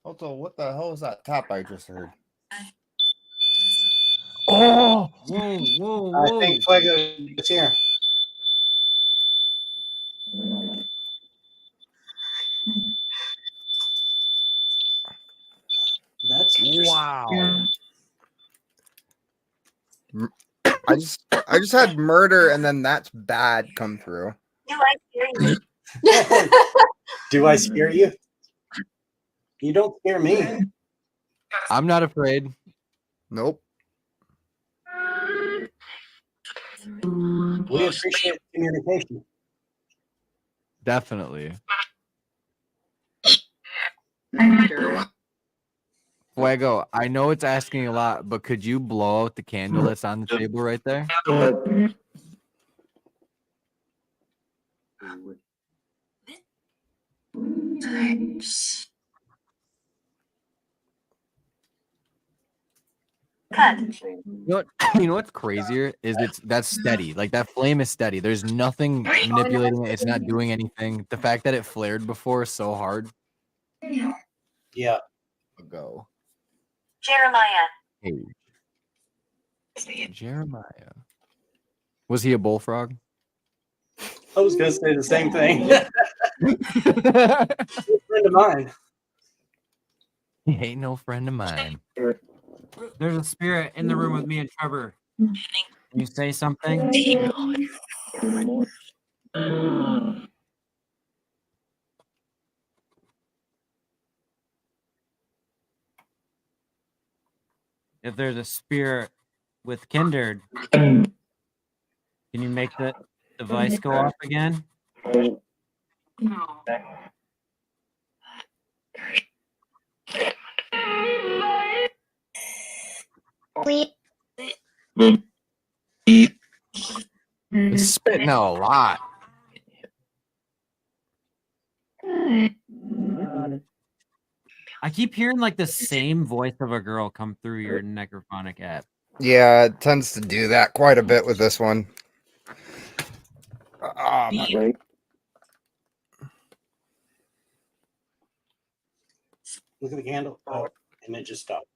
Also, what the hell is that tap I just heard? Oh, Whoa, whoa, I whoa. think Fuego is here. That's wow. I just had murder and then that's bad come through. Do I hear you? Do I scare you? You don't scare me. I'm not afraid. Nope. We appreciate communication. Definitely. Fuego, I know it's asking a lot, but could you blow out the candle that's on the table right there? Cut. You know what's crazier is that's steady. Like that flame is steady. There's nothing manipulating it. It's not doing anything. The fact that it flared before is so hard. Yeah. Go. Jeremiah. Hey. Jeremiah. Was he a bullfrog? I was going to say the same thing. A friend of mine. He ain't no friend of mine. There's a spirit in the room with me and Trevor. Can you say something? If there's a spirit with Kindred, can you make the device go off again? It's spitting out a lot. I keep hearing like the same voice of a girl come through your necrophonic app. Yeah, it tends to do that quite a bit with this one. Look at the candle. Oh, and it just stopped.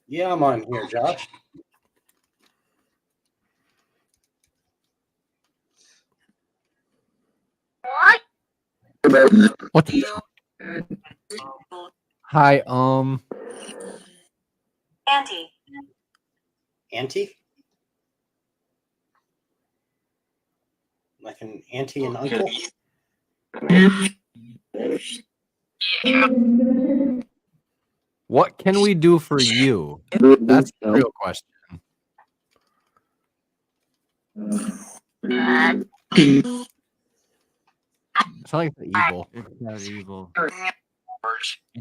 Yeah, I'm on here, Josh. What the? Hi, Auntie. Auntie? Like an auntie and uncle? what can we do for you? That's the real question. It's like the evil. It's not evil. I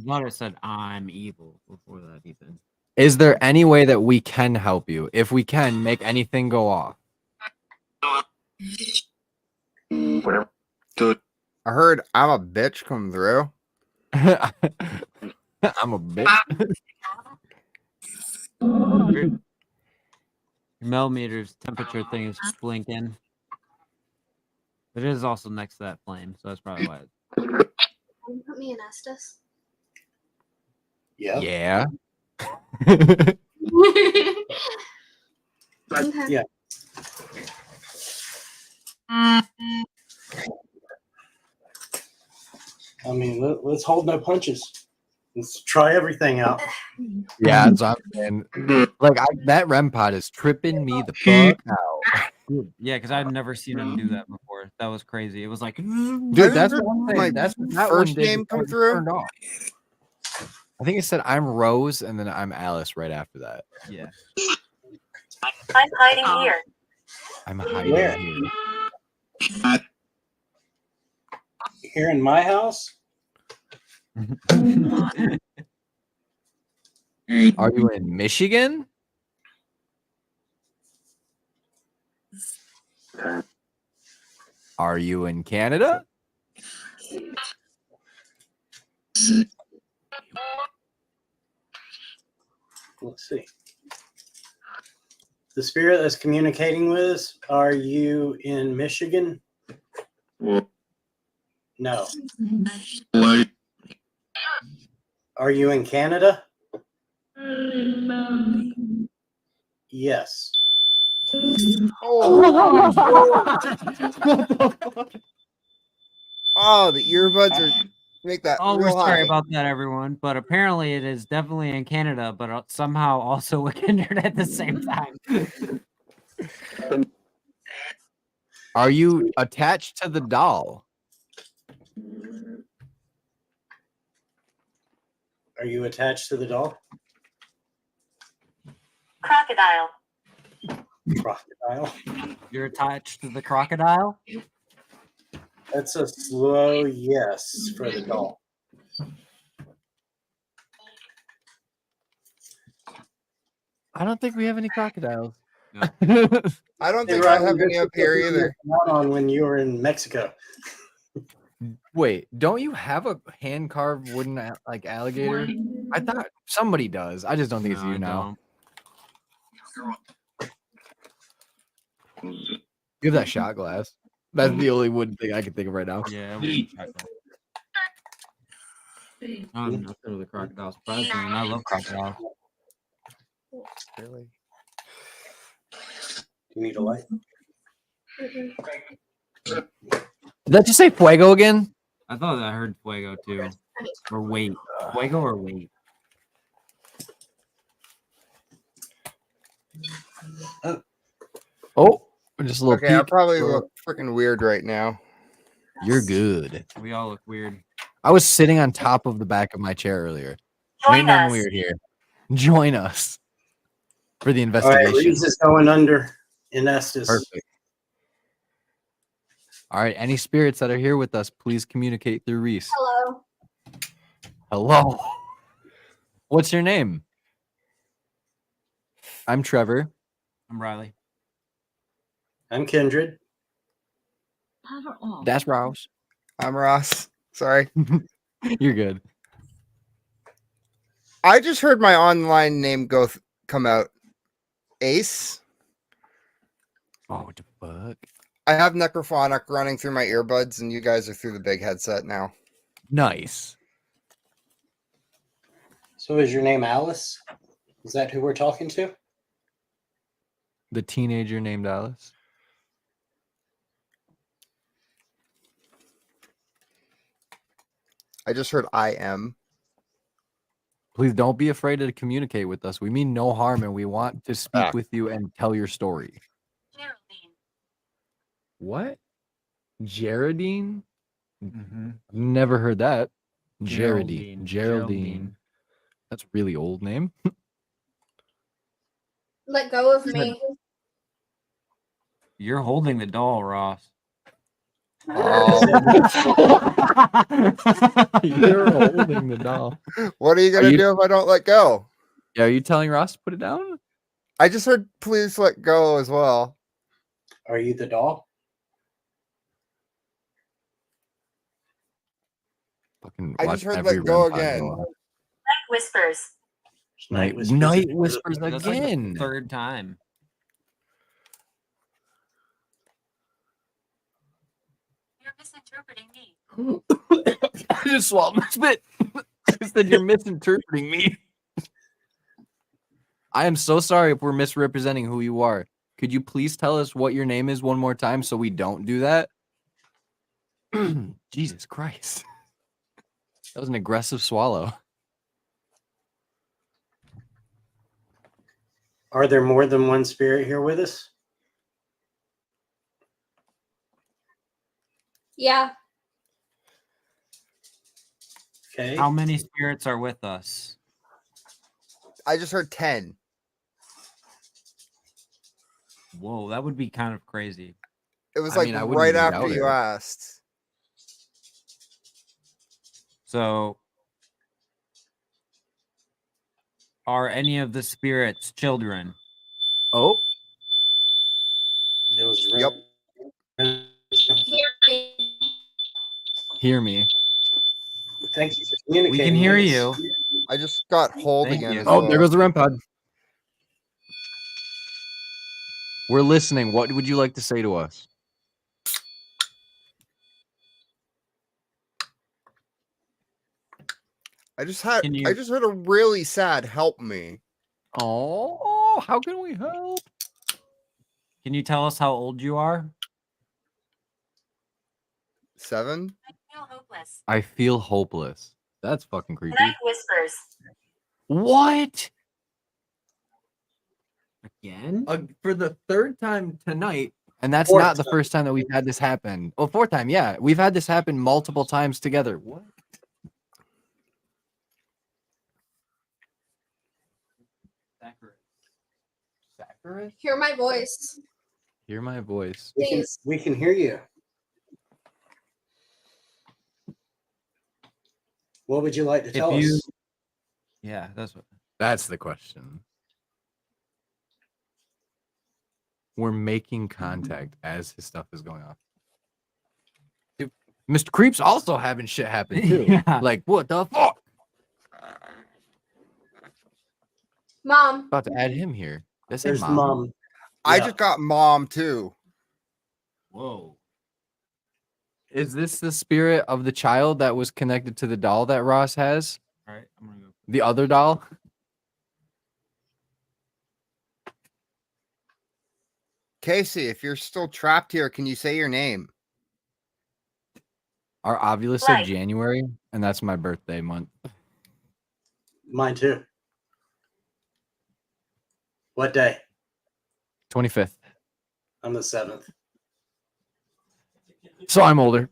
thought it said I'm evil before that even. Is there any way that we can help you? If we can, make anything go off. I heard I'm a bitch come through. I'm a bitch. Your millimeters temperature thing is blinking. It is also next to that flame, so that's probably why. Can you put me in Estes? Yeah. Yeah. Okay. Yeah. I mean, let's hold no punches. Let's try everything out. Yeah, that's what I'm saying. Like that REM pod is tripping me the fuck out. Yeah, because I've never seen him do that before. That was crazy. It was like, Dude, I that's heard what I'm my saying. That's what that first one did name before come it through. turned off. I think it said I'm Rose and then I'm Alice right after that. yeah. I'm hiding here. I'm hiding Where? here. Here in my house? Are you in Michigan? Are you in Canada? Let's see. The spirit that's communicating with us, are you in Michigan? No. Are you in Canada? Yes. Oh, the earbuds are make that Oh, we're real sorry high. about that, everyone. But apparently, it is definitely in Canada, but somehow also a kindred at the same time. Are you attached to the doll? Are you attached to the doll? Crocodile. Crocodile. You're attached to the crocodile? That's a slow yes for the doll. I don't think we have any crocodiles. No. I don't think I have any up here either. Not on when you were in Mexico. Wait, don't you have a hand carved wooden like alligator? I thought somebody does. I just don't think it's you I now. don't. You have that shot glass. That's the only wooden thing I can think of right now. Yeah, we can check that. I'm not sure the crocodile surprised me, and I love crocodiles. Really? Do you need a light? Mm-mm. Did that just say fuego again? I thought I heard fuego too. Or wait. Fuego or wait? Oh, just a little Okay, I peek. probably look freaking weird right now. You're good. We all look weird. I was sitting on top of the back of my chair earlier. Join Ain't nothing us. weird here. Join us for the All right, investigation. Reeves is going under in Estes. Perfect. All right. Any spirits that are here with us, please communicate through Reese. Hello. Hello. What's your name? I'm Trevor. I'm Riley. I'm Kindred. I don't know. That's Rouse. I'm Ross. Sorry. You're good. I just heard my online name come out. Ace. Oh, what the fuck? I have necrophonic running through my earbuds, and you guys are through the big headset now. Nice. So is your name Alice? Is that who we're talking to? The teenager named Alice. I just heard I am. Please don't be afraid to communicate with us. We mean no harm, and we want to speak with you and tell your story. Geraldine. What? Geraldine? Mm-hmm. Never heard that. Geraldine. Geraldine. That's a really old name. Let go of me. You're holding the doll, Ross. Oh. You're holding the doll. What are you gonna do if I don't let go? Yeah, are you telling Ross to put it down? I just heard please let go as well. Are you the doll? Fucking I watch just heard every let go REM pod again. go off. Night whispers. Night whispers That's like again. the third time. You're misinterpreting me. I just swallowed my spit. I said you're misinterpreting me. I am so sorry if we're misrepresenting who you are. Could you please tell us what your name is one more time so we don't do that? Jesus Christ. That was an aggressive swallow. Are there more than one spirit here with us? Yeah. Okay. How many spirits are with us? I just heard 10. Whoa, that would be kind of crazy. It was I like mean, I wouldn't right even after doubt you it. asked. So, are any of the spirits children? Oh, There was Yep. Hear me. hear me. Thank you for communicating. We can hear with you. us. I just got hold Thank again you. as Oh, well. there goes the REM pod. We're listening. What would you like to say to us? I just Can you- heard a really sad help me. Oh, how can we help? Can you tell us how old you are? 7? I feel hopeless. I feel hopeless. That's fucking creepy. Night whispers. What? Again? For the third time tonight. And that's Fourth not the time. first time that we've had this happen. Oh, fourth time. Yeah. We've had this happen multiple times together. What? Zachary? Hear my voice. Hear my voice. Please. We can hear you. What would you like to tell us? Yeah, that's what. That's the question. We're making contact as his stuff is going off. Dude, Mr. Creep's also having shit happen too. Yeah. Like, what the fuck? Mom. About to add him here. That's There's mom. mom. I Yeah. just got mom too. Whoa. Is this the spirit of the child that was connected to the doll that Ross has? All right, I'm gonna go. The other doll? Casey, if you're still trapped here, can you say your name? Our ovulus said Right. January, and that's my birthday month. Mine too. What day? 25th. I'm the 7th. So I'm older.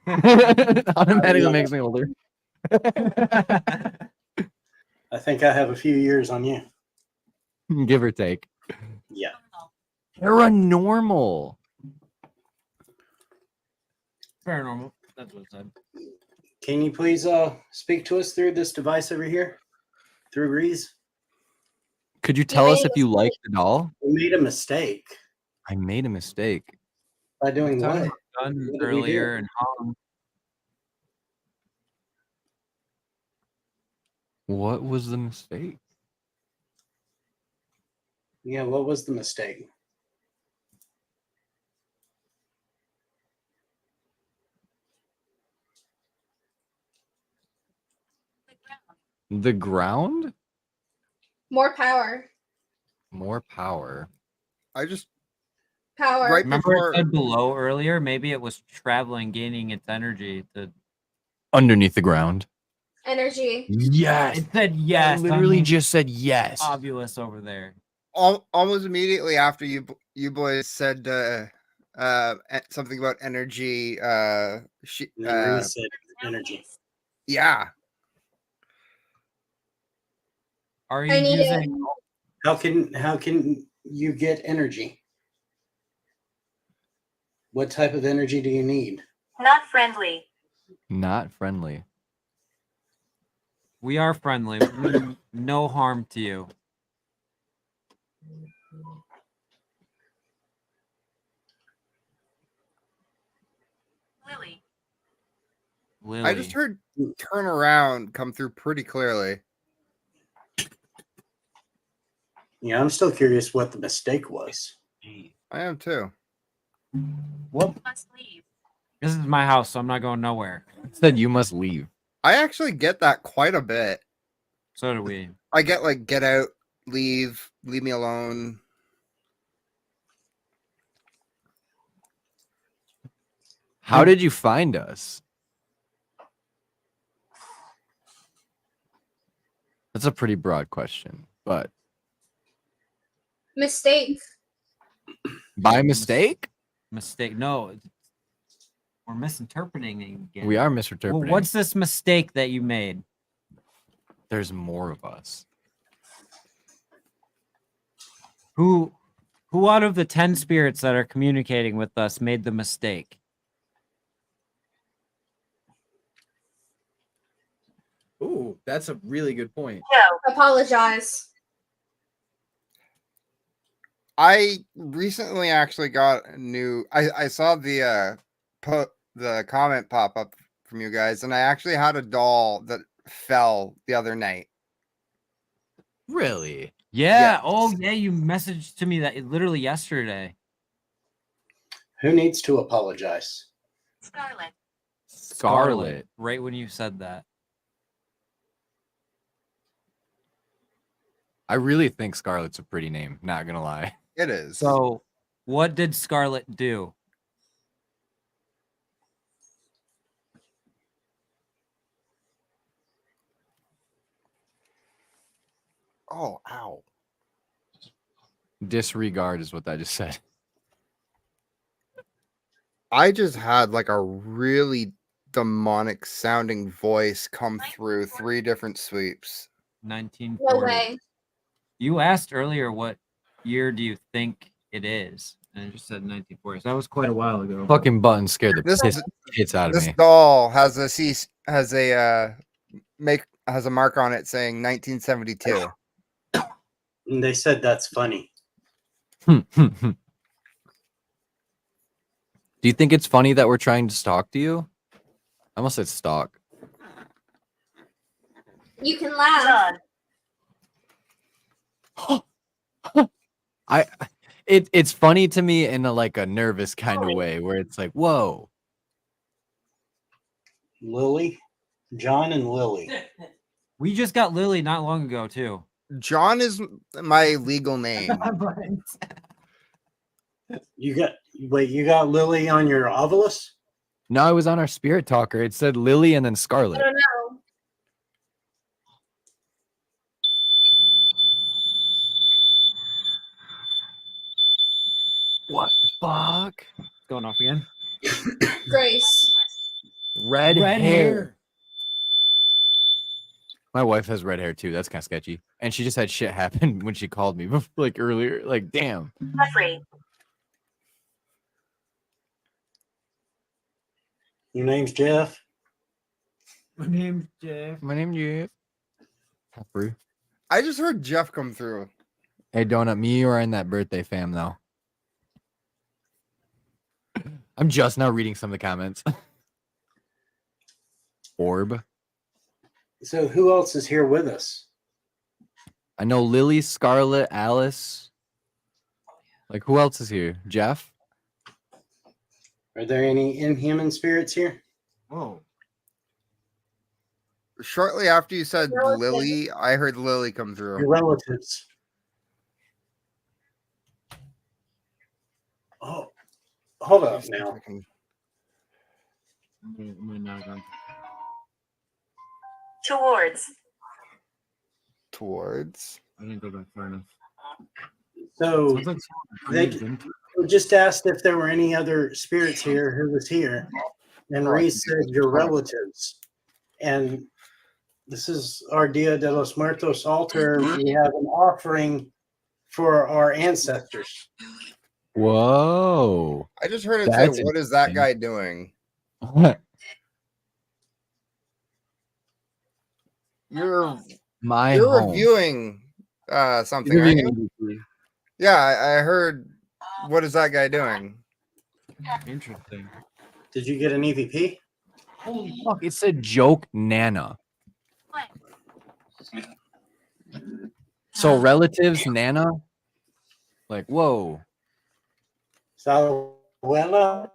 Automatically makes me older. I think I have a few years on you. Give or take. Yeah. Paranormal. Paranormal. That's what it said. Can you please speak to us through this device over here? Through Reese? Could you tell us if you like the doll? We made a mistake. I made a mistake. By doing Talking what? about gun What did we do? earlier and hung. What was the mistake? Yeah, what was the mistake? The ground? More power. More power. I just Power. Right Remember before- it said below earlier? Maybe it was traveling, gaining its energy to. Underneath the ground. Energy. Yes. It said yes. I literally I mean, just said yes. obvious over there. almost immediately after you boys said something about energy. And then Reese said energy. Yeah. Are I you need using? How can you get energy? What type of energy do you need? Not friendly. Not friendly. We are friendly. We mean no harm to you. Lily. Lily. I just heard turn around come through pretty clearly. Yeah, I'm still curious what the mistake was. I am too. What? Must leave. This is my house, so I'm not going nowhere. It said you must leave. I actually get that quite a bit. So do we. I get like get out, leave me alone. How did you find us? That's a pretty broad question, but Mistake. by mistake? Mistake. No. We're misinterpreting again. We are Well, misinterpreting. what's this mistake that you made? There's more of us. Who out of the 10 spirits that are communicating with us made the mistake? Ooh, that's a really good point. No. Apologize. I recently actually got a new. I saw the comment pop up from you guys, and I actually had a doll that fell the other night. Really? Yeah. Yes. Oh, yeah. You messaged to me that literally yesterday. Who needs to apologize? Scarlet. Scarlet. Right when you said that. I really think Scarlet's a pretty name, not gonna lie. It is. So, what did Scarlet do? Oh, ow. Disregard is what I just said. I just had like a really demonic sounding voice come through 3 different sweeps. 1940. No way. You asked earlier what year do you think it is, and I just said 1940. So that was quite a while ago. Fucking button scared the This- piss hits out of This me. doll has a mark on it saying 1972. And they said that's funny. Do you think it's funny that we're trying to stalk to you? I almost said stalk. You can laugh. John. It's funny to me in a nervous kind of way where it's like, whoa. Lily? John and Lily. We just got Lily not long ago, too. John is my legal name. You got Lily on your Ovilus? No, I was on our spirit talker. It said Lily and then I Scarlet. don't know. What the fuck? Going off again. Grace. Red hair. My wife has red hair too. That's kind of sketchy. And she just had shit happen when she called me earlier. Like, damn. Jeffrey. Your name's Jeff. My name's Jeff. My name's Jeff. Pepper. I just heard Jeff come through. Hey, Donut, me or in that birthday fam though. I'm just now reading some of the comments. Orb. So who else is here with us? I know Lily, Scarlett, Alice. Like, who else is here? Jeff? Are there any inhuman spirits here? Whoa. Shortly after you said Relatives. Lily, I heard Lily come Your through. relatives. Oh, hold up now. Towards. Towards. I didn't go back far enough. So they just asked if there were any other spirits here who was here. And Reese said your relatives. And this is our Dia de los Muertos altar. We have an offering for our ancestors. Whoa. I just heard it That's say, "What is that interesting. guy doing?" You're My you're home. reviewing something. You're Aren't reviewing you? MVP. Yeah, I heard. What is that guy doing? Interesting. Did you get an EVP? Holy fuck, it said joke Nana. So relatives, Nana? Like, whoa. Saluela?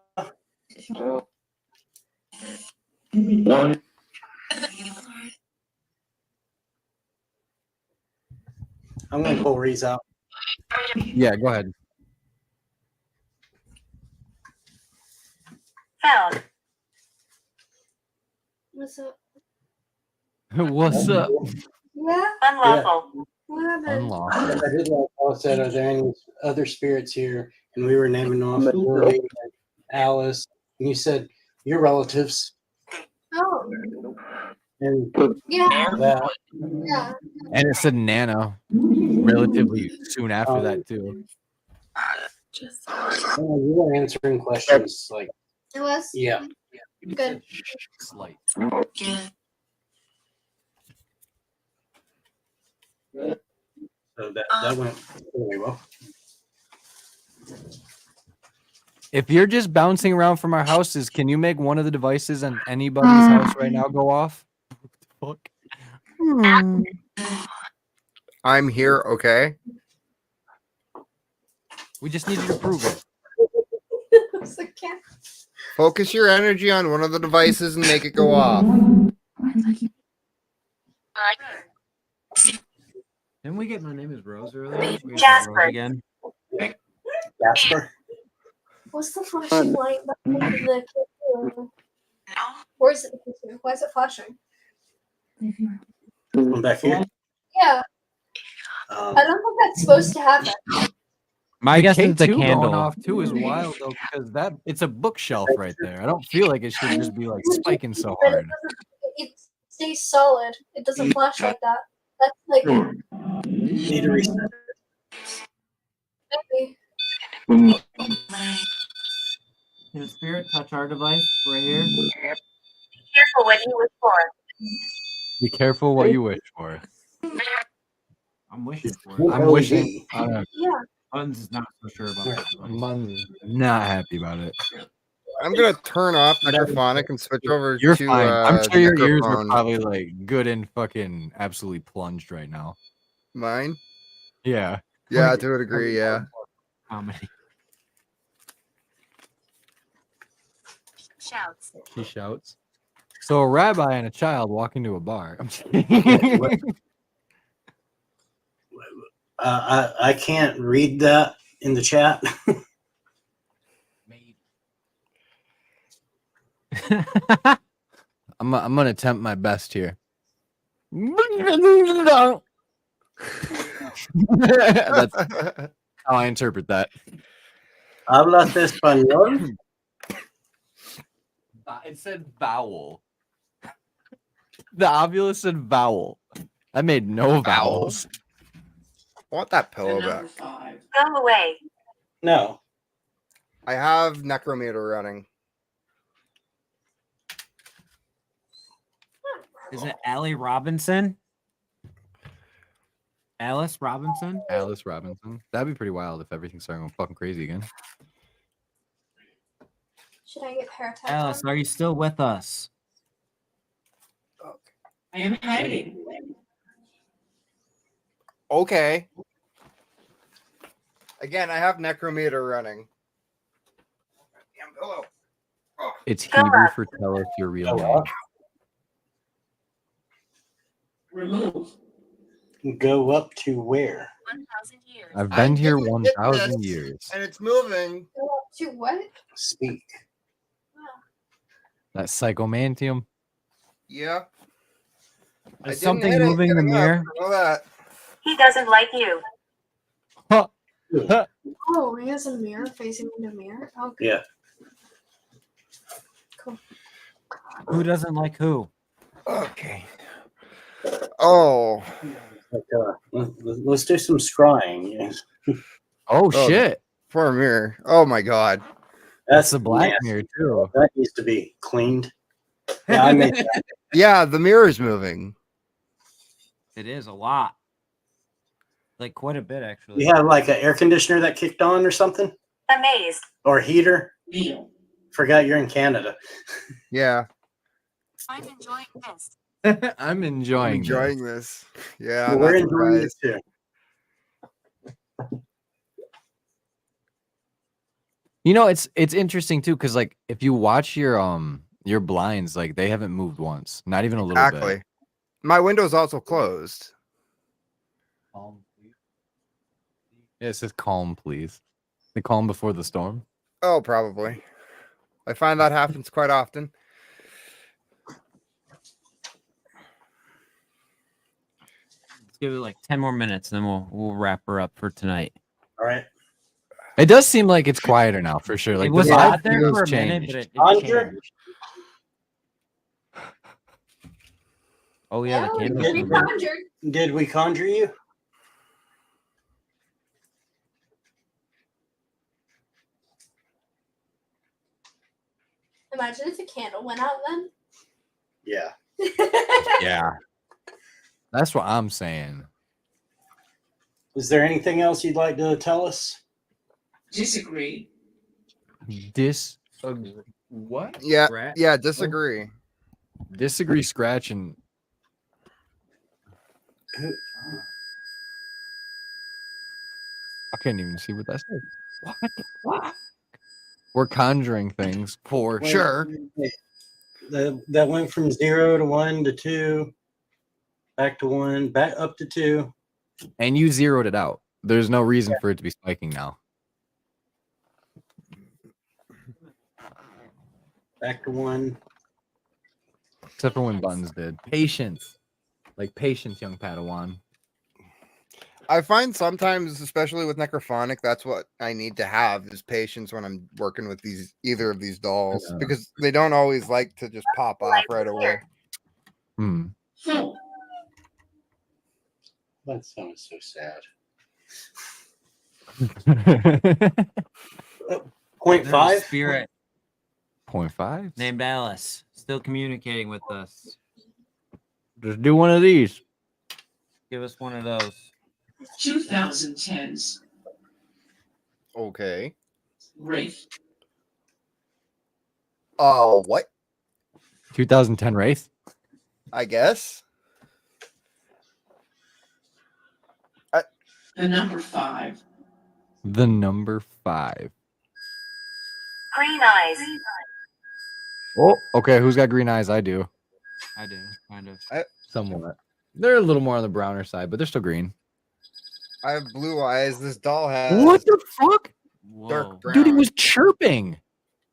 I'm going to pull Reese out. Yeah, go ahead. Found. What's up? What's up? Yeah. Unlawful. What happened? Unlawful. I did like Paul said, are there any other spirits here? And we were naming off Lily and Alice. And you said, your relatives. Oh. And Yeah. that. Yeah. And it said Nana relatively soon after that, too. You were answering questions like, It was. yeah. Good. Slight. So that went really well. If you're just bouncing around from our houses, can you make one of the devices on anybody's house right now go off? What the fuck? I'm here. Okay. We just need you to prove it. It's a cat. Focus your energy on one of the devices and make it go off. Didn't we get My Name is Rose earlier? We got Jasper. Rose again. Jasper. What's the flashing light behind the kitchen? Where is it? Why is it flashing? I'm back here. Yeah. I don't think that's supposed to happen. My guess is the K2 candle. going off too is wild though because that it's a bookshelf right there. I don't feel like it should just be like spiking so But hard. it stays solid. It doesn't flash like that. That's like Need to reset. maybe. Can a spirit touch our device right here? Careful what you wish for. Be careful what you wish for. I'm wishing for it. I'm wishing. I don't know. Yeah. Buns is not so sure about that. I'm not happy about it. I'm gonna turn off necrophonic and switch over You're to. fine. I'm sure your ears are Necrophone. probably like good and fucking absolutely plunged right now. Mine. Yeah. Yeah, to a degree. Yeah. Comedy. Shouts. He shouts. So a rabbi and a child walk into a bar. I'm just kidding. I can't read that in the chat. I'm gonna attempt my best here. That's how I interpret that. Hablas español? It said vowel. The ovulus said vowel. I made no vowels. I want that pillow back. Go away. No. I have necrometer running. Is it Allie Robinson? Alice Robinson? Alice Robinson. That'd be pretty wild if everything started going fucking crazy again. Should I get paratype Alice, on? are you still with us? I am hiding. Okay. Again, I have Necrometer running. Damn pillow. Oh. It's Hebrew for tell us your real name. Remove. Go up to where? 1,000 years. I've I been here didn't hit 1,000 this, years. and it's moving. Go up to what? Speak. That psychomantium. Yeah. I Is didn't something hit it moving the getting up, mirror? I know that. He doesn't like you. Oh, he has a mirror facing into a mirror. Okay. Yeah. Cool. Who doesn't like who? Okay. Oh. Let's do some scrying. Yes. Oh, shit. Poor mirror. Oh my god. That's the black nasty. mirror, too. That needs to be cleaned. Yeah, I made that. Yeah, the mirror's moving. It is a lot. Like quite a bit, actually. You have like an air conditioner that kicked on or something? Amazed. Or heater? Deal. Forgot you're in Canada. Yeah. I'm enjoying this. I'm I'm enjoying enjoying this. Yeah. We're not enjoying it surprised. too. You know, it's interesting too, because like if you watch your blinds, like they haven't moved once, not even a little Exactly. bit. My window's also closed. Yeah, it says calm, please. The calm before the storm. Oh, probably. I find that happens quite often. Let's give it like 10 more minutes, and then we'll wrap her up for tonight. All right. It does seem like it's quieter now, for sure. Like It was the vibe out there feels for a changed. minute, but it Conjure? changed. Oh yeah, the Oh, candles. we moving. conjured. Did we conjure you? Imagine if the candle went out then. Yeah. Yeah, that's what I'm saying. Is there anything else you'd like to tell us? Disagree. What? Yeah. Rat? Yeah. Disagree. Disagree, scratch, and I can't even see what that says. What the fuck? We're conjuring things for Wait, sure. wait. That went from 0 to 1 to 2, back to 1, back up to 2. And you zeroed it out. There's no reason for it to be spiking now. Back to 1. Except for when buttons did. Patience. Like patience, young Padawan. I find sometimes, especially with necrophonic, that's what I need to have is patience when I'm working with either of these dolls Yeah. because they don't always like to just pop off right away. Hmm. That sounds so sad. 0.5? There's a spirit 0.5? named Alice still communicating with us. Just do one of these. Give us one of those. 2010s. Okay. Wraith. Oh, what? 2010 Wraith? I guess. The number 5. The number 5. Green eyes. Oh, okay. Who's got green eyes? I do. I do, kind of. Somewhat. They're a little more on the browner side, but they're still green. I have blue eyes. This doll has What the fuck? Whoa. dark brown. Dude, he was chirping.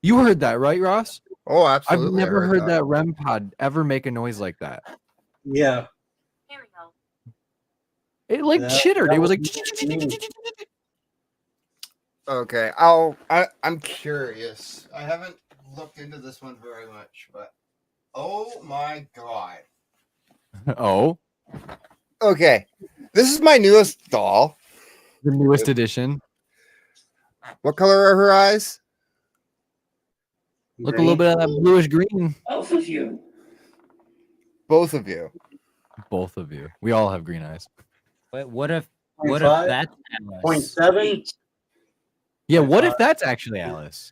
You heard that, right, Ross? Oh, I've absolutely. I never heard that REM pod ever make a noise like that. Yeah. Ariel. It like That- chittered. that It was was like. me. Okay, I'm curious. I haven't looked into this one very much, but oh my god. Oh, Okay, this is my newest doll. the newest edition. What color are her eyes? Look a little bit of that bluish green. Both of you. Both of you. Both of you. We all have green eyes. But what if 0.5, that's 0.7? Yeah, what if that's actually Alice?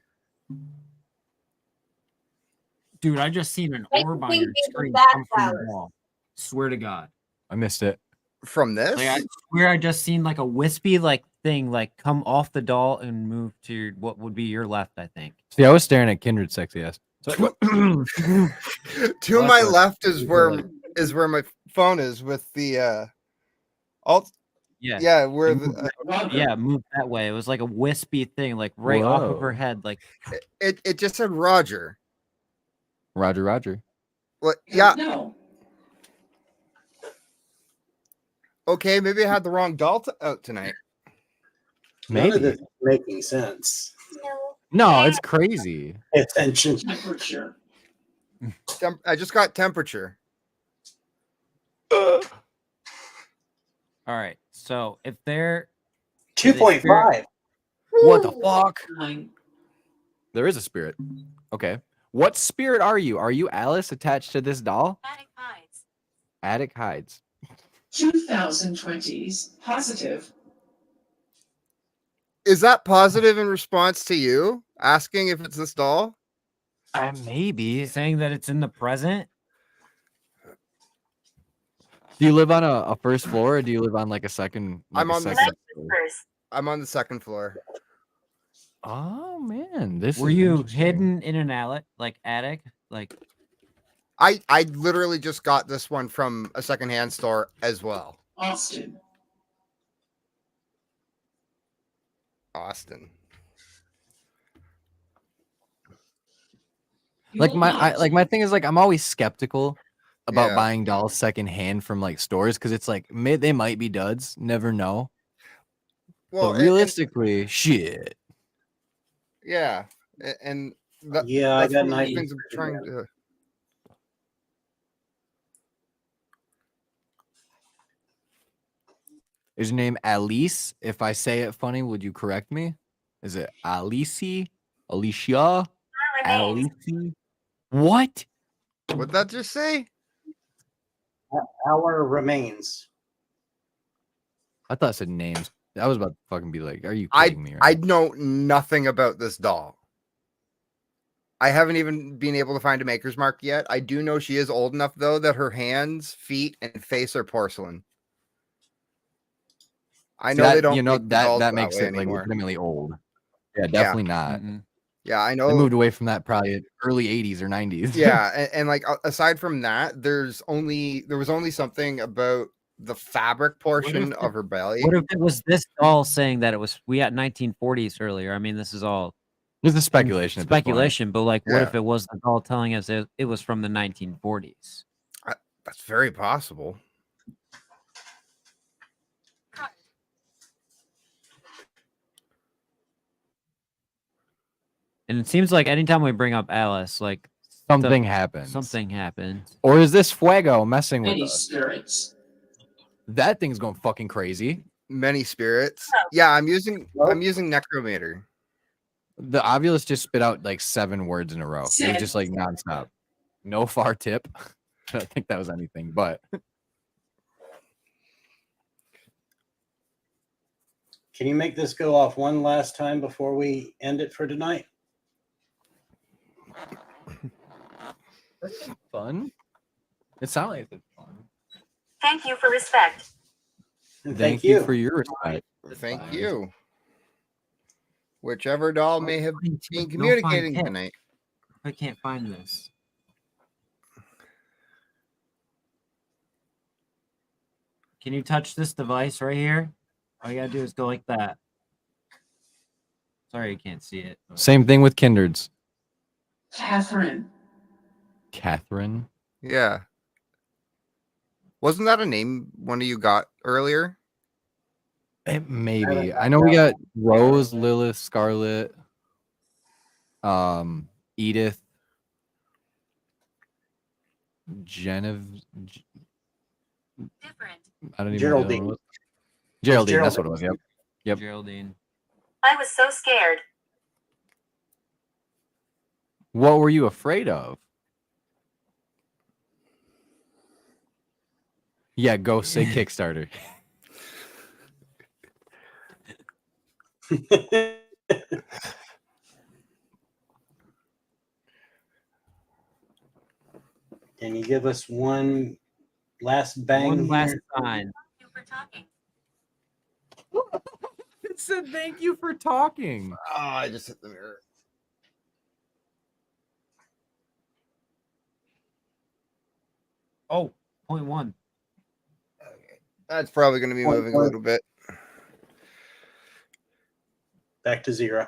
Dude, I just seen an I orb on think your it's screen that come from the Alice. wall. Swear to God. I missed it. From this? Like, I swear I just seen like a wispy like thing like come off the doll and move to your, what would be your left, I think. See, I was staring at Kindred's sexy ass. To my left is where my phone is with the alt. Yeah. Yeah, where the Yeah, move that way. It was like a wispy thing, like right off of her Whoa. head. Like it just said Roger. Roger, Roger. What? Yeah. No. Okay, maybe I had the wrong doll out tonight. None of Maybe. this is making sense. No, it's crazy. Pay attention. Temperature. I just got temperature. all right. So if they're 2.5. What the fuck? 9. There is a spirit. Okay. What spirit are you? Are you Alice attached to this doll? Attic hides. Attic hides. 2020s. Positive. Is that positive in response to you asking if it's this doll? Maybe. saying that it's in the present, Do you live on a first floor or do you live on like a second? Like I'm a on the second Night floor? whispers. I'm on the second floor. Oh man, this were is you interesting. hidden in an attic? Like I literally just got this one from a secondhand store as well. Austin. Austin. You Like will my not. my thing is like I'm always skeptical about Yeah. buying dolls secondhand from like stores because it's like they might be duds, never know. Well, But realistically, shit. yeah, and that, Yeah, I that's got one of the night things I'm trying to. Is your name Alice? If I say it funny, would you correct me? Is it Alice? Alicia? Remains. Alice? What? What'd that just say? Our remains. I thought it said names. I was about to fucking be like, are you kidding me? I know nothing about this doll. I haven't even been able to find a maker's mark yet. I do know she is old enough though that her hands, feet, and face are porcelain. I know they don't. Make the dolls that makes way it like anymore. legitimately old. Yeah, definitely not. Yeah, I They know. moved away from that probably early 80s or 90s. Yeah, and like aside from that, there was only something about the fabric portion of her belly. what if it was this doll saying that it was we at 1940s earlier? I mean, this is all This is speculation. At this point. speculation, but like, what Yeah. if it was the doll telling us it was from the 1940s? That's very possible. And it seems like anytime we bring up Alice, like something happens. Something happens. Or is this Fuego messing with Many us? spirits. That thing's going fucking crazy. Many spirits. Yeah, I'm using necrometer. The Ovulus just spit out like 7 words in a row. It was Six. just like nonstop. No far tip. I don't think that was anything, but Can you make this go off one last time before we end it for tonight? fun. It sounded like it's fun. Thank you for respect. And Thank you for your respect. Thank you. Whichever doll may have been Don't find communicating it. tonight. I can't find this. Can you touch this device right here? All you gotta do is go like that. Sorry, you can't see it. but- Same thing with Kindreds. Catherine. Catherine. Yeah. Wasn't that a name one of you got earlier? Maybe. I know we got Rose, Lilith, Scarlet, Edith, Genevieve. Different. I don't even know. what the other one was. Geraldine. Geraldine, that's what it was. Yep. Yep. Geraldine. I was so scared. What were you afraid of? Yeah, go say Kickstarter. Can you give us one last bang One here? last sign. Thank you for talking. It said thank you for talking. Oh, I just hit the mirror. Oh, 0.1. Okay. That's probably going to be moving a little bit. Back to 0.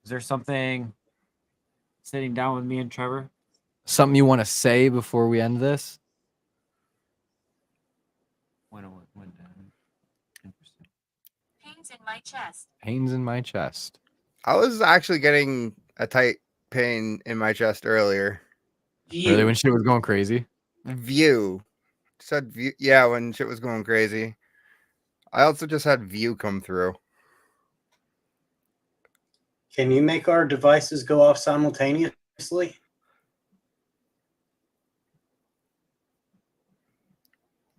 Is there something sitting down with me and Trevor? Something you want to say before we end this? Went down. 10%. Pains in my chest. Pains in my chest. I was actually getting a tight pain in my chest earlier. Really, when shit was going crazy? View. Said view. Yeah, when shit was going crazy. I also just had view come through. Can you make our devices go off simultaneously?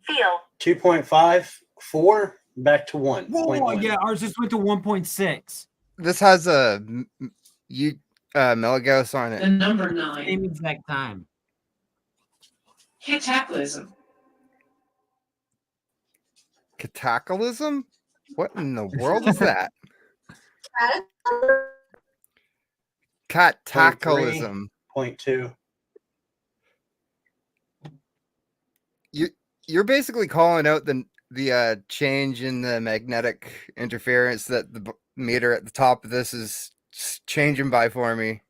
Feel. 2.5, 4, back to 1. Whoa, yeah, ours just went to 1.6. This has a milligauss on The it. number 9. Same exact time. Cataclysm. Cataclysm? What in the world is that? Cataclysm. 0.2. You're basically calling out the change in the magnetic interference that the meter at the top of this is changing by for me.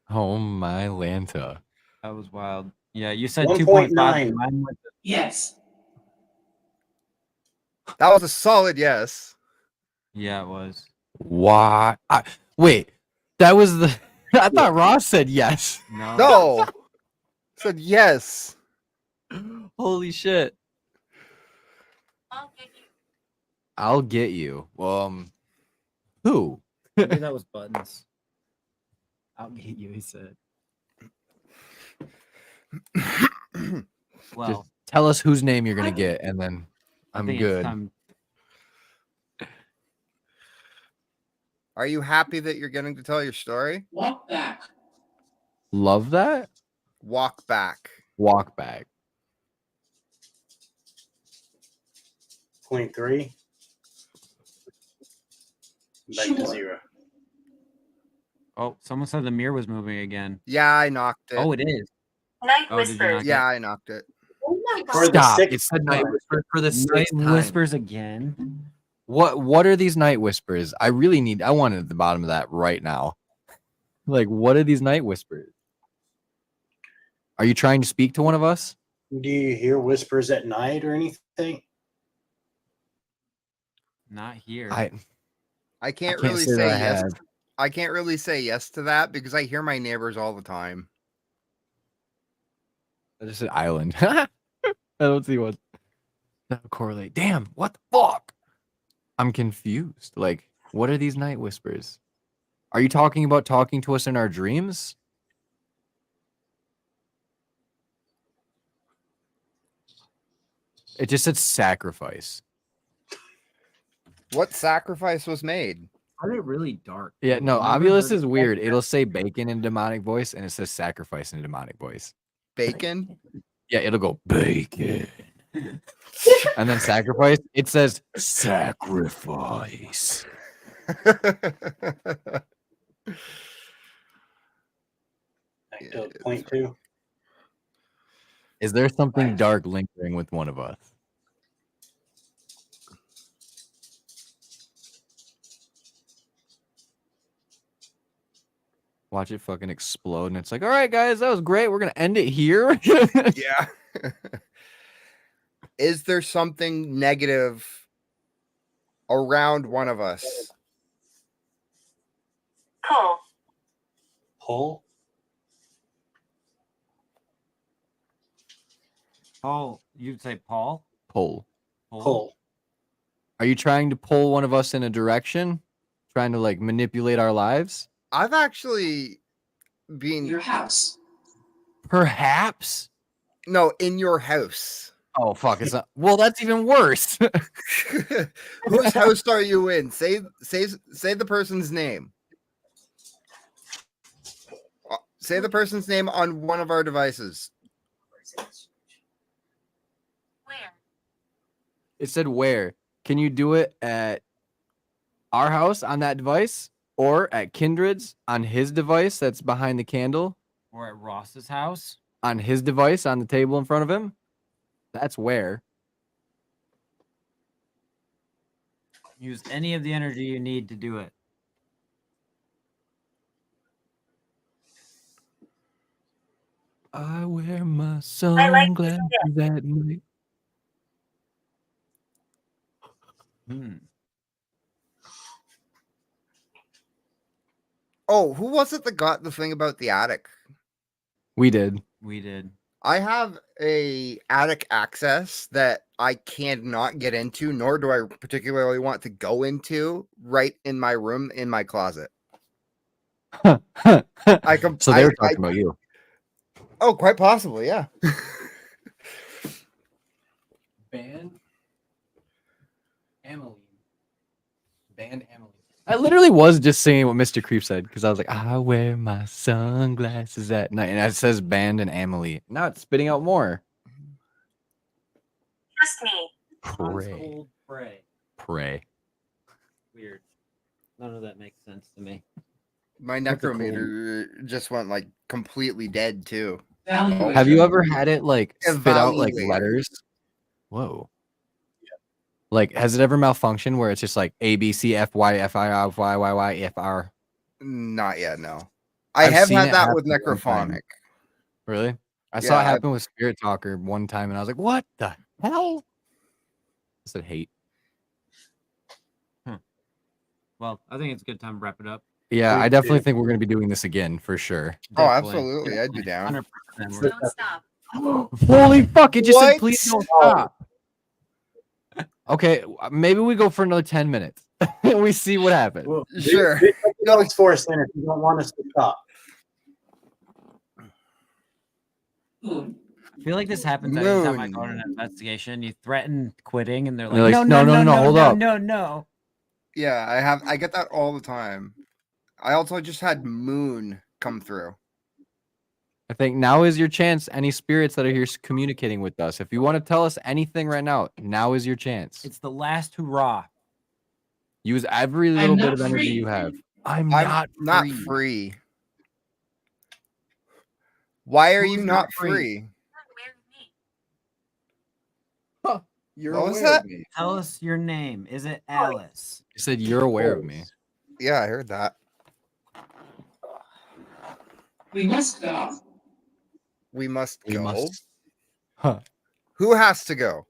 Oh my Lanta. That was wild. Yeah, you said 1.9. 2.5. Mine went to Yes. That was a solid yes. Yeah, it was. Why? Wait, that was the. I thought Ross said yes. No. Said yes. Holy shit. I'll get you. I'll get you. Who? Maybe that was buttons. I'll get you, he said. Well, Just tell us whose name you're gonna get, and then I I'm think it's good. time. Are you happy that you're getting to tell your story? Walk back. Love that. Walk back. Walk back. 0.3. Back to Sure. 0. Oh, someone said the mirror was moving again. Yeah, I knocked it. Oh, it is. Night Oh, did you whispers. not Yeah, I knocked it. Oh my For god. the Stop. 6th It's the night time. whisper for the Night sixth time. whispers again. What are these night whispers? I want it at the bottom of that right now. Like, what are these night whispers? Are you trying to speak to one of us? Do you hear whispers at night or anything? Not here. I can't can't really say that say I yes. have. I can't really say yes to that because I hear my neighbors all the time. I just said island. I don't see what that correlate. Damn, what the fuck? I'm confused. Like, what are these night whispers? Are you talking about talking to us in our dreams? It just said sacrifice. What sacrifice was made? Are they really dark? Yeah, no, Remember Ovilus the- is weird. It'll say bacon in a demonic voice, and it says sacrifice in a demonic voice. Bacon? Yeah, it'll go bacon. And then sacrifice, it says sacrifice. Back to 0.2. Is there something dark lingering with one of us? Watch it fucking explode, and it's like, all right, guys, that was great. We're gonna end it here. Yeah. Is there something negative around one of us? Pull. Pull. Paul, you'd say Paul? Pull. Pull. Are you trying to pull one of us in a direction? Trying to like manipulate our lives? I've actually been Your house. Perhaps. No, in your house. Oh fuck! It's not. Well, that's even worse. Whose house are you in? Say the person's name. Say the person's name on one of our devices. Where? It said where. Can you do it at our house on that device, or at Kindred's on his device that's behind the candle, Or at Ross's house. on his device on the table in front of him? That's where. Use any of the energy you need to do it. I wear my I like sunglasses at night. Oh, who was it that got the thing about the attic? We did. We did. I have a attic access that I cannot get into, nor do I particularly want to go into, right in my room in my closet. So they were talking about you. Oh, quite possibly, yeah. Band Emily. I literally was just saying what Mr. Creep said because I was like, I wear my sunglasses at night. And it says Band and Emily. Now it's spitting out more. Trust me. Pray. Pray. Pray. Weird. None of that makes sense to me. My necrometer just went like completely dead too. Have you ever had it like spit out like Evaluate. letters? Whoa. Like, has it ever malfunctioned where it's just like A, B, C, F, Y, F, I, F, Y, Y, Y, F, R? Not yet, no. I I've have seen had it that with happen one time. necrophonic. Really? I saw it Yeah, happen with Spirit Talker one time, and I was like, "What the hell?" I said, "Hate." Well, I think it's a good time to wrap it up. Yeah, Me I definitely too. think we're gonna be doing this again for sure. Oh, Definitely. absolutely. I'd be down. 100%. Don't stop. Holy fuck! It just said, What? "Please don't stop." Okay, maybe we go for another 10 minutes. We see what happens. Well, Sure. No, it's forced in if you don't want us to stop. Moon. I feel like this happens anytime I go on Moon. an investigation. You threaten quitting, and they're They're like, like, no, hold up." no. Yeah, I get that all the time. I also just had Moon come through. I think now is your chance. Any spirits that are here communicating with us, if you want to tell us anything right now is your chance. It's the last hurrah. Use every little bit of energy you have. I'm not free. Why are Who's you not not free? free? Not aware of me. You're What was aware that? of me. Tell us your name. Is it Alice? You said you're aware of me. Yeah, I heard that. We must go. We must We go. must. Huh. Who has to go?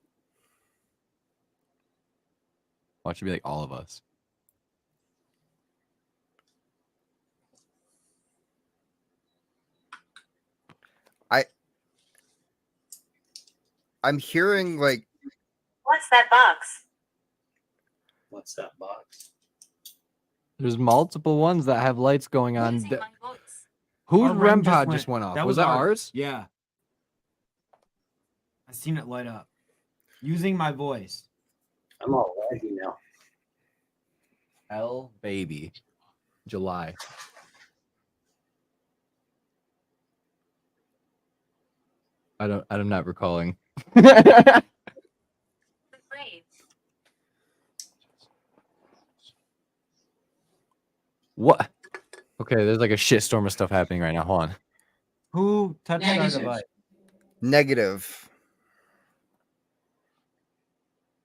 Watch it be like all of us. I'm hearing like What's that box? What's that box? There's multiple ones that have lights going on. Using my voice. Whose Our REM REM pod just went off? Was that ours? Yeah. I seen it light up. Using my voice. I'm all laggy now. L baby. July. I'm not recalling. The grave. What? Okay, there's like a shitstorm of stuff happening right now. Hold on. Who touched our Negative. device? negative.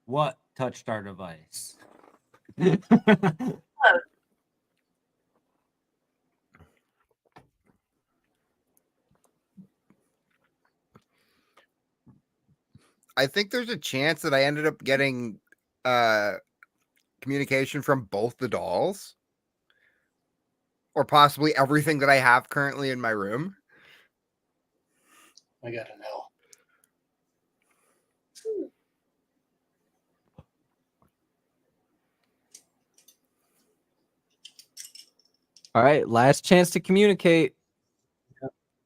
What touched our device? I think there's a chance that I ended up getting communication from both the dolls, or possibly everything that I have currently in my room. I gotta know. All right, last chance to communicate.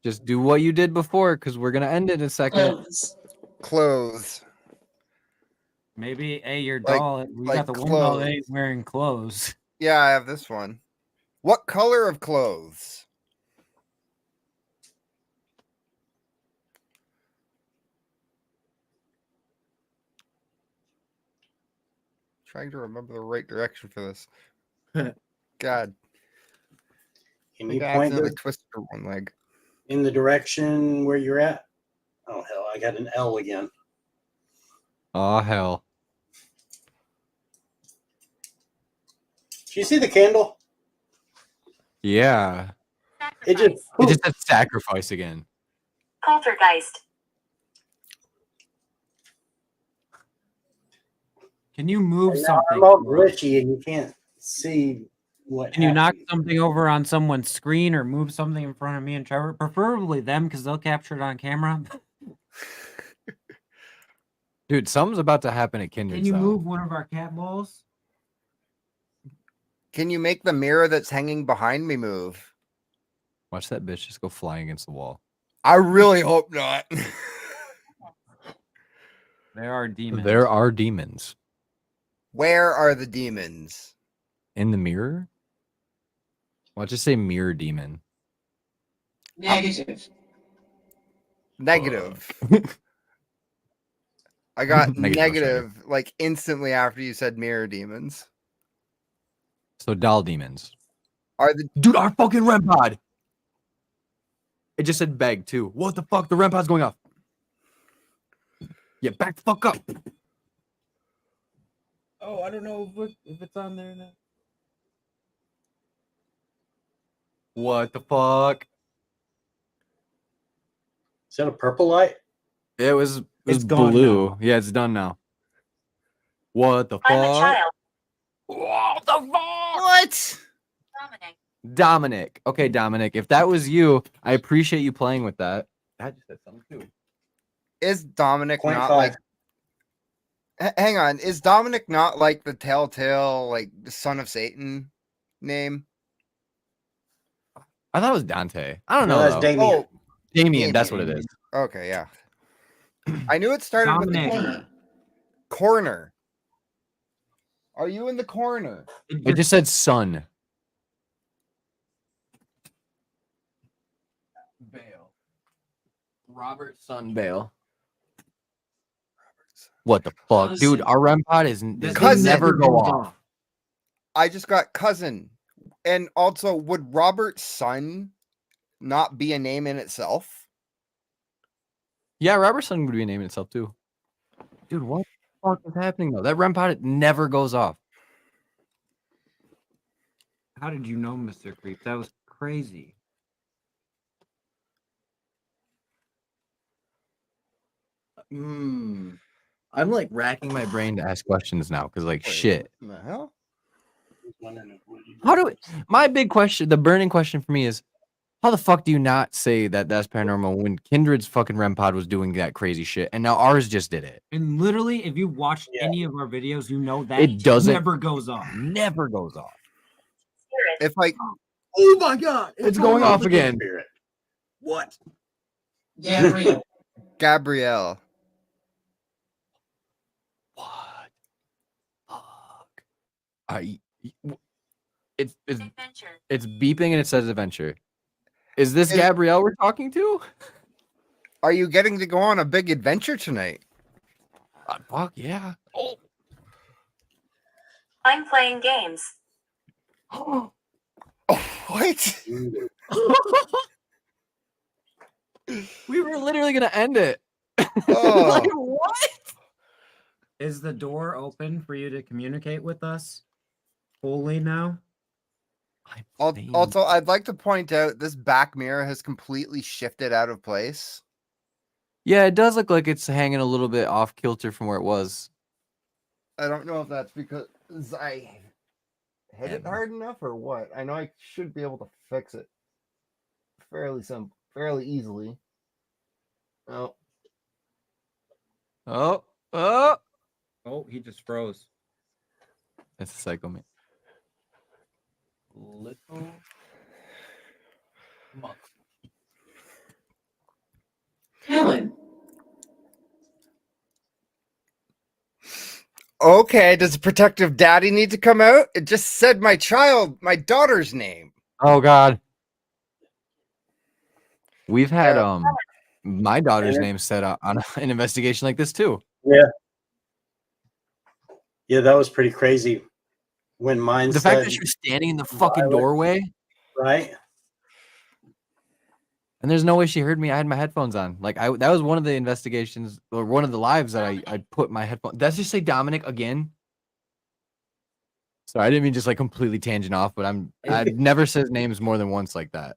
Just do what you did before, because we're gonna end it in a second. Clothes. Clothes. Maybe, hey, your Like- doll. We like got the one doll that clothes. ain't wearing clothes. Yeah, I have this one. What color of clothes? Trying to remember the right direction for this. God. Can I you got point accidentally twisted one leg. in the direction where you're at? Oh hell, I got an L again. Oh hell. Do you see the candle? Yeah. It just It just said sacrifice again. Poltergeist. Can you move and now something? I'm all glitchy and you can't see what Can you knock happened. something over on someone's screen or move something in front of me and Trevor? Preferably them, because they'll capture it on camera. Dude, something's about to happen at Kindred's. Can you though. move one of our cat balls? Can you make the mirror that's hanging behind me move? Watch that bitch just go flying against the wall. I really hope not. There are demons. There are demons Where are the demons? in the mirror. Well, just say mirror demon. Negative. Negative. I got Negative, negative like instantly after you said mirror demons. So doll demons. Are the Dude, our fucking REM pod. It just said beg too. What the fuck? The REM pod's going off. Yeah, back the fuck up. Oh, I don't know if it's on there now. What the fuck? Is that a purple light? It was It's gone blue. now. Yeah, it's done now. What the I'm a fuck? child. What the fuck? what? Dominic. Dominic. Okay, Dominic. If that was you, I appreciate you playing with that. I just said something too. Is Dominic not 0.5. like hang on, is Dominic not like the telltale like the son of Satan name? I thought it was Dante. I don't No, know. that's though. Damien. Oh, Damien, that's what it is. okay, yeah. I knew it started with Dominic. the corner. Are you in the corner? It just said son. Bale. Robert Son Bale. What the fuck? Dude, our REM pod is This Cousin. thing never go goes off. I just got cousin. And also, would Robert's son not be a name in itself? Yeah, Robert Son would be a name in itself too. Dude, what the fuck is happening though? That REM pod it never goes off. How did you know, Mr. Creep? That was crazy. I'm like racking my brain to ask questions now because like Wait, shit. what the hell? How do we, my big question, the burning question for me is how the fuck do you not say that that's paranormal when Kindred's fucking REM pod was doing that crazy shit and now ours just did it? And literally, if you watched Yeah. any of our videos, you know that It doesn't never goes off. never goes off. Spirit. If like Oh my god, it's going off again. Spirit. What? Gabriel. Gabrielle. What? Fuck. It's Adventure. it's beeping and it says adventure. Is this Is- Gabrielle we're talking to? Are you getting to go on a big adventure tonight? Fuck yeah. Oh. I'm playing games. Oh, what? We were literally gonna end it. Oh. Like, what? Is the door open for you to communicate with us fully now? Also, I'd like to point out this back mirror has completely shifted out of place. Yeah, it does look like it's hanging a little bit off kilter from where it was. I don't know if that's because I hit it hard enough or what. I know I should be able to fix it fairly easily. Oh, Oh, Oh, he just froze. that's a psycho man. Little Helen. Okay, does protective daddy need to come out? It just said my daughter's name. Oh God. We've had my daughter's name set up on an investigation like this too. Yeah. Yeah, that was pretty crazy. When mine The fact that she was standing in the fucking doorway, right? And there's no way she heard me. I had my headphones on. Like that was one of the investigations or one of the lives that I put my headphones. Does just say Dominic again? Sorry, I didn't mean just like completely tangent off, but I never says names more than once like that.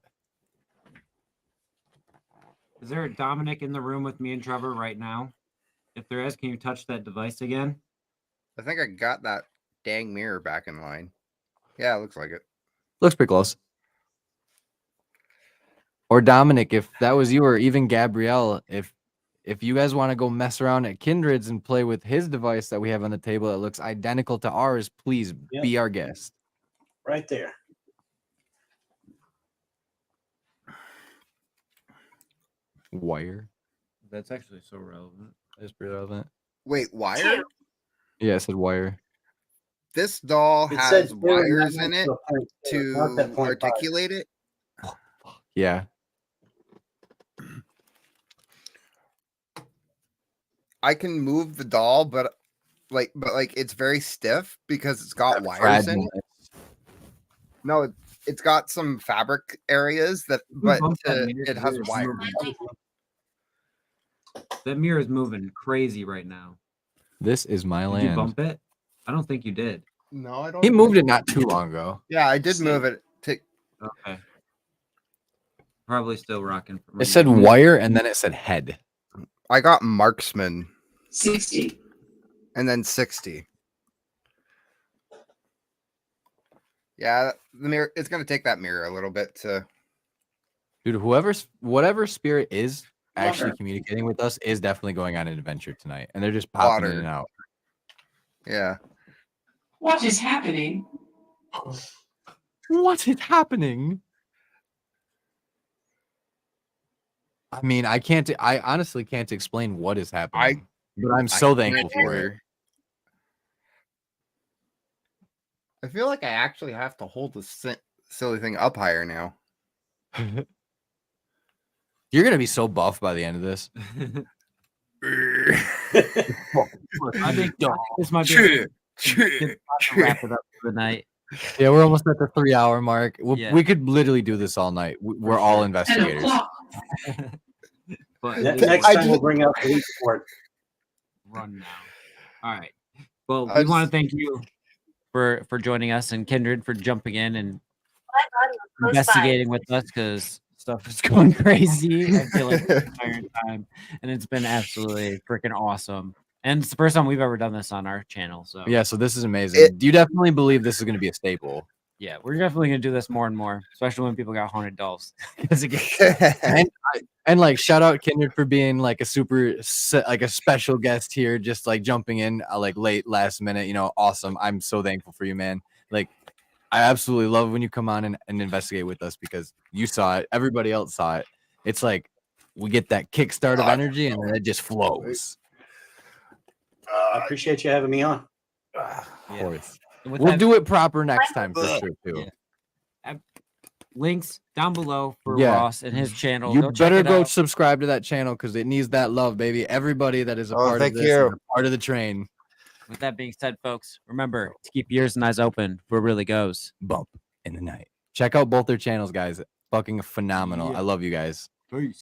Is there a Dominic in the room with me and Trevor right now? If there is, can you touch that device again? I think I got that dang mirror back in line. Yeah, it looks like it. Looks pretty close. Or Dominic, if that was you, or even Gabrielle, if you guys want to go mess around at Kindred's and play with his device that we have on the table that looks identical to ours, please be our guest. Right there. Wire. That's actually so relevant. It's pretty relevant. Wait, wire? Yeah, it said wire. This doll It has said wires in it not that to point five. articulate it. Yeah. I can move the doll, but it's very stiff because it's got wires in it. No, it's got some fabric areas but it has wires. That mirror is moving crazy right now. This is my Did land. you bump it? I don't think you did. No, I don't. He moved it not too long ago. Yeah, I did move it. Okay. Probably still rocking. It said wire and then it said head. I got marksman 60. and then 60. Yeah, the mirror. It's gonna take that mirror a little bit to. Dude, whatever spirit is actually communicating with us is definitely going on an adventure tonight, and they're just popping in and out. Yeah. What is happening? What is happening? I mean, I honestly can't explain what is happening, but I'm so thankful for it. I feel like I actually have to hold this silly thing up higher now. You're gonna be so buff by the end of this. I think this might be wrap it up for the night. Yeah, we're almost at the 3-hour mark. We could literally do this all night. We're all investigators. But next time we'll bring out the lead board. Run now. All right. Well, we want to thank you for joining us, and Kindred for jumping in and investigating with us, because stuff is going crazy. I feel like the entire time, and it's been absolutely freaking awesome. And it's the first time we've ever done this on our channel. So yeah, so this is amazing. Do you definitely believe this is going to be a staple? Yeah, we're definitely gonna do this more and more, especially when people got haunted dolls. and like, shout out Kindred for being like a special guest here, just like jumping in like late last minute. You know, awesome. I'm so thankful for you, man. Like, I absolutely love when you come on and investigate with us, because you saw it, everybody else saw it. It's like we get that kickstart of energy, and then it just flows. I appreciate you having me on. Of course. We'll do it proper next time for sure too. Yeah. Links down below for Ross and his channel. You better go subscribe to that channel, because it needs that love, baby. Everybody that is a part of this, is a part of the train. With that being said, folks, remember to keep your ears and eyes open for really goes bump in the night. Check out both their channels, guys. Fucking phenomenal. I love you guys. Peace.